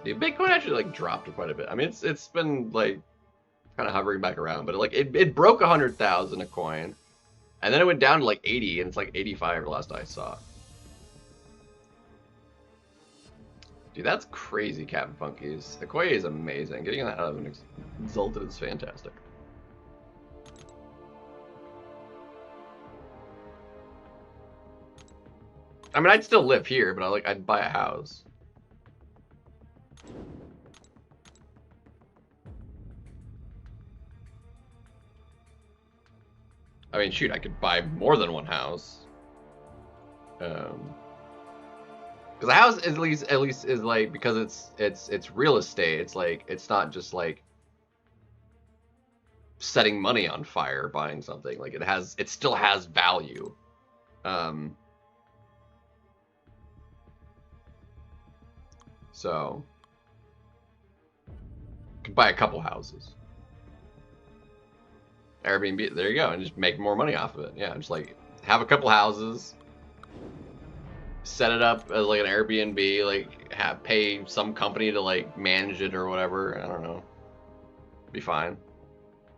Dude, Bitcoin actually like dropped quite a bit. I mean, it's been like kind of hovering back around, but it broke 100,000 a coin, and then it went down to like 80, and it's like 85 last I saw. Dude, that's crazy, Captain Funkies. Okoye is amazing. Getting that out of an Exalted is fantastic. I mean, I'd still live here, but I'd buy a house. I mean, shoot, I could buy more than one house. Because the house at least is like, because it's real estate. It's like, it's not just like setting money on fire, buying something. Like it still has value. So you can buy a couple houses. Airbnb, there you go, and just make more money off of it. Yeah, just like have a couple houses, set it up as like an Airbnb, like pay some company to like manage it or whatever. I don't know. Be fine.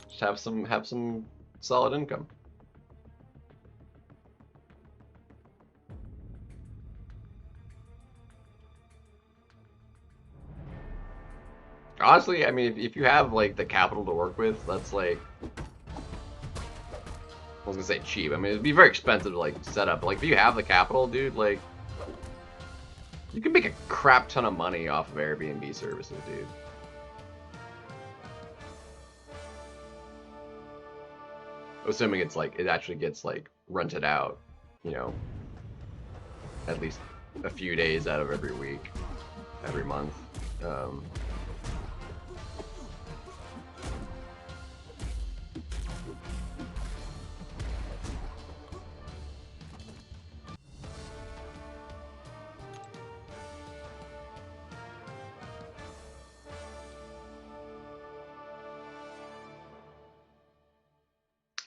Just have some solid income. Honestly, I mean, if you have like the capital to work with, that's like, I was gonna say cheap. I mean, it'd be very expensive to like set up. But, like, if you have the capital, dude, like, you can make a crap ton of money off of Airbnb services, dude. Assuming it's like it actually gets like rented out, you know, at least a few days out of every week, every month.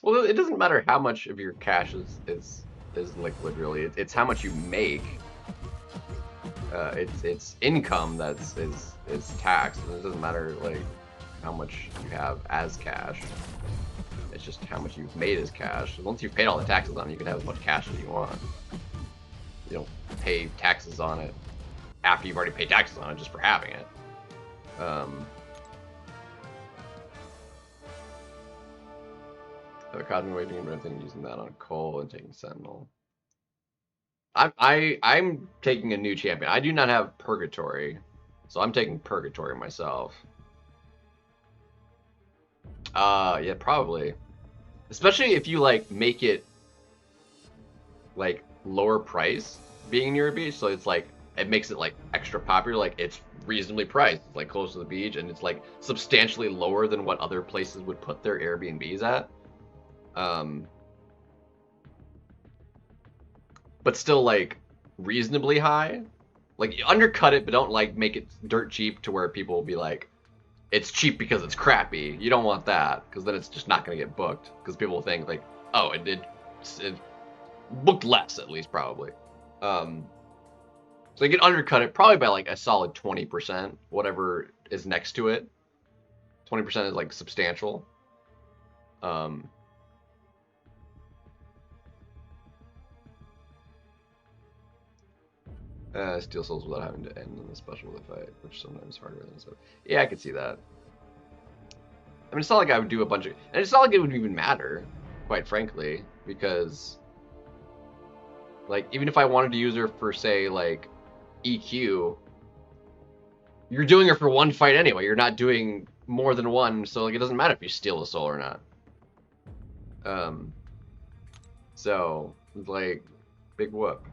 Well, it doesn't matter how much of your cash is liquid, really. It's how much you make. It's income is taxed, and it doesn't matter like how much you have as cash. It's just how much you've made as cash. Once you've paid all the taxes on it, you can have as much cash as you want. You don't pay taxes on it after you've already paid taxes on it just for having it. Have a cosmic waging but I think using that on coal and taking sentinel. I'm taking a new champion. I do not have purgatory, so I'm taking purgatory myself. Yeah, probably. Especially if you like make it like lower price being near a beach, so it's like it makes it like extra popular, like it's reasonably priced, it's like close to the beach, and it's like substantially lower than what other places would put their Airbnbs at. But still like reasonably high. Like undercut it, but don't like make it dirt cheap to where people will be like, it's cheap because it's crappy. You don't want that, because then it's just not going to get booked. Because people will think like, oh, it booked less at least probably. So you can undercut it probably by like a solid 20%, whatever is next to it. 20% is like substantial. Steal souls without having to end in the special with a fight, which sometimes is harder than so. Yeah, I could see that. I mean, it's not like I would do a bunch of, and it's not like it would even matter, quite frankly, because, like, even if I wanted to use her for, say, like, EQ, you're doing her for one fight anyway. You're not doing more than one, so like it doesn't matter if you steal a soul or not. So like, big whoop.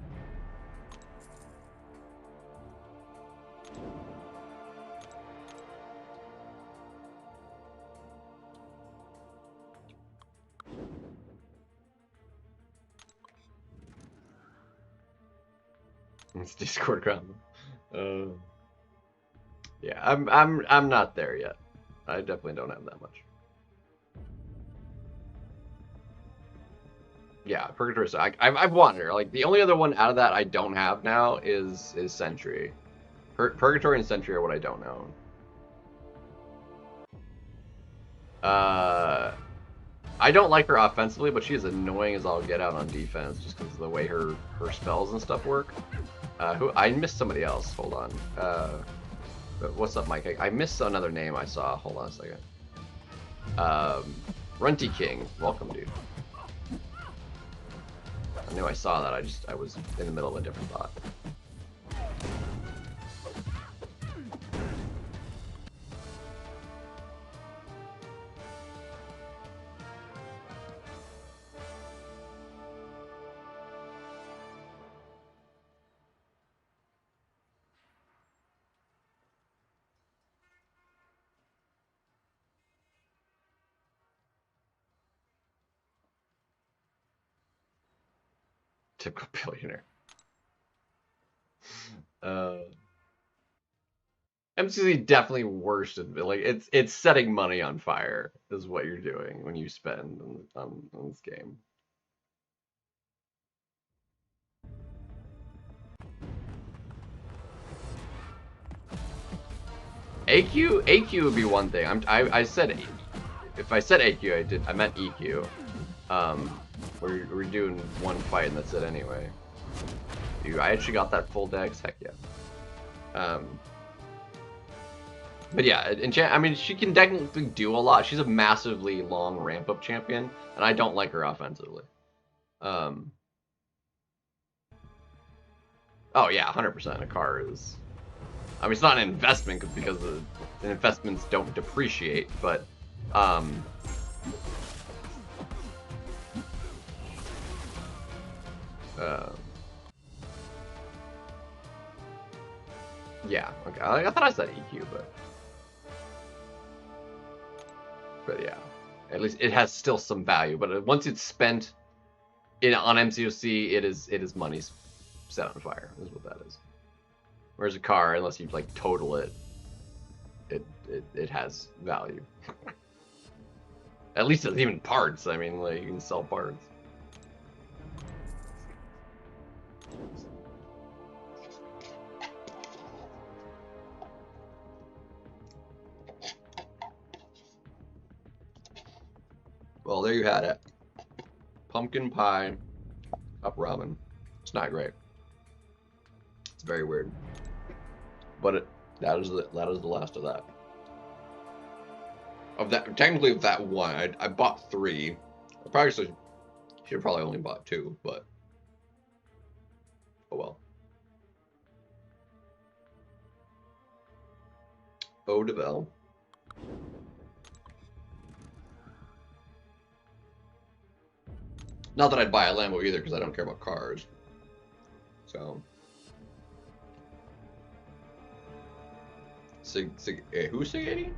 It's Discord ground. Yeah, I'm not there yet. I definitely don't have that much. Yeah, Purgatory. So I've wanted her. Like the only other one out of that I don't have now is Sentry. Purgatory and Sentry are what I don't know. I don't like her offensively, but she's annoying as all get out on defense, just because of the way her spells and stuff work. Who I missed somebody else. Hold on. What's up, Mike? I missed another name I saw. Hold on a second. Runty King. Welcome, dude. I knew I saw that. I was in the middle of a different thought. Typical billionaire. MCC definitely worse than like it's setting money on fire is what you're doing when you spend on this game. AQ would be one thing. I said if I said AQ I meant EQ. We're doing one fight and that's it anyway. Dude, I actually got that full dex. Heck yeah. But yeah, I mean, she can technically do a lot. She's a massively long ramp-up champion, and I don't like her offensively. Oh yeah, 100%. A car is... I mean, it's not an investment because the investments don't depreciate, but... yeah, okay. I thought I said EQ, but yeah, at least it has still some value. But once it's spent on MCOC, it is money set on fire. Is what that is. Whereas a car, unless you like total it, it has value. At least it's even parts. I mean, like, you can sell parts. Well, there you had it. Pumpkin pie cup ramen. It's not great. It's very weird. But that is the last of that. Of that, technically, of that one, I bought 3. I probably should have probably only bought 2, but oh well. Eau de Belle. Not that I'd buy a Lambo either, because I don't care about cars. So. Who's Sig 80?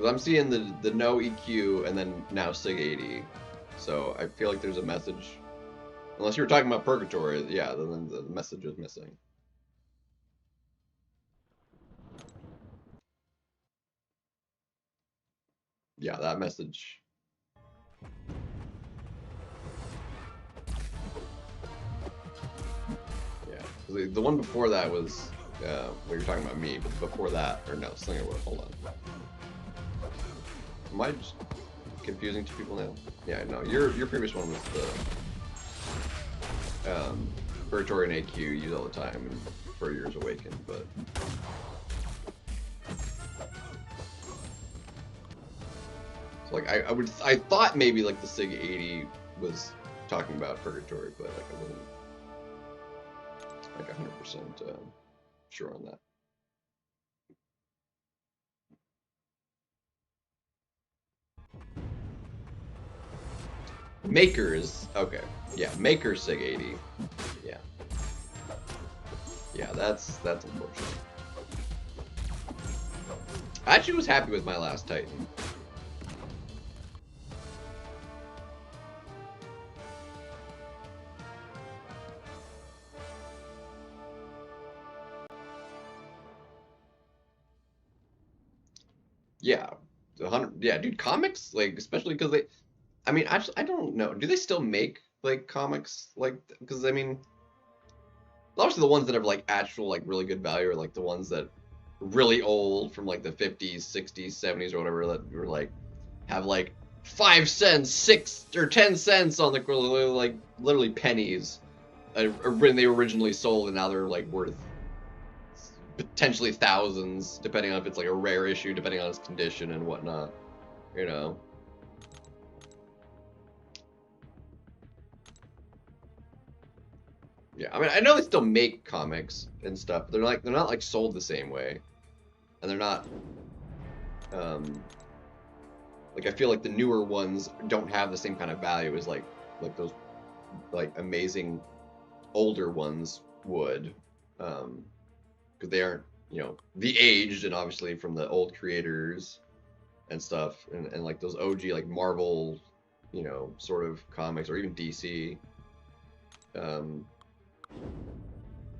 I'm seeing the no EQ and then now Sig 80, so I feel like there's a message. Unless you were talking about Purgatory, yeah, then the message is missing. Yeah, that message. Yeah, the one before that was well, you're talking about me, but before that, or no, Slinger Wolf. Hold on. Am I just confusing two people now? Yeah, no, your previous one was the Purgatory and AQ use all the time and for Years Awakened, but so like I thought maybe like the Sig 80 was talking about Purgatory, but like I wasn't like 100% sure on that. Makers, okay, yeah, Makers Sig 80, yeah, that's unfortunate. I actually was happy with my last Titan. Yeah, 100. Yeah, dude, comics, like, especially because they, I mean, actually, I don't know. Do they still make like comics like? Because I mean, obviously the ones that have like actual like really good value are like the ones that are really old from like the 50s, 60s, 70s or whatever that were like have like 5 cents, 6 or 10 cents on the like literally pennies when they were originally sold, and now they're like worth potentially thousands, depending on if it's like a rare issue, depending on its condition and whatnot, you know. Yeah, I mean, I know they still make comics and stuff, but they're not like sold the same way, and they're not. Like I feel like the newer ones don't have the same kind of value as like those like amazing older ones would, because they aren't, you know, the aged and obviously from the old creators and stuff, and like those OG like Marvel, you know, sort of comics or even DC.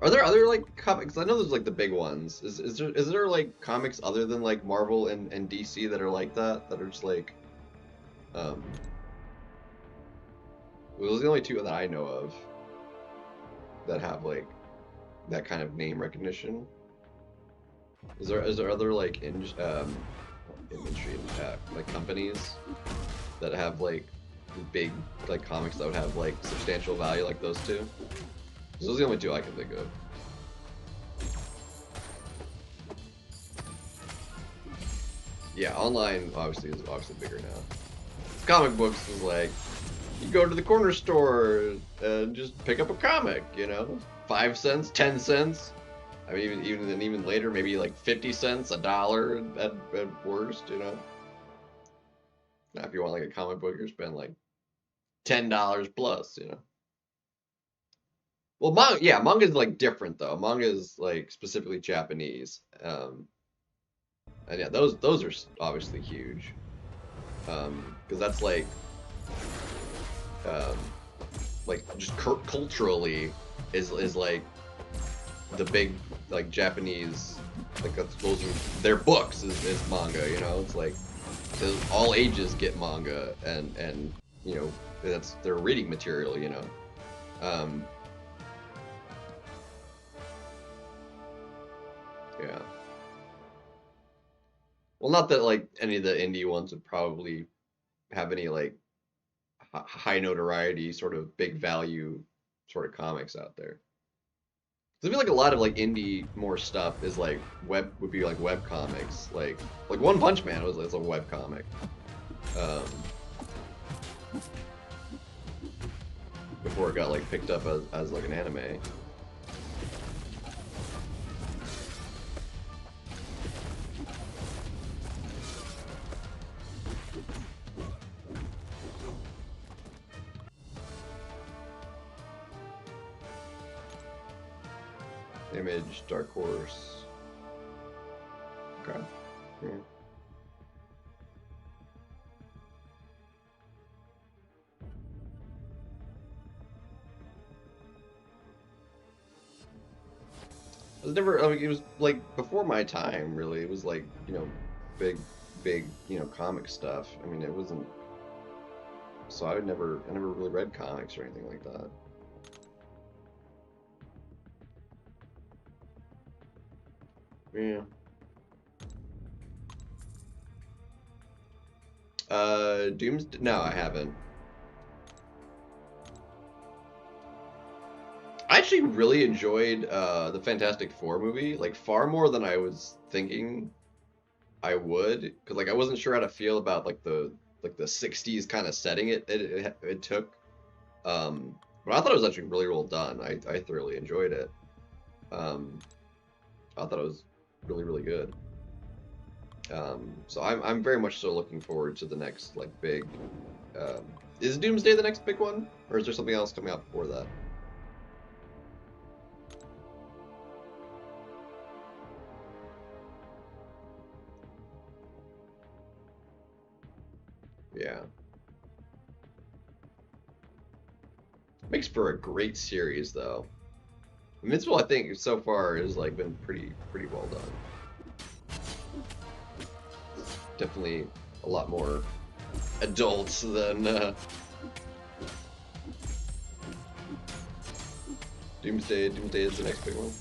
Are there other like comics? I know there's like the big ones. Is there like comics other than like Marvel and DC that are like that are just like well, those are the only two that I know of that have like that kind of name recognition. Is there other like industry like companies that have like big like comics that would have like substantial value like those two? Those are the only two I can think of. Yeah, online obviously is bigger now. Comic books is like you go to the corner store and just pick up a comic, you know, 5 cents, 10 cents. I mean, even later, maybe like 50 cents, $1 at worst, you know. Now, if you want like a comic book, you're spending like $10 plus, you know. Well, yeah, manga is like different though. Manga is like specifically Japanese, and yeah, those are obviously huge, because that's um, like just culturally is like the big like Japanese, like those are their books is manga, you know. It's like all ages get manga, and you know that's their reading material, you know. Um, yeah. Well, not that like any of the indie ones would probably have any like high notoriety, sort of big value sort of comics out there. 'Cause I feel like a lot of like indie more stuff is like would be like web comics, like One Punch Man was a web comic. Um, Before it got like picked up as like an anime. Image, Dark Horse. Okay. Yeah. It was never. I mean, it was like before my time. Really, it was like big, big comic stuff. I mean, it wasn't. So I never really read comics or anything like that. Yeah. Doomsday? No, I haven't. I actually really enjoyed the Fantastic Four movie, like far more than I was thinking I would, because like I wasn't sure how to feel about like the '60s kind of setting it took. But I thought it was actually really well done. I thoroughly enjoyed it. Um, I thought it was really good. So I'm very much so looking forward to the next like big. Um, is Doomsday the next big one, or is there something else coming out before that? Yeah, makes for a great series though. Invincible, I think so far has like been pretty well done. Definitely a lot more adults than Doomsday. Doomsday is the next big one.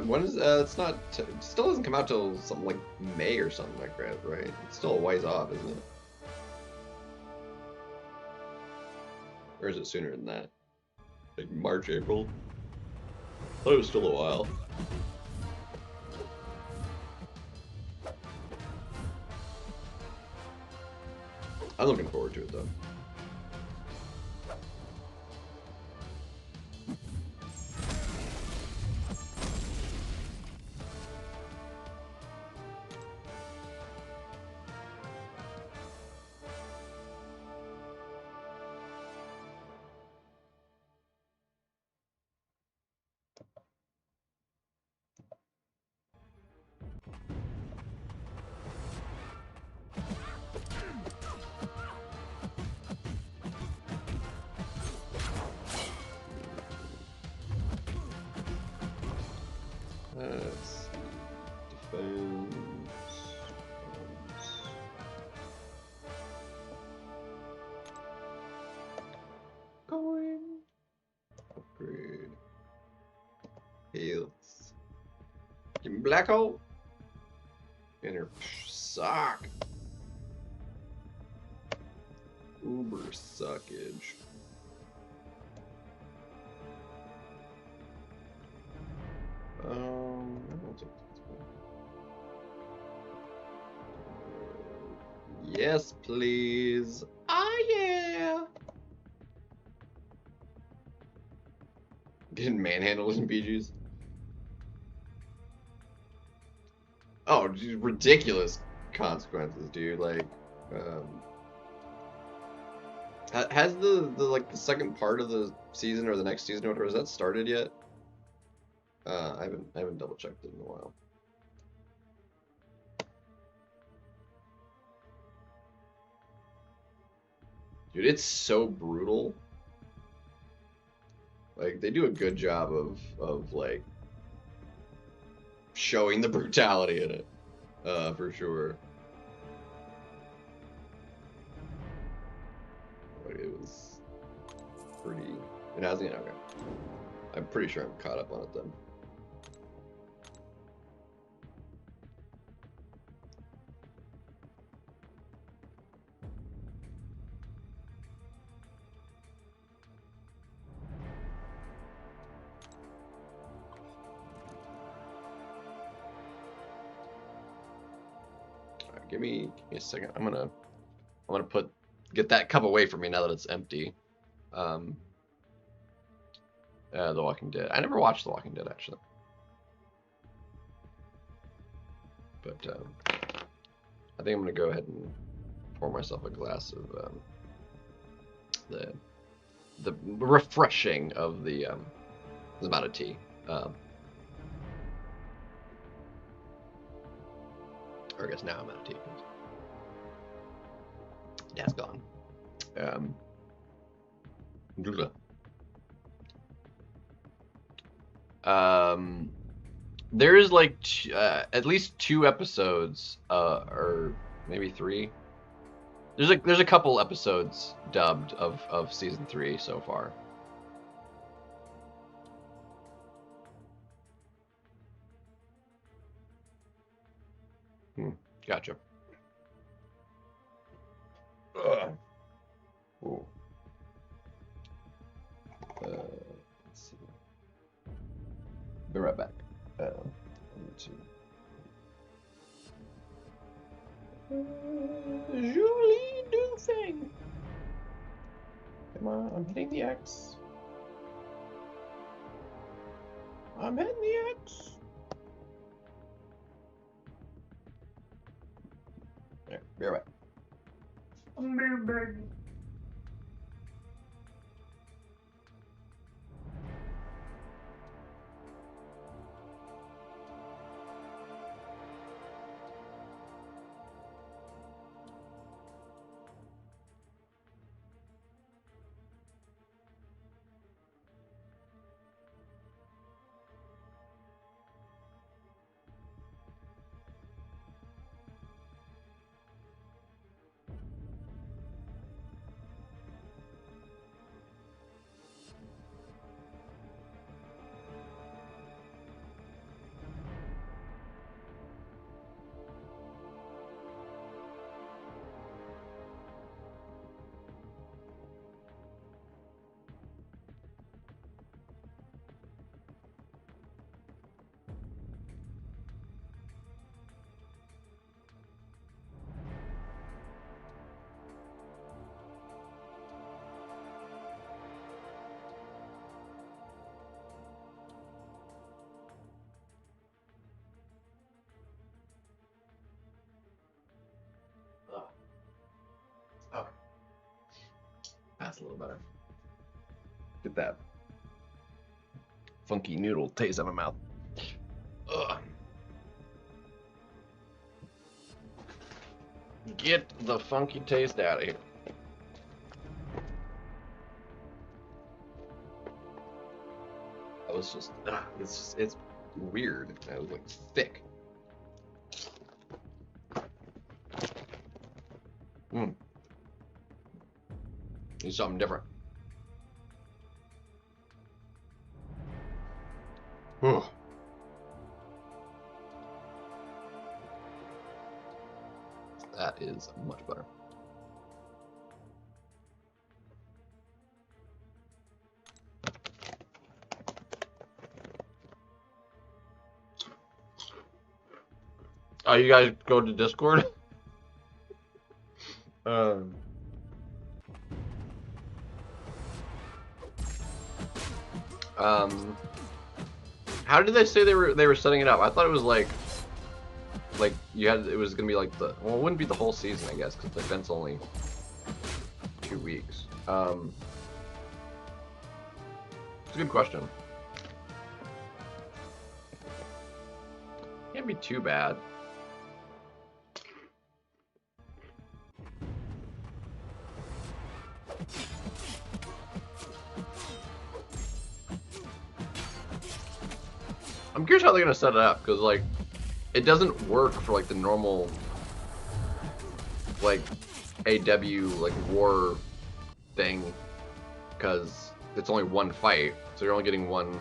When is it's not it still doesn't come out till something like May or something like that, right? It's still a ways off, isn't it? Or is it sooner than that? Like March, April? I thought it was still a while. I'm looking forward to it though. Let's see. Defense. Going. Upgrade. Heals. Black hole. Inner sock. Uber suckage. I'll take this one. Yes, please. Ah, yeah. Getting manhandled in BGs. Oh, ridiculous consequences, dude. Like, has the like the second part of the season or the next season or whatever, has that started yet? I haven't double checked it in a while. Dude, it's so brutal. Like, they do a good job of like showing the brutality in it, for sure. Like, it was pretty. It hasn't yet. Okay. I'm pretty sure I'm caught up on it then. Give me a second. I'm gonna get that cup away from me now that it's empty. The Walking Dead. I never watched The Walking Dead actually, but I think I'm gonna go ahead and pour myself a glass of the refreshing of the amount of tea. Or I guess now I'm out of tea. Dad's gone. There's like at least 2 episodes, or maybe 3. There's a couple episodes dubbed of season 3 so far. Gotcha. Ooh. Let's see. Be right back. Julie Doofing. Come on, I'm hitting the X. I'm hitting the X. There, be right back. I'm back. Oh, that's a little better. Get that funky noodle taste out of my mouth. Ugh. Get the funky taste out of here. I was just, it's weird. I was like thick. Need something different. Whew. That is much better. Oh, you guys go to Discord? How did they say they were setting it up? I thought it was like like you had, it was gonna be like the, well, it wouldn't be the whole season, I guess, because the event's only 2 weeks. It's a good question. Can't be too bad. I'm curious how they're gonna set it up, because like it doesn't work for like the normal like AW like war thing, because it's only one fight, so you're only getting one.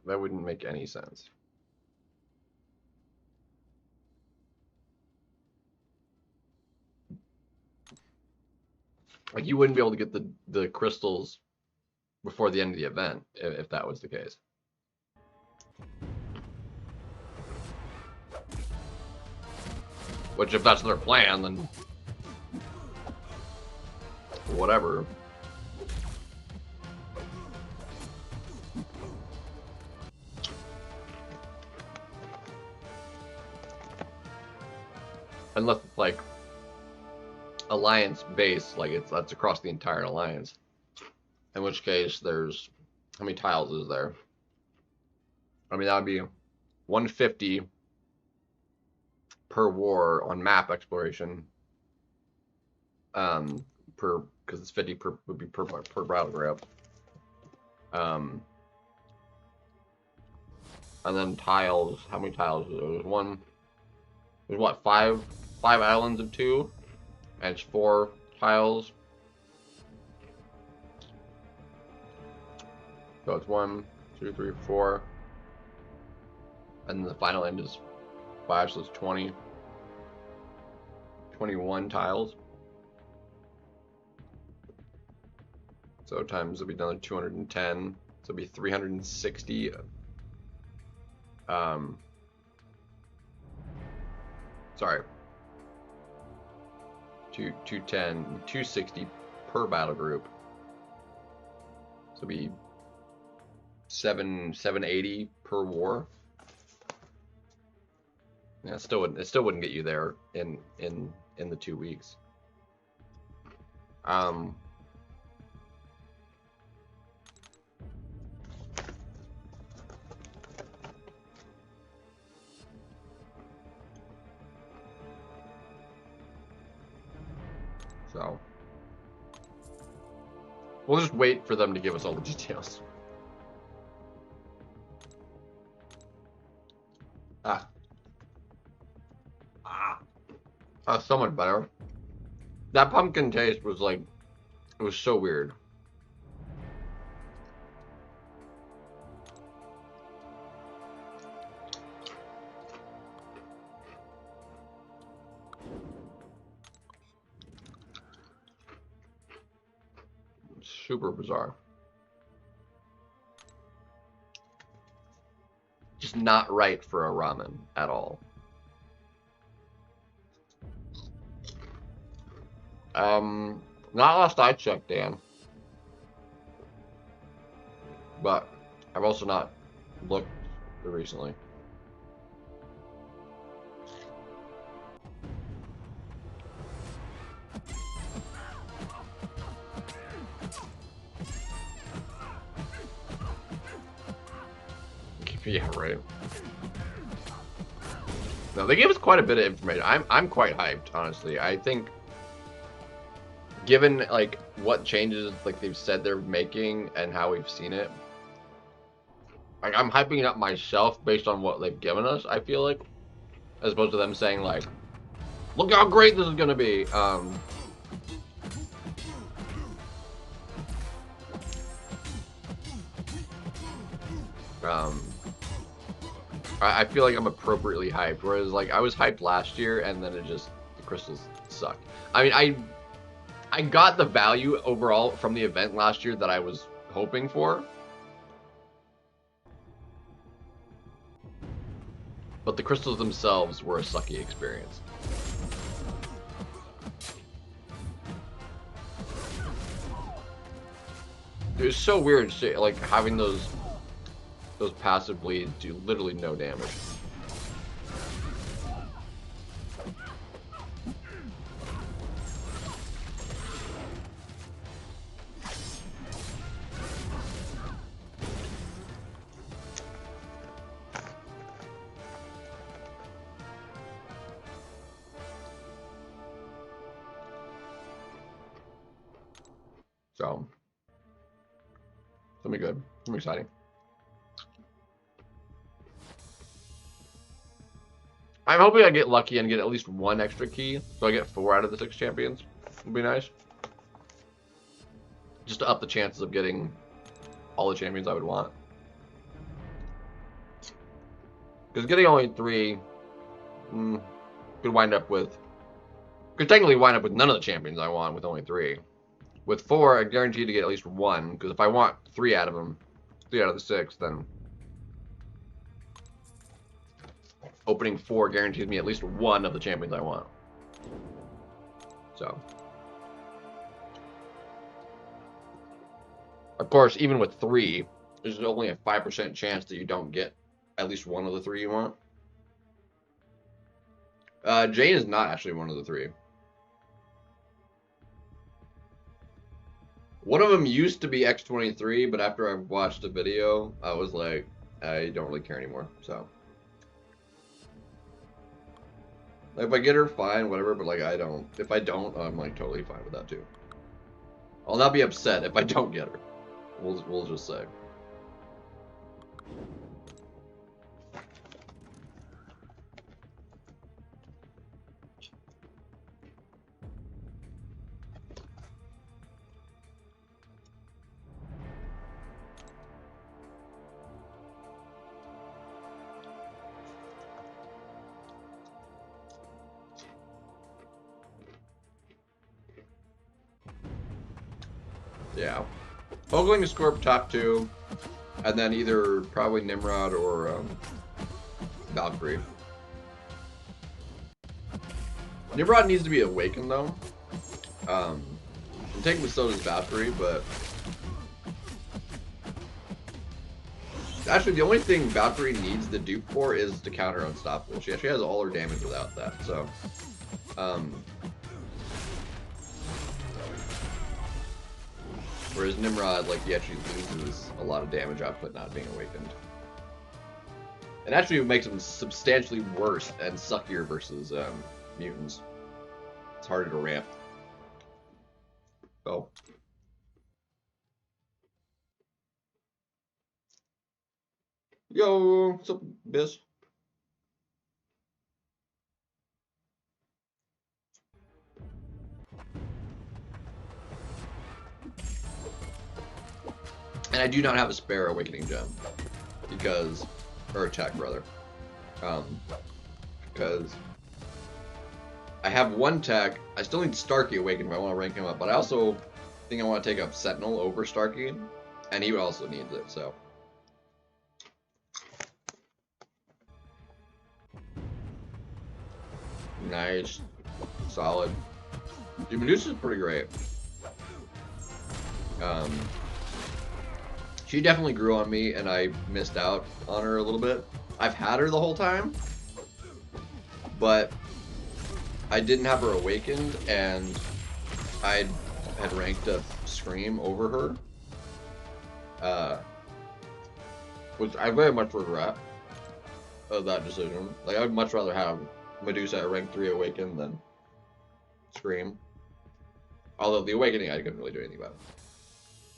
That wouldn't make any sense. Like you wouldn't be able to get the crystals before the end of the event if that was the case. Which, if that's their plan, then whatever. Unless it's like alliance base, like that's across the entire alliance. In which case, there's, how many tiles is there? I mean, that would be 150 per war on map exploration. Because it's 50 per would be per battle group. And then tiles. How many tiles is there? There's one. There's what, five islands of 2, and it's 4 tiles. So it's 1, 2, 3, 4, and then the final end is 5, so it's 20, 21 tiles. So times it'll be another 210, so it'll be 360. Sorry. 210, 260 per battle group. So it'll be 780 per war. Yeah, it still wouldn't get you there in the 2 weeks. So we'll just wait for them to give us all the details. That's so much better. That pumpkin taste was like, it was so weird. Super bizarre. Just not right for a ramen at all. Not last I checked, Dan. But I've also not looked recently. Yeah, right. No, they gave us quite a bit of information. I'm quite hyped, honestly. I think, given like what changes like they've said they're making and how we've seen it, like I'm hyping it up myself based on what they've given us. I feel like, as opposed to them saying like, "Look how great this is gonna be." I feel like I'm appropriately hyped, whereas like I was hyped last year and then it just, the crystals sucked. I mean, I got the value overall from the event last year that I was hoping for, but the crystals themselves were a sucky experience. It was so weird, like having those passive bleeds do literally no damage. So, it's gonna be good. It's gonna be exciting. I'm hoping I get lucky and get at least one extra key, so I get 4 out of the 6 champions. Would be nice. Just to up the chances of getting all the champions I would want. Because getting only 3 could wind up with... Could technically wind up with none of the champions I want with only 3. With 4, I guarantee to get at least 1, because if I want 3 out of them, 3 out of the 6, then opening 4 guarantees me at least 1 of the champions I want. So, of course, even with 3, there's only a 5% chance that you don't get at least 1 of the 3 you want. Jane is not actually one of the 3. One of them used to be X23, but after I watched a video, I was like, I don't really care anymore, so. If I get her, fine, whatever, but like, I don't. If I don't, I'm like totally fine with that too. I'll not be upset if I don't get her. We'll just say. Yeah. Ogling to Scorp top 2, and then either probably Nimrod or Valkyrie. Nimrod needs to be awakened though. I'm taking the so does Valkyrie, but actually the only thing Valkyrie needs the dupe for is to counter Unstoppable. She actually has all her damage without that, so whereas Nimrod, like, he actually loses a lot of damage output not being awakened. And actually it makes him substantially worse and suckier versus mutants. It's harder to ramp. Oh. Yo, what's up, Biz? And I do not have a spare awakening gem because, or tech rather, because I have 1 tech. I still need Starkey awakened if I want to rank him up, but I also think I want to take up Sentinel over Starkey, and he also needs it. So nice, solid. Dude, Medusa's pretty great. She definitely grew on me, and I missed out on her a little bit. I've had her the whole time, but I didn't have her awakened, and I had ranked up Scream over her, which I very much regret of that decision. Like, I would much rather have Medusa at rank 3 awakened than Scream. Although the awakening I couldn't really do anything about.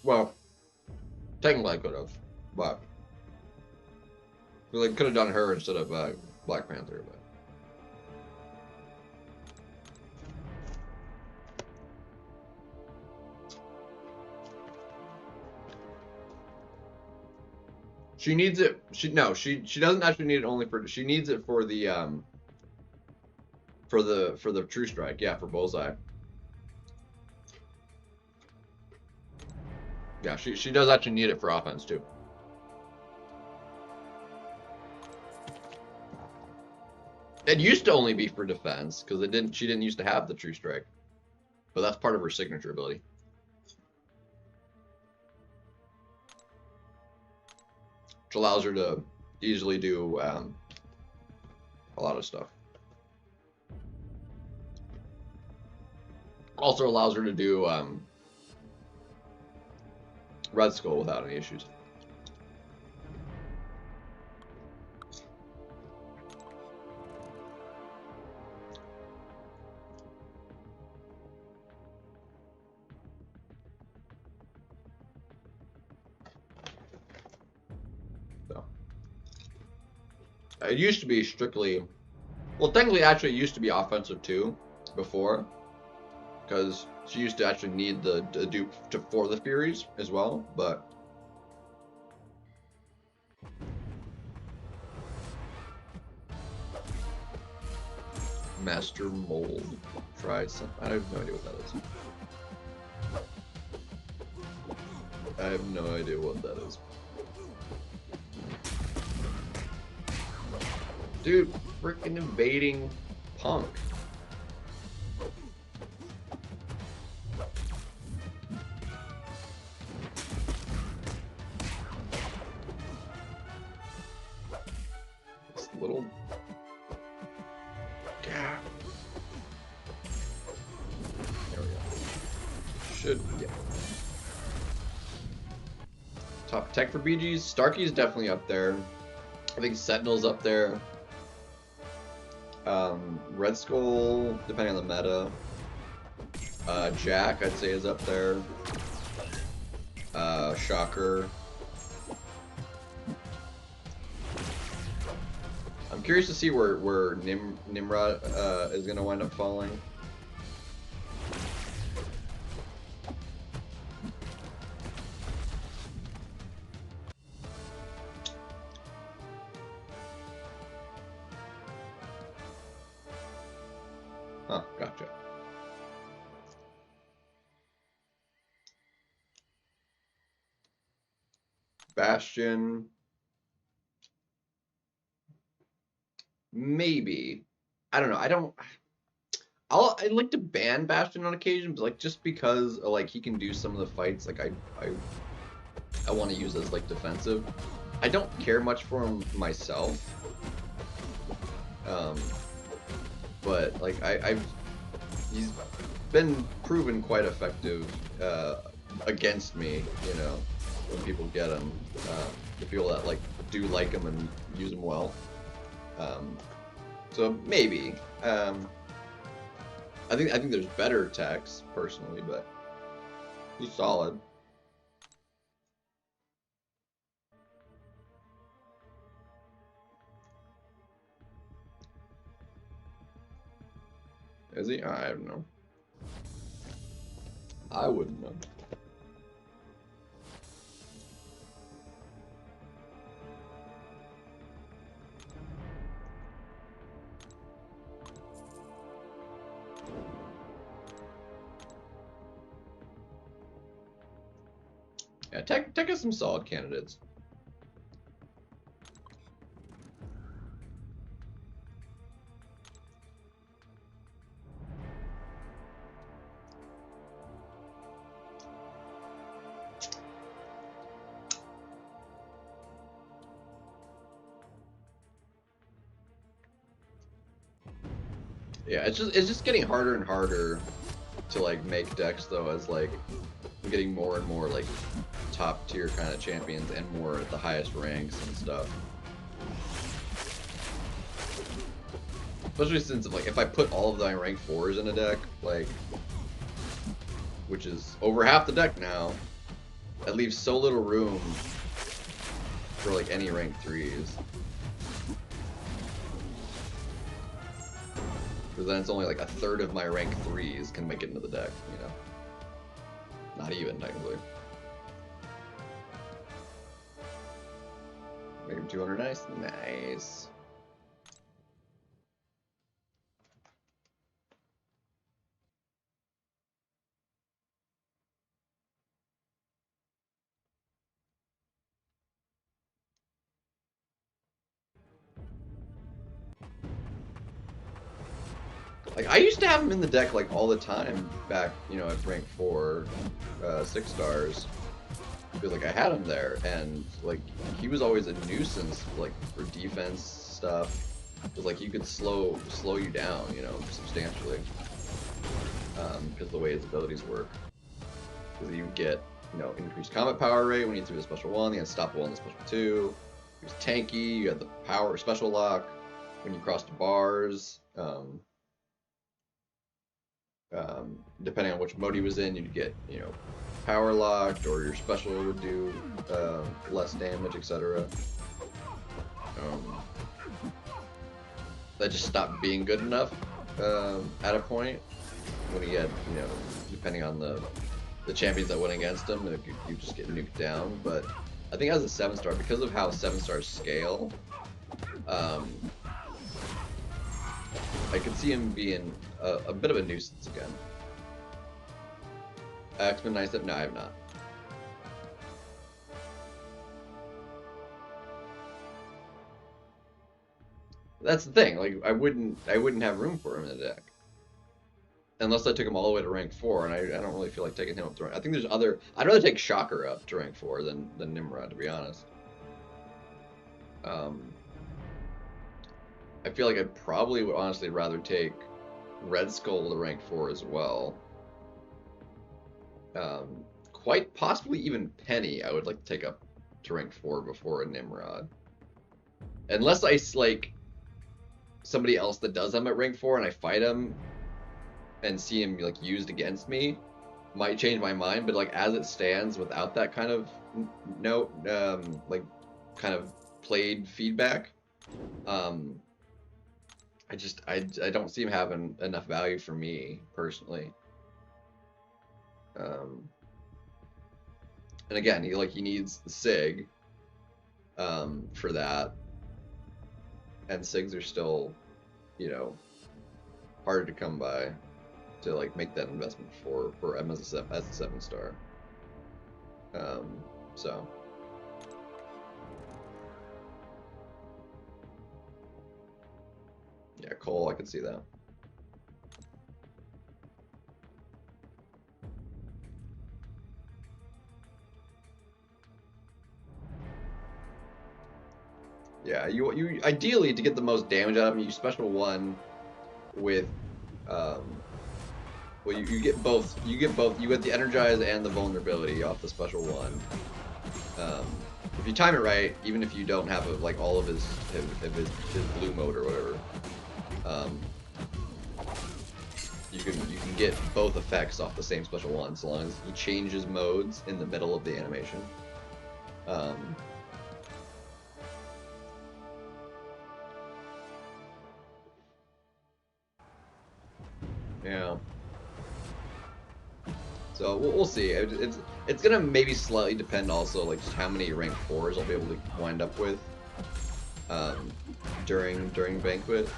Well, technically I could have, but we could have done her instead of Black Panther. But she needs it. She doesn't actually need it only for. She needs it for the True Strike. Yeah, for Bullseye. Yeah, she does actually need it for offense too. It used to only be for defense because she didn't used to have the true strike, but that's part of her signature ability. Which allows her to easily do a lot of stuff. Also allows her to do Red Skull without any issues. So it used to be strictly, well, technically, actually, it used to be offensive too before, because she used to actually need the dupe for the Furies as well, but Master Mold. Try some. I have no idea what that is. I have no idea what that is. Dude, freaking invading punk. This little... Yeah. There we go. Should, yeah. Top tech for BGs. Starkey's definitely up there. I think Sentinel's up there. Red Skull, depending on the meta. Jack, I'd say, is up there. Shocker. I'm curious to see where Nimrod is going to wind up falling. Huh, gotcha. Bastion. Maybe. I don't know. I'd like to ban Bastion on occasion, but like just because like he can do some of the fights, like I want to use as like defensive. I don't care much for him myself. But like he's been proven quite effective against me, you know, when people get him. The people that like do like him and use him well. So maybe. I think there's better attacks personally, but he's solid. Is he? I don't know. I wouldn't know. Yeah, Tech has some solid candidates. Yeah, it's just getting harder and harder to like make decks though, as like I'm getting more and more like top tier kind of champions and more at the highest ranks and stuff. Especially since like if I put all of my rank 4s in a deck, like, which is over half the deck now, that leaves so little room for like any rank 3s. Because then it's only like a third of my rank 3s can make it into the deck, you know? Not even, technically. Make him 200 nice? Nice. Like, I used to have him in the deck, like, all the time back, you know, at rank 4, 6 stars. Because, like, I had him there, and, like, he was always a nuisance, like, for defense stuff. Because, like, he could slow you down, you know, substantially. Because of the way his abilities work. Because you get, you know, increased combat power rate when you threw the special 1, the unstoppable on the special 2. He was tanky, you had the power special lock when you crossed bars. Depending on which mode he was in, you'd get, you know, power locked, or your special would do less damage, etc. That just stopped being good enough at a point when he had, you know, depending on the champions that went against him, you just get nuked down. But I think as a 7-star, because of how 7-stars scale, I could see him being a bit of a nuisance again. X-Men Nice Up? No, I have not. That's the thing. Like, I wouldn't have room for him in the deck unless I took him all the way to rank 4, and I don't really feel like taking him up to rank. I think there's other. I'd rather take Shocker up to rank 4 than Nimrod, to be honest. I feel like I probably would honestly rather take Red Skull to rank 4 as well. Quite possibly even Penny I would like to take up to rank 4 before a Nimrod. Unless I, like, somebody else that does them at rank 4 and I fight him and see him, like, used against me, might change my mind. But, like, as it stands, without that kind of like, kind of played feedback, I don't see him having enough value for me personally. And again, he needs the Sig for that, and Sigs are still, you know, harder to come by to, like, make that investment for him as a 7-star. So yeah, Cole, I could see that. Yeah, you ideally, to get the most damage out of him, you special 1 with well, you get both. You get the energize and the vulnerability off the special 1. If you time it right, even if you don't have like all of his blue mode or whatever, you can get both effects off the same special 1, so long as he changes modes in the middle of the animation. Yeah. So we'll see. It's gonna maybe slightly depend also, like, just how many rank 4s I'll be able to wind up with during banquet,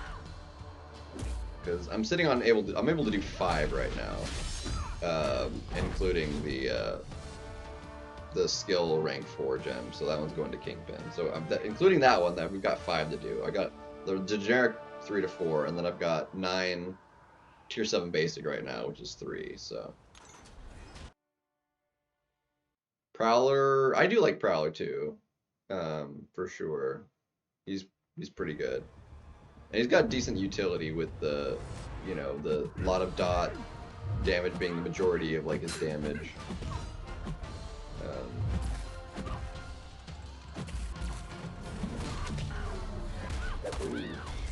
because I'm sitting on I'm able to do 5 right now, including the skill rank 4 gem. So that one's going to Kingpin. So including that one, that we've got 5 to do. I got the generic 3 to 4, and then I've got 9 tier 7 basic right now, which is 3. So Prowler, I do like Prowler too, for sure. He's pretty good, and he's got decent utility with the, you know, the lot of dot damage being the majority of, like, his damage. Ooh,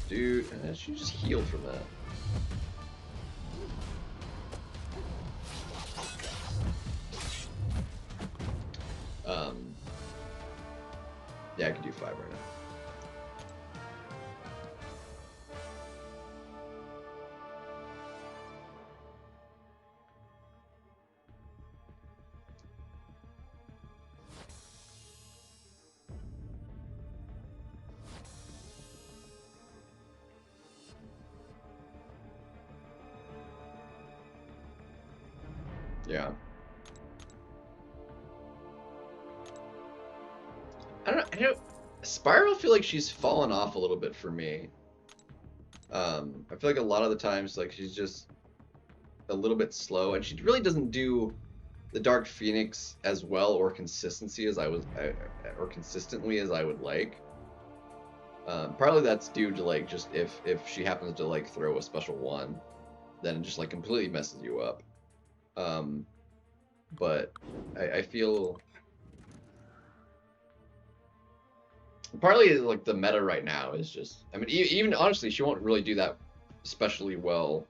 dude, she just healed from that. Yeah, I can do 5 right now. Yeah. I don't Spiral, feel like she's fallen off a little bit for me. I feel like a lot of the times, like, she's just a little bit slow, and she really doesn't do the Dark Phoenix as well or consistently as I would like. Partly that's due to like just if she happens to like throw a special one, then it just like completely messes you up. But I feel partly like the meta right now is just, I mean, even honestly, she won't really do that especially well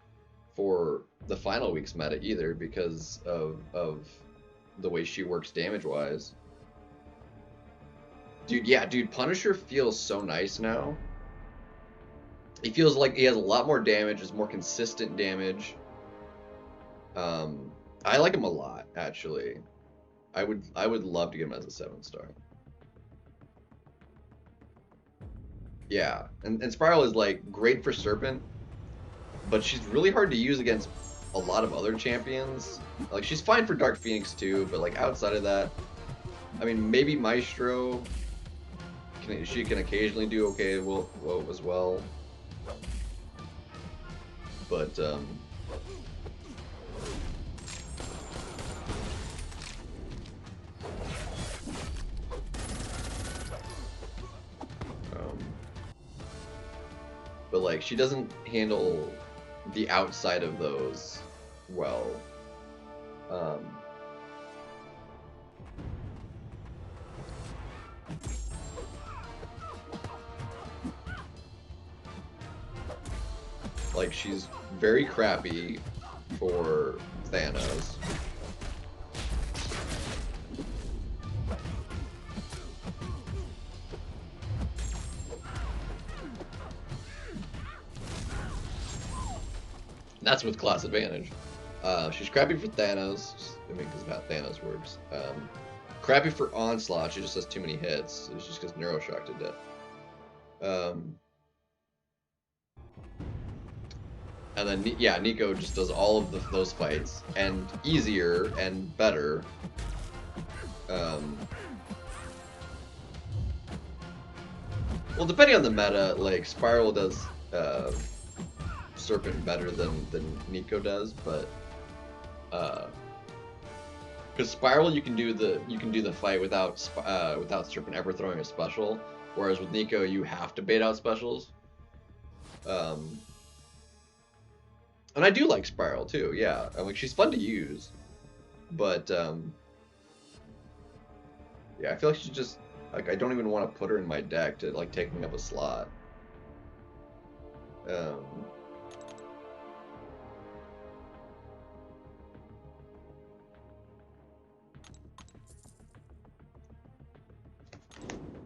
for the final week's meta either because of the way she works damage wise. Dude, yeah, dude, Punisher feels so nice now. He feels like he has a lot more damage, is more consistent damage. I like him a lot, actually. I would love to get him as a 7-star. Yeah, and Spiral is like great for Serpent, but she's really hard to use against a lot of other champions. Like she's fine for Dark Phoenix too, but like outside of that, I mean maybe Maestro. She can occasionally do okay as well, but but like she doesn't handle the outside of those well. Like she's very crappy for Thanos. That's with class advantage. She's crappy for Thanos. I mean, because of how Thanos works. Crappy for Onslaught. She just has too many hits. It's just because Neuroshock to death. And then, yeah, Nico just does all of those fights, and easier and better. Well, depending on the meta, like, Spiral does Serpent better than Nico does, but because Spiral you can do the fight without Serpent ever throwing a special, whereas with Nico you have to bait out specials. And I do like Spiral too, yeah. I mean, she's fun to use, but yeah, I feel like she's just like I don't even want to put her in my deck to like taking up a slot.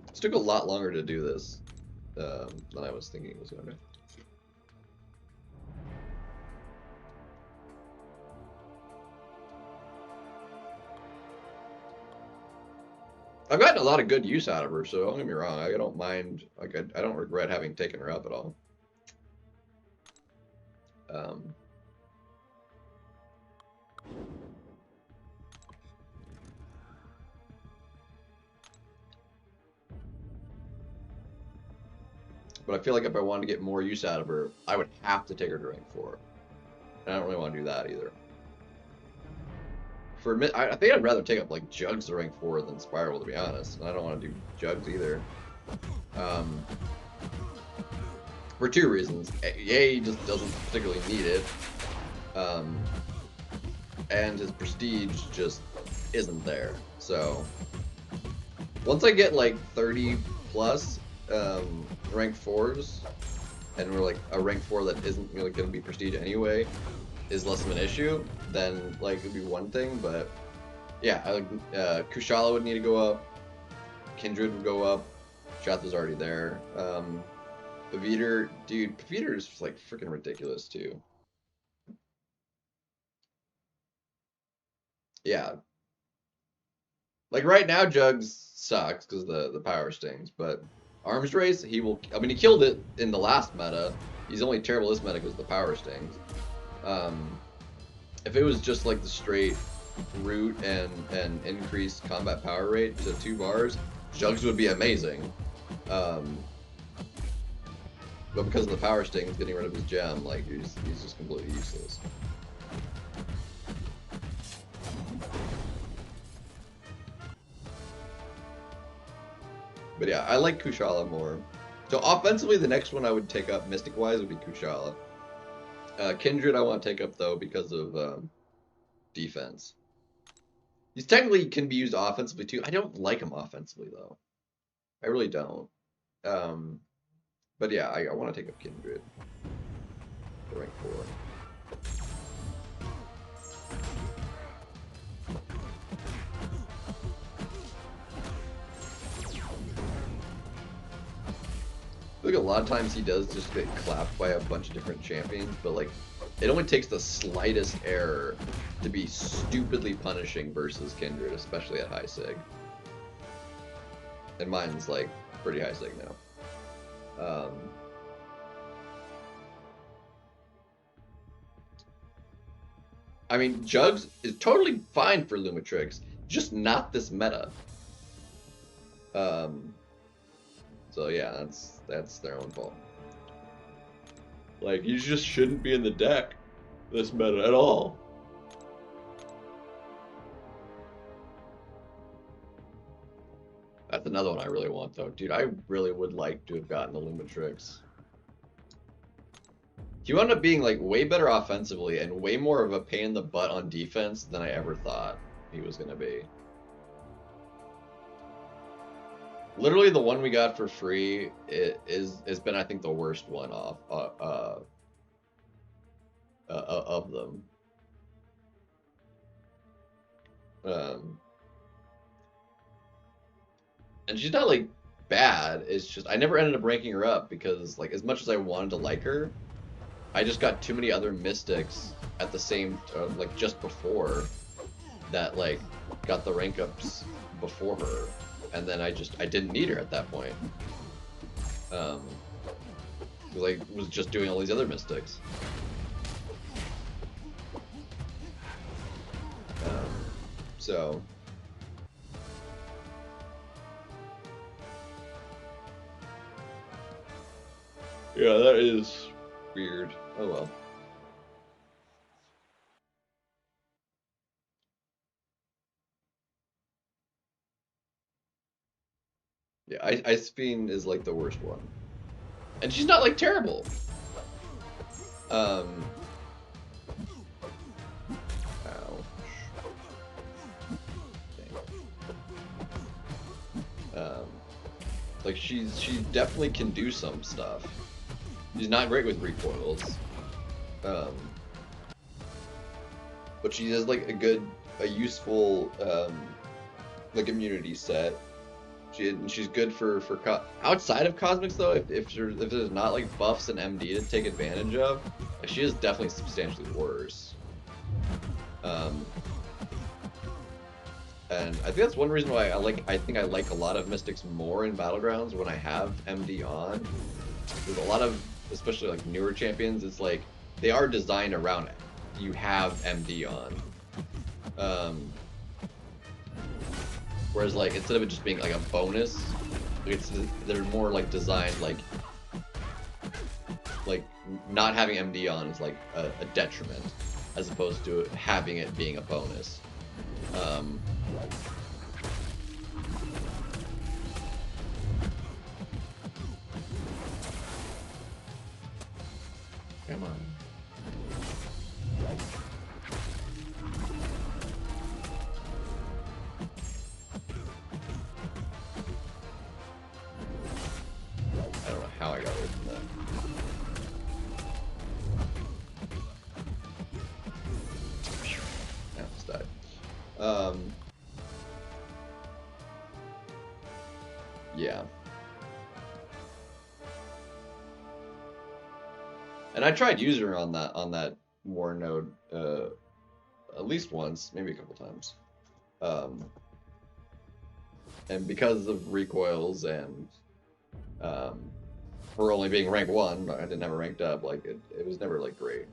This took a lot longer to do this than I was thinking it was going to. I've gotten a lot of good use out of her, so don't get me wrong. I don't mind. Like, I don't regret having taken her up at all. But I feel like if I wanted to get more use out of her, I would have to take her to rank 4. And I don't really want to do that either. I think I'd rather take up like Jugs to rank 4 than Spiral, to be honest. And I don't want to do Jugs either. For 2 reasons. A, he just doesn't particularly need it. And his prestige just isn't there. So once I get like 30 plus rank 4s, and we're like a rank 4 that isn't really going to be prestige anyway, is less of an issue, then like it'd be one thing. But yeah, I like Kushala would need to go up, Kindred would go up, Shatha's already there. Paviter, dude, Paviter is like freaking ridiculous too. Yeah, like right now Jugs sucks because the power stings, but Arms Race, he will. I mean, he killed it in the last meta. He's only terrible this meta because the power stings. If it was just like the straight root and increased combat power rate to 2 bars, Jugs would be amazing. But But because of the power stings getting rid of his gem, like he's just completely useless. But yeah, I like Kushala more. So offensively, the next one I would take up Mystic-wise would be Kushala. Kindred I want to take up though because of defense. He's technically can be used offensively too. I don't like him offensively though. I really don't. But yeah, I want to take up Kindred. Rank 4. Look, a lot of times he does just get clapped by a bunch of different champions, but like, it only takes the slightest error to be stupidly punishing versus Kindred, especially at high sig. And mine's like pretty high sig now. I mean, Jugs is totally fine for Lumitrix, just not this meta. So yeah, that's their own fault. Like, you just shouldn't be in the deck this meta at all. That's another one I really want though. Dude, I really would like to have gotten the Lumitrix. He wound up being like way better offensively and way more of a pain in the butt on defense than I ever thought he was gonna be. Literally, the one we got for free has been, I think, the worst one off of them. And she's not like bad. It's just I never ended up ranking her up because, like, as much as I wanted to like her, I just got too many other mystics at the same, like, just before that, like, got the rank ups before her. And then I didn't need her at that point. Because I was just doing all these other mystics. So... yeah, that is weird. Oh well. Yeah, Ice Fiend is like the worst one. And she's not like terrible. Ouch. Like she definitely can do some stuff. She's not great with recoils. But she has like a useful like immunity set. She's good for outside of Cosmics though. If there's not like buffs and MD to take advantage of, like, she is definitely substantially worse. And I think that's one reason why I think I like a lot of Mystics more in Battlegrounds when I have MD on. There's a lot of, especially like newer champions, it's like they are designed around it. You have MD on. Whereas, like, instead of it just being like a bonus, they're more like designed like not having MD on is like a detriment, as opposed to having it being a bonus. Come on. I don't know how I got away from that. Yeah, just died. Yeah. And I tried using her on that war node at least once, maybe a couple times. And because of recoils and her only being rank 1, I didn't have her ranked up, like it was never like great.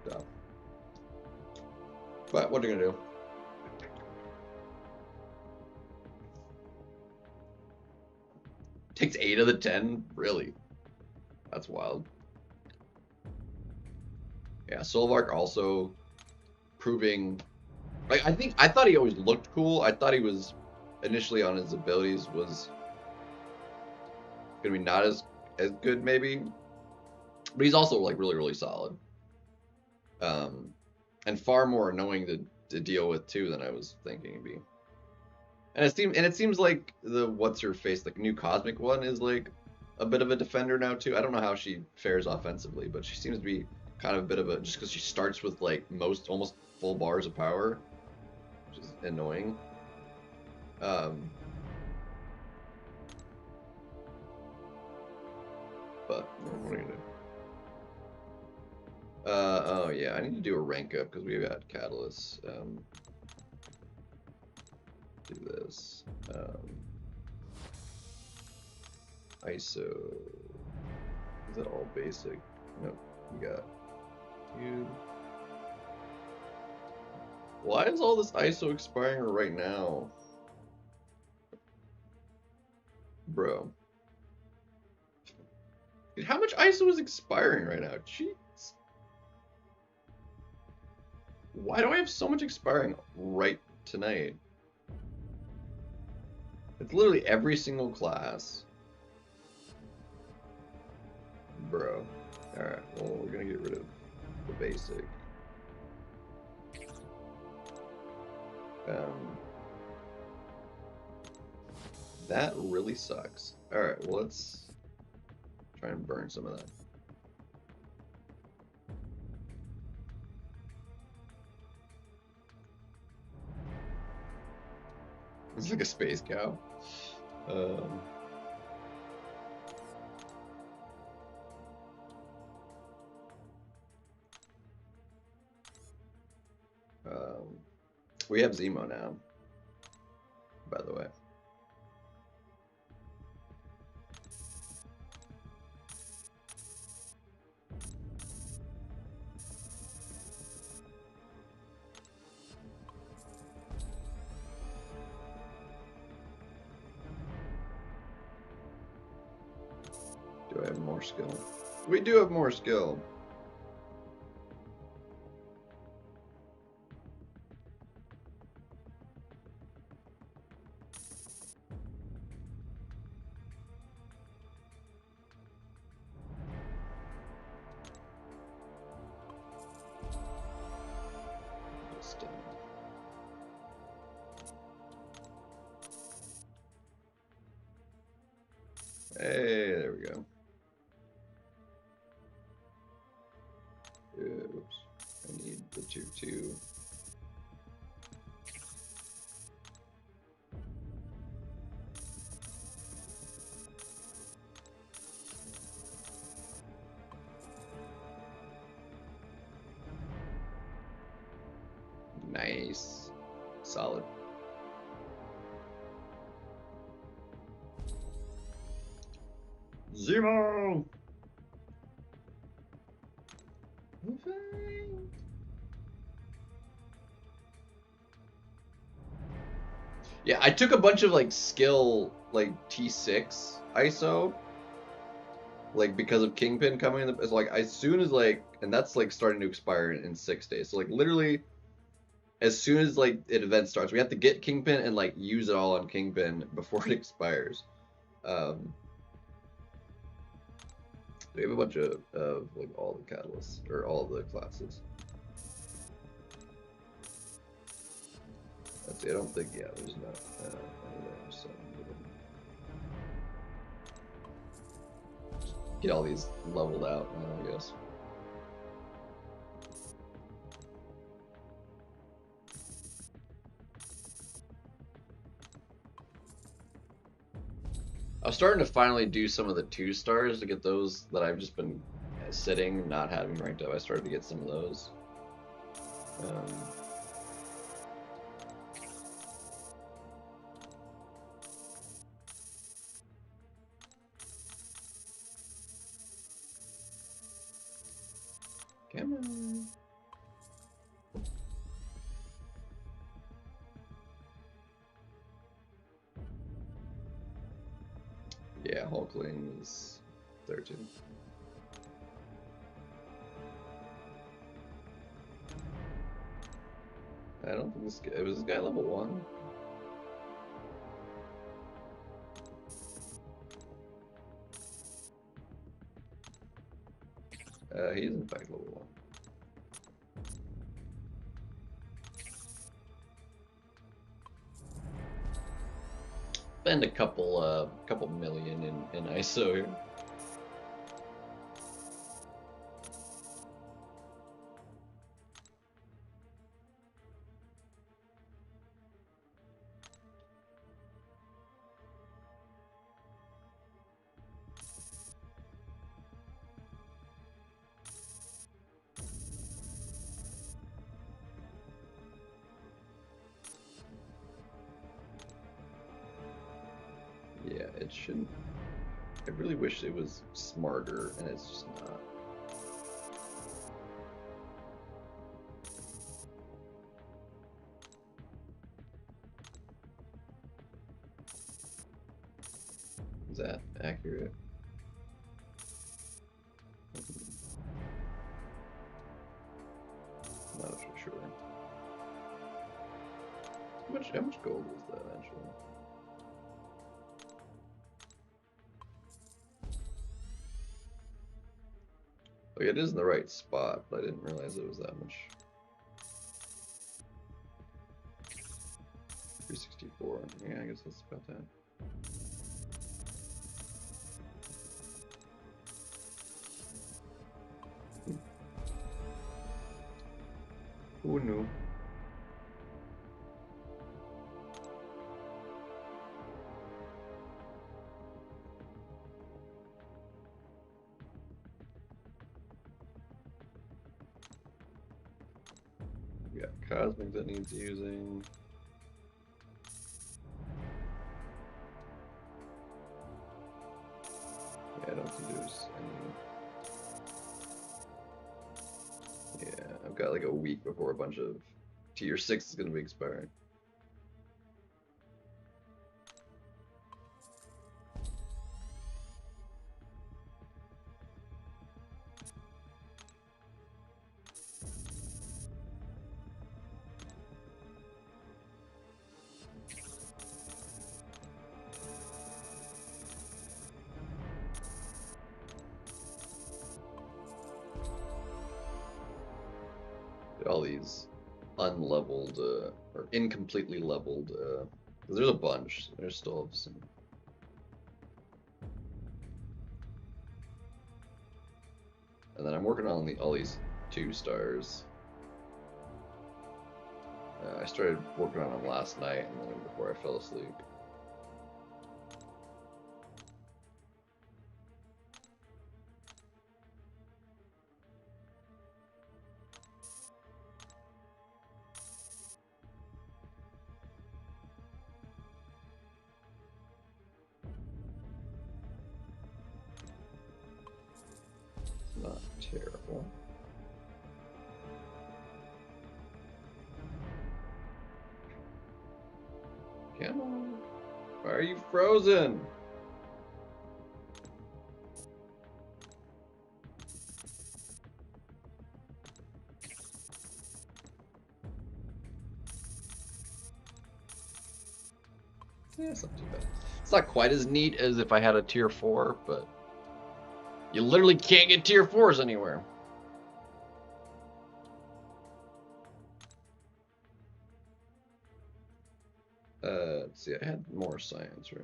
So. But what are you gonna do? Takes 8 of the 10? Really? That's wild. Yeah, Solvark also proving... Like, I thought he always looked cool. I thought he was, initially on his abilities, was gonna be not as good, maybe. But he's also, like, really, really solid. And far more annoying to deal with, too, than I was thinking it'd be. And it seems like the what's-her-face, like, new Cosmic one is, like, a bit of a defender now, too. I don't know how she fares offensively, but she seems to be kind of a bit of a... Just because she starts with, like, almost full bars of power, which is annoying. But what are you gonna do? Oh yeah, I need to do a rank up because we've got catalysts. Do this. ISO. Is that all basic? Nope. We got cube. Why is all this ISO expiring right now? Bro. Dude, how much ISO is expiring right now? Jeez. Why do I have so much expiring right tonight? It's literally every single class. Bro. Alright, well, we're gonna get rid of the basic. That really sucks. Alright, well, let's try and burn some of that. It's like a space cow. We have Zemo now, by the way. Do I have more skill? We do have more skill. Just, hey, there we go. Oops. I need the 2-2. Nice. Solid. Zemo! Yeah, I took a bunch of like skill like T6 ISO, like because of Kingpin coming. It's like as soon as like, and that's like starting to expire in 6 days. So like literally, as soon as like an event starts, we have to get Kingpin and like use it all on Kingpin before it expires. We have a bunch of like all the catalysts or all the classes. Let's see, I don't think, yeah, there's not any there, so get all these leveled out now, I guess. I was starting to finally do some of the 2 stars to get those that I've just been sitting, not having ranked up. I started to get some of those. Come on. Yeah, hold Hulkling is there too. I don't think this guy was this guy level 1. He is in fact level 1. Spend a couple million in ISO here. Yeah, it shouldn't. I really wish it was smarter, and it's just not. Is that accurate? Not for sure. How much gold is that actually? Like, it is in the right spot, but I didn't realize it was that much. 364. Yeah, I guess that's about that. Who knew? We got Cosmic that needs using. Yeah, I don't think there's any. Yeah, I've got like a week before a bunch of tier 6 is going to be expiring. All these unleveled or incompletely leveled, because there's a bunch. There's still some. And then I'm working on all these 2 stars. I started working on them last night, and then before I fell asleep. Not terrible. Come on. Why are you frozen? Yeah, it's not too bad. It's not quite as neat as if I had a tier 4, but you literally can't get tier 4s anywhere. Let's see, I had more science, right?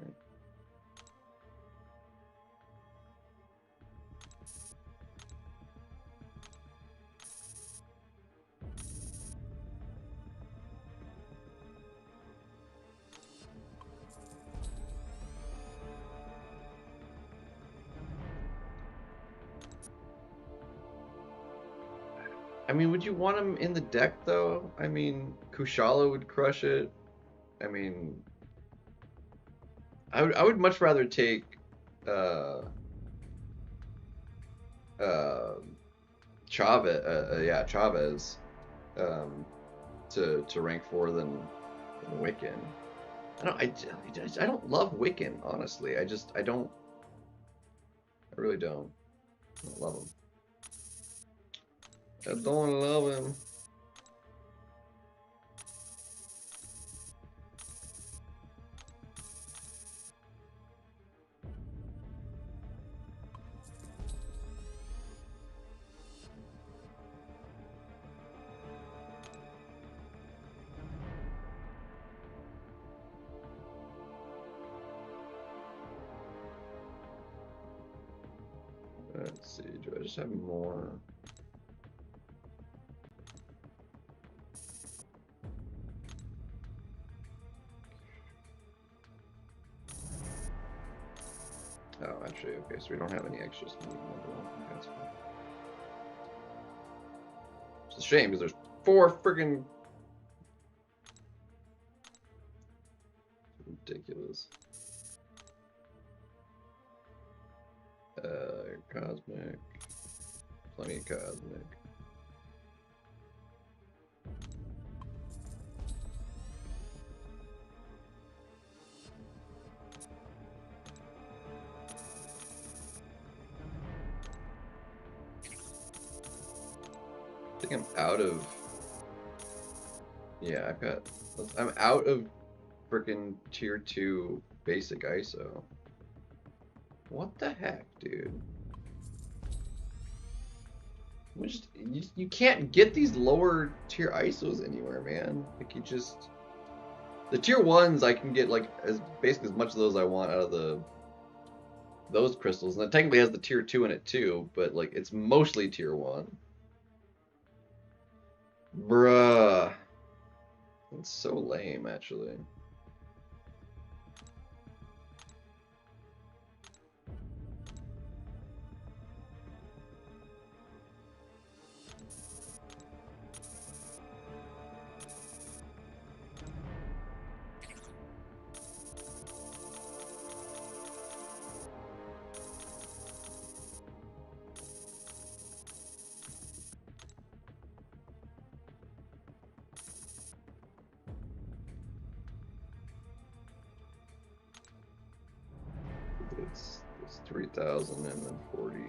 I mean, would you want him in the deck, though? I mean, Kushala would crush it. I mean, I would much rather take Chavez to rank 4 than Wiccan. I don't love Wiccan, honestly. I don't I really don't. I don't love him. I don't love him. Let's see, do I just have more? Oh, actually, okay, so we don't have any extras. Okay, that's fine. It's a shame because there's 4 friggin' ridiculous. Cosmic. Plenty of cosmic. I think I'm out of. Yeah, I'm out of freaking tier 2 basic ISO. What the heck, dude? You can't get these lower tier ISOs anywhere, man. Like you just. The tier 1s I can get like basically as much of those I want out of those crystals, and it technically has the tier 2 in it too, but like it's mostly tier 1. Bruh. It's so lame, actually. It's 3,000 and then 40.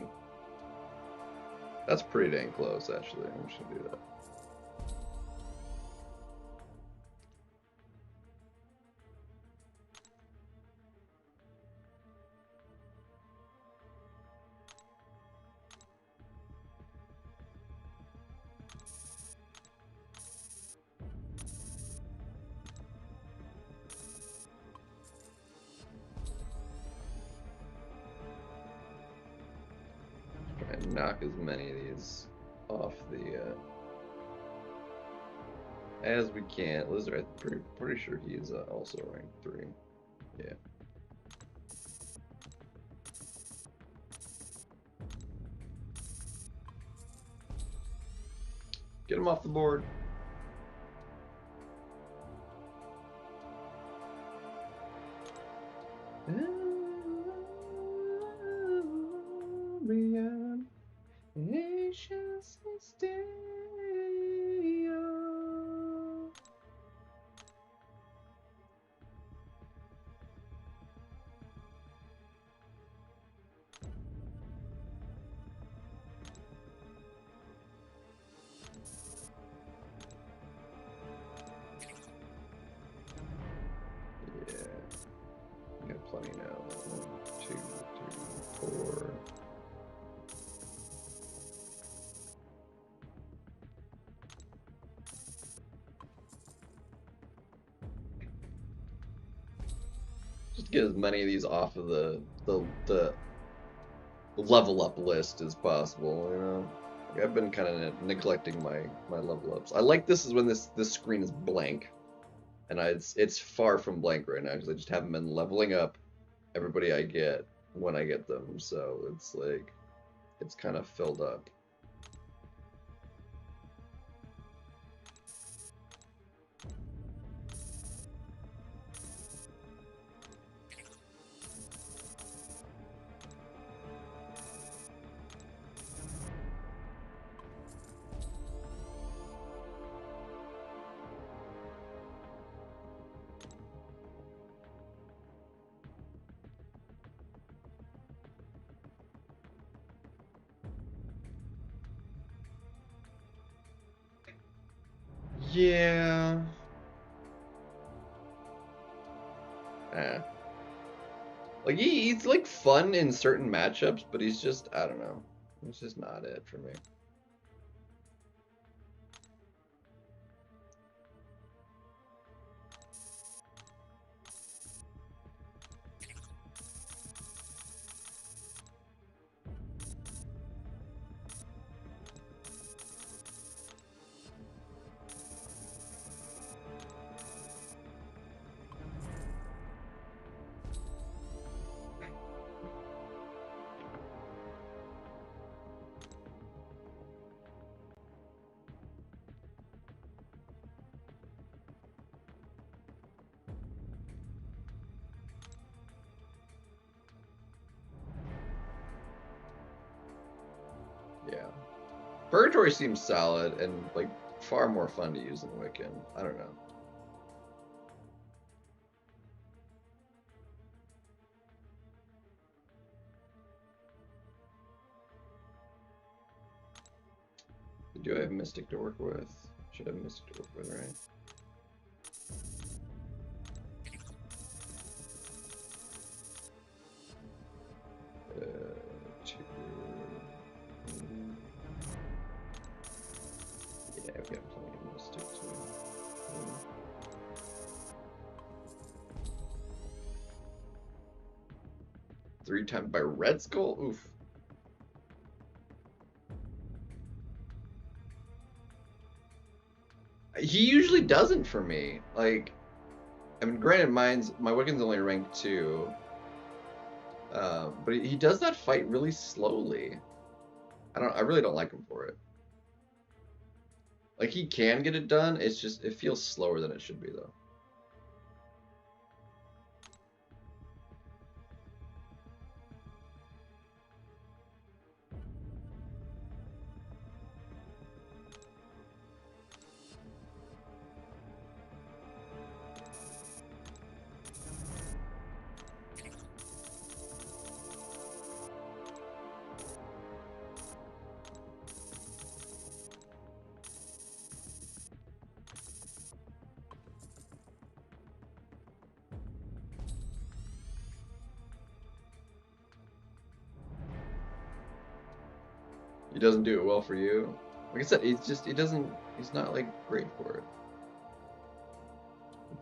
That's pretty dang close, actually. I'm just gonna do that. Try and knock as many of these off the as we can. Lizard, I'm pretty sure he is also rank 3. Yeah. Get him off the board. Beyond nations still. Yeah, got plenty now. 1, 2, 3, 4. Just get as many of these off of the level up list as possible, you know? Like I've been kind of neglecting my level ups. I like this is when this screen is blank, and it's far from blank right now because I just haven't been leveling up everybody I get when I get them, so it's like it's kind of filled up. Yeah. Like he's like fun in certain matchups, but he's just I don't know. It's just not it for me. Yeah. Purgatory seems solid and like far more fun to use than Wiccan. I don't know. Do I have Mystic to work with? Should have Mystic to work with, right? Two. Yeah, we got plenty of Mystic too. 3 times by Red Skull? Oof. He usually doesn't for me. Like, I mean, granted, my Wiccan's only rank 2. But he does that fight really slowly. I really don't like him for it. Like, he can get it done, it's just, it feels slower than it should be, though. He doesn't do it well for you. Like I said, he's not like great for it.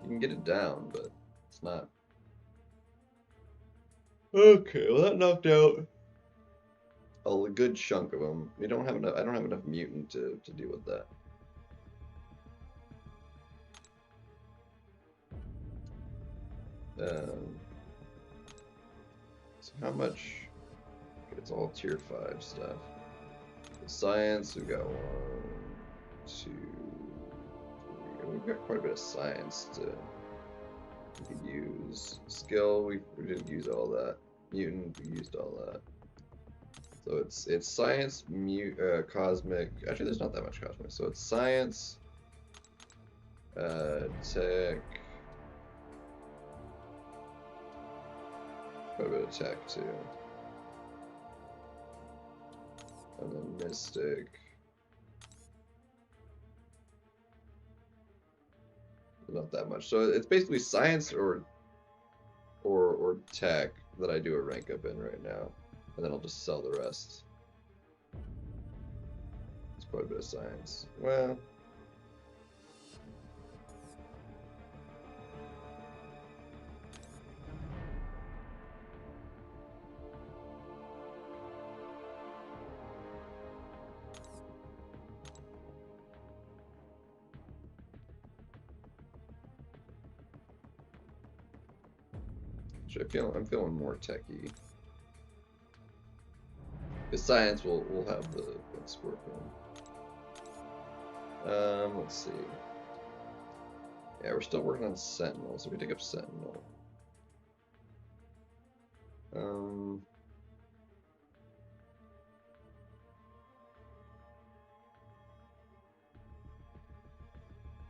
You can get it down, but it's not. Okay, well that knocked out a good chunk of them. We don't have enough. I don't have enough mutant to deal with that. So how much? It's all tier 5 stuff. Science, we've got 1, 2, 3. We've got quite a bit of science to we could use. Skill, we didn't use all that. Mutant, we used all that. So it's science, cosmic. Actually, there's not that much cosmic. So it's science, tech, quite a bit of tech too. And then Mystic. Not that much. So it's basically science or tech that I do a rank up in right now. And then I'll just sell the rest. It's quite a bit of science. Well, I'm feeling more techy. Because science will have the scorpion. Let's see. Yeah, we're still working on Sentinel, so we take up Sentinel. I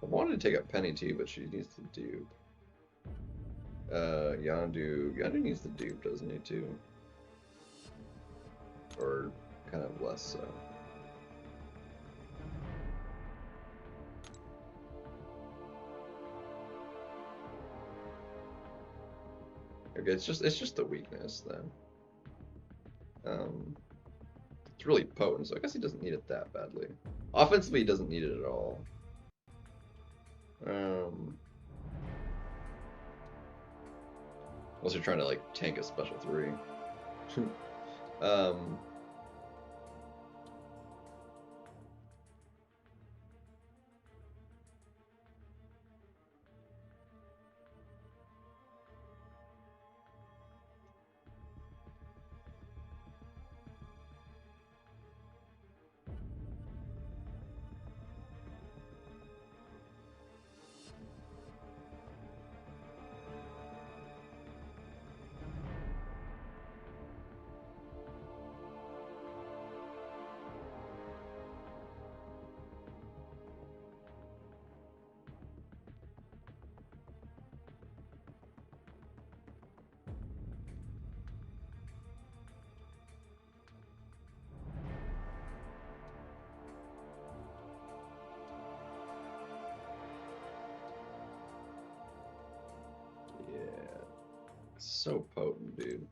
wanted to take up Penny too, but she needs to dupe. Yondu needs to dupe, doesn't he too? Or kind of less so. Okay, it's just the weakness then. It's really potent, so I guess he doesn't need it that badly. Offensively, he doesn't need it at all. Unless you're trying to like tank a special 3. um, yeah, so potent, dude.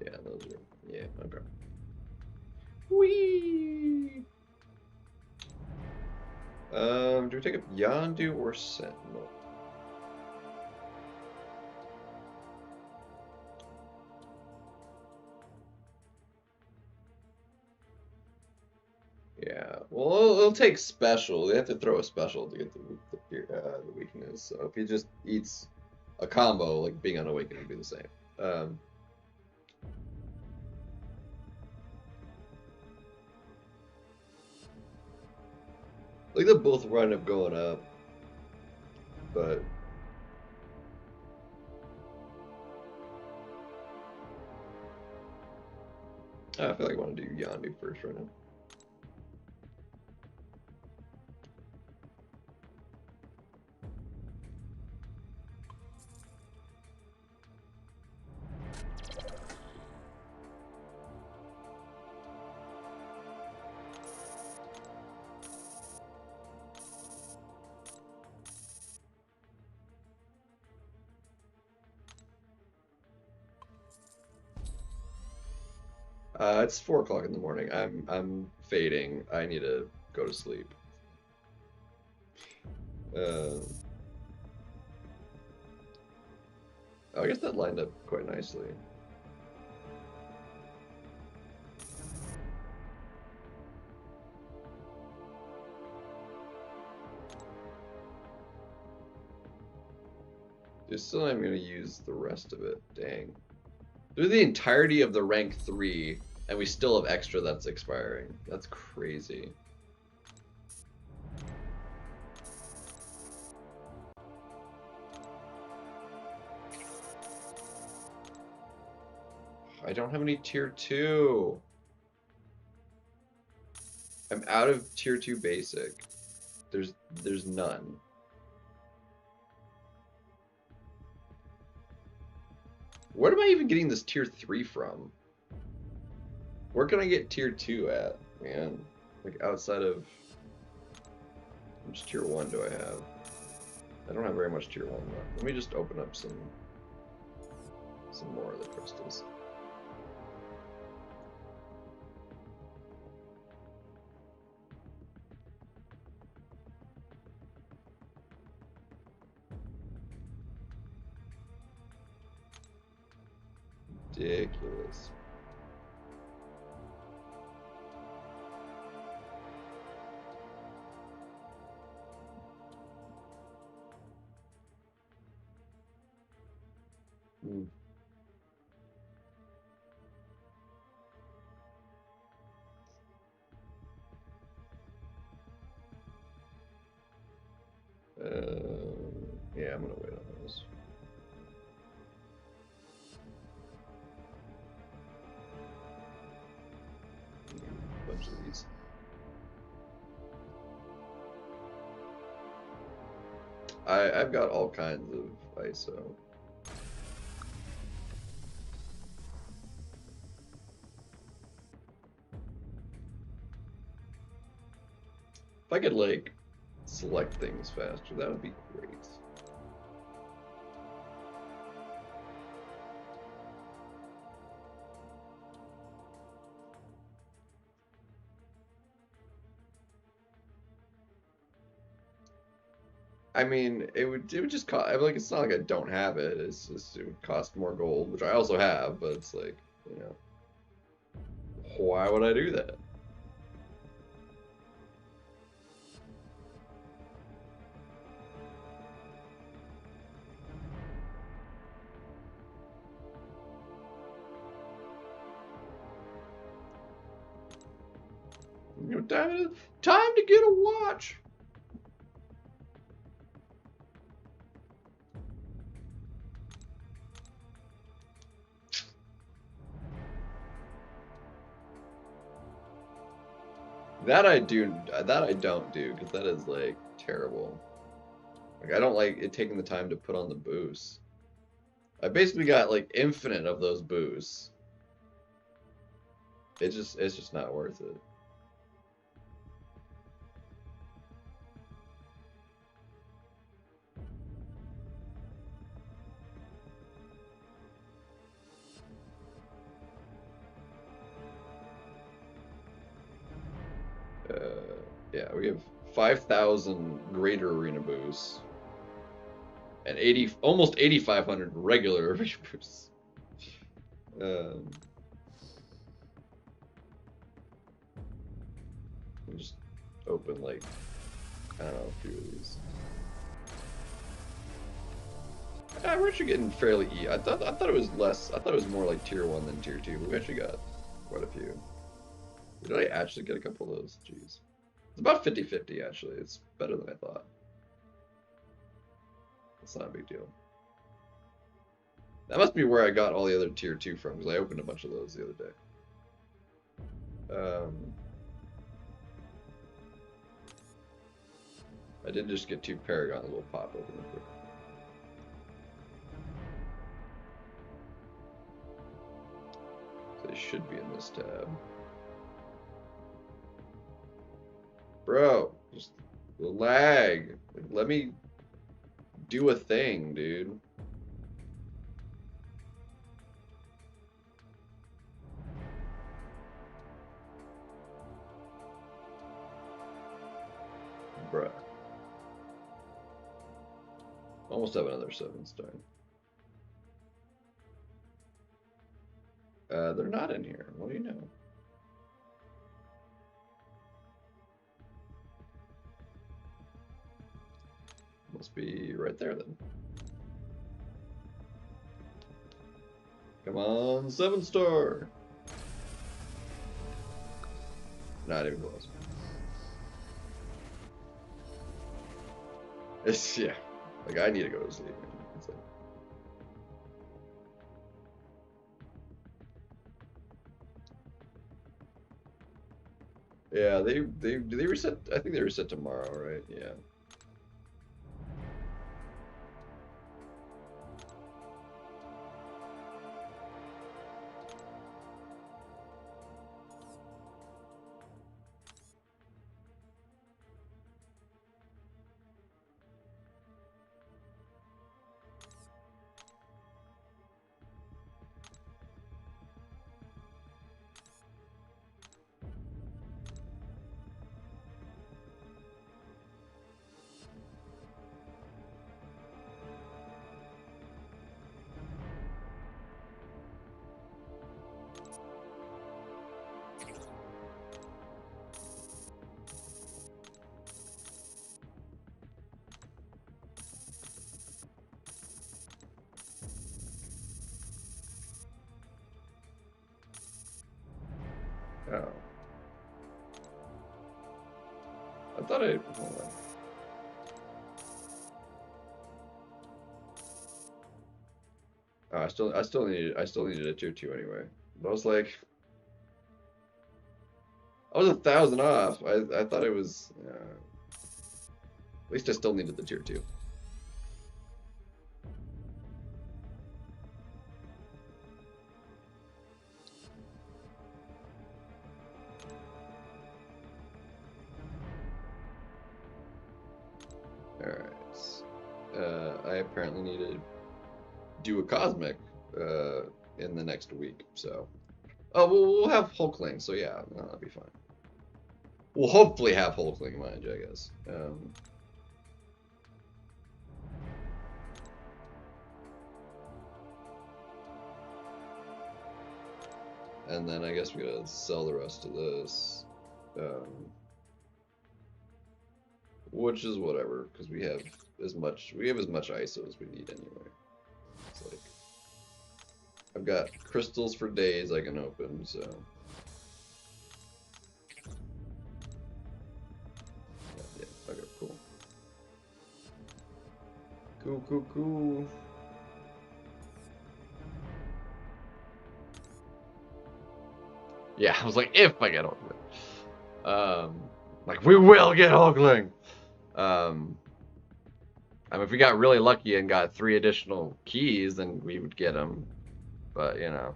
Yeah, those are, yeah, okay. Whee! Do we take up Yondu or Sentinel? Yeah, well, it'll take special. They have to throw a special to get the weakness. So if he just eats a combo, like being unawakened would be the same. Like they'll both wind up going up, but I feel like I want to do Yondu first right now. It's 4 o'clock in the morning. I'm fading. I need to go to sleep. Oh, I guess that lined up quite nicely. Just still I'm gonna use the rest of it. Dang. Do the entirety of the rank 3, and we still have extra that's expiring. That's crazy. I don't have any tier 2. I'm out of tier 2 basic. There's none. Where am I even getting this tier 3 from? Where can I get tier 2 at, man? Like outside of how much tier 1 do I have? I don't have very much tier 1 left. Let me just open up some more of the crystals. Ridiculous. Hmm. I'm gonna wait on those. A bunch of these. I've got all kinds of ISO. If I could like select things faster, that would be great. I mean, it would just cost. I mean, like, it's not like I don't have it. It's just it would cost more gold, which I also have. But it's like, you know, why would I do that? You know, time to get a watch. That I do. That I don't do because that is like terrible. Like I don't like it taking the time to put on the boost. I basically got like infinite of those boosts. It's just not worth it. Yeah, we have 5,000 greater arena boosts and almost 8,500 regular arena boosts. We just open like I don't know a few of these. We're actually getting fairly I thought it was less. I thought it was more like tier 1 than tier 2. But we actually got quite a few. Did I actually get a couple of those? Jeez. It's about 50-50 actually. It's better than I thought. It's not a big deal. That must be where I got all the other tier 2 from, because I opened a bunch of those the other day. I did just get 2 Paragons. We'll pop open real quick. They should be in this tab. Bro, just the lag. Like, let me do a thing, dude. Bruh. Almost have another 7-star. They're not in here. What do you know? Must be right there then. Come on, 7-star. Not even close. It's yeah. Like I need to go to sleep. It's like, yeah, do they reset? I think they reset tomorrow, right? Yeah. Oh. I thought hold on. I still needed a tier 2 anyway. But I was like, I was 1,000 off. I thought it was. At least I still needed the tier 2. Alright. I apparently need to do a cosmic in the next week, so. Oh, we'll have Hulkling, so yeah, no, that'll be fine. We'll hopefully have Hulkling, mind you, I guess. And then I guess we gotta sell the rest of this. Which is whatever, because we have as much ISO as we need anyway. It's like I've got crystals for days I can open, so yeah, okay, cool. Cool. Yeah, I was like, if I get Hulkling. Like, we will get Hulkling! I mean, if we got really lucky and got 3 additional keys, then we would get them. But, you know.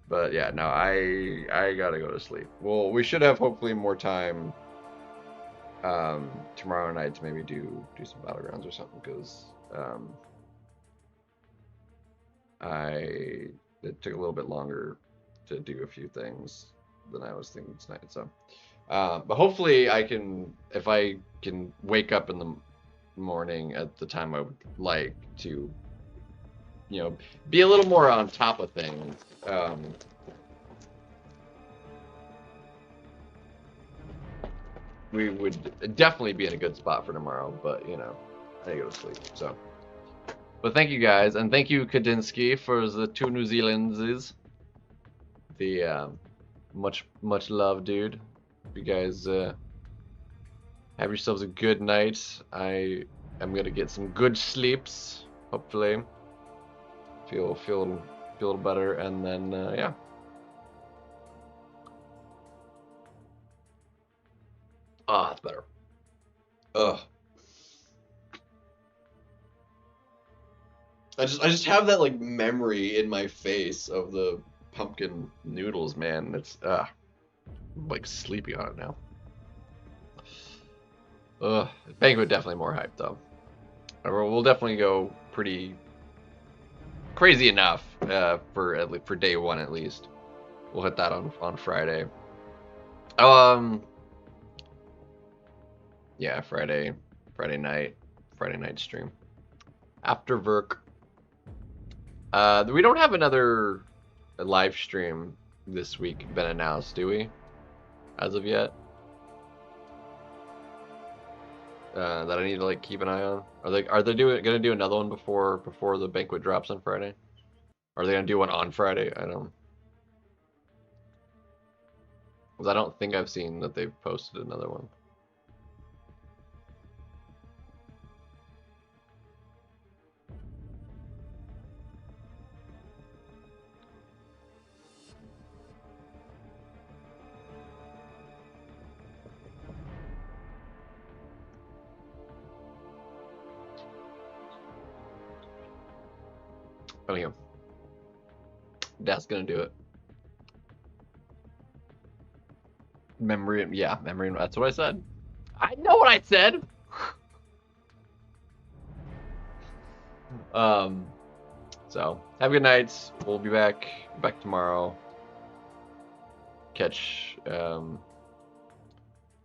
But, yeah, no, I gotta go to sleep. Well, we should have, hopefully, more time tomorrow night to maybe do some Battlegrounds or something, because it took a little bit longer to do a few things than I was thinking tonight, so. But hopefully if I can wake up in the morning at the time I would like to, you know, be a little more on top of things. We would definitely be in a good spot for tomorrow, but, you know, I need to go to sleep, so. But thank you guys, and thank you, Kadinsky, for the 2 New Zealandses. The, much love, dude. You guys have yourselves a good night. I am gonna get some good sleeps, hopefully. Feel a little better, and then yeah. Ah, that's better. Ugh. I just have that like memory in my face of the pumpkin noodles, man. It's I'm like sleepy on it now. Banquet definitely more hype though. We'll definitely go pretty crazy enough for day 1 at least. We'll hit that on Friday. Yeah, Friday night stream after work. We don't have another live stream this week been announced, do we? As of yet? That I need to like keep an eye on. Are they gonna do another one before the banquet drops on Friday? Are they gonna do one on Friday? I don't. Because I don't think I've seen that they've posted another one. Anyway, that's gonna do it. Memory, yeah, memory. That's what I said. I know what I said. So have a good night. We'll be back tomorrow. Catch.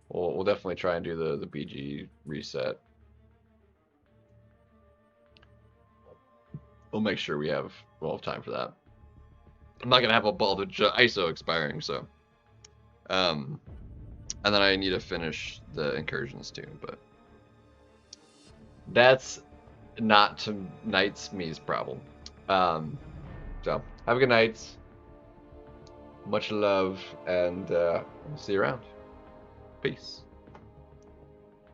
We'll definitely try and do the BG reset. We'll make sure we'll have time for that. I'm not gonna have a ball to ISO expiring, so. And then I need to finish the incursions too, but that's not tonight's me's problem. So have a good night. Much love, and see you around. Peace.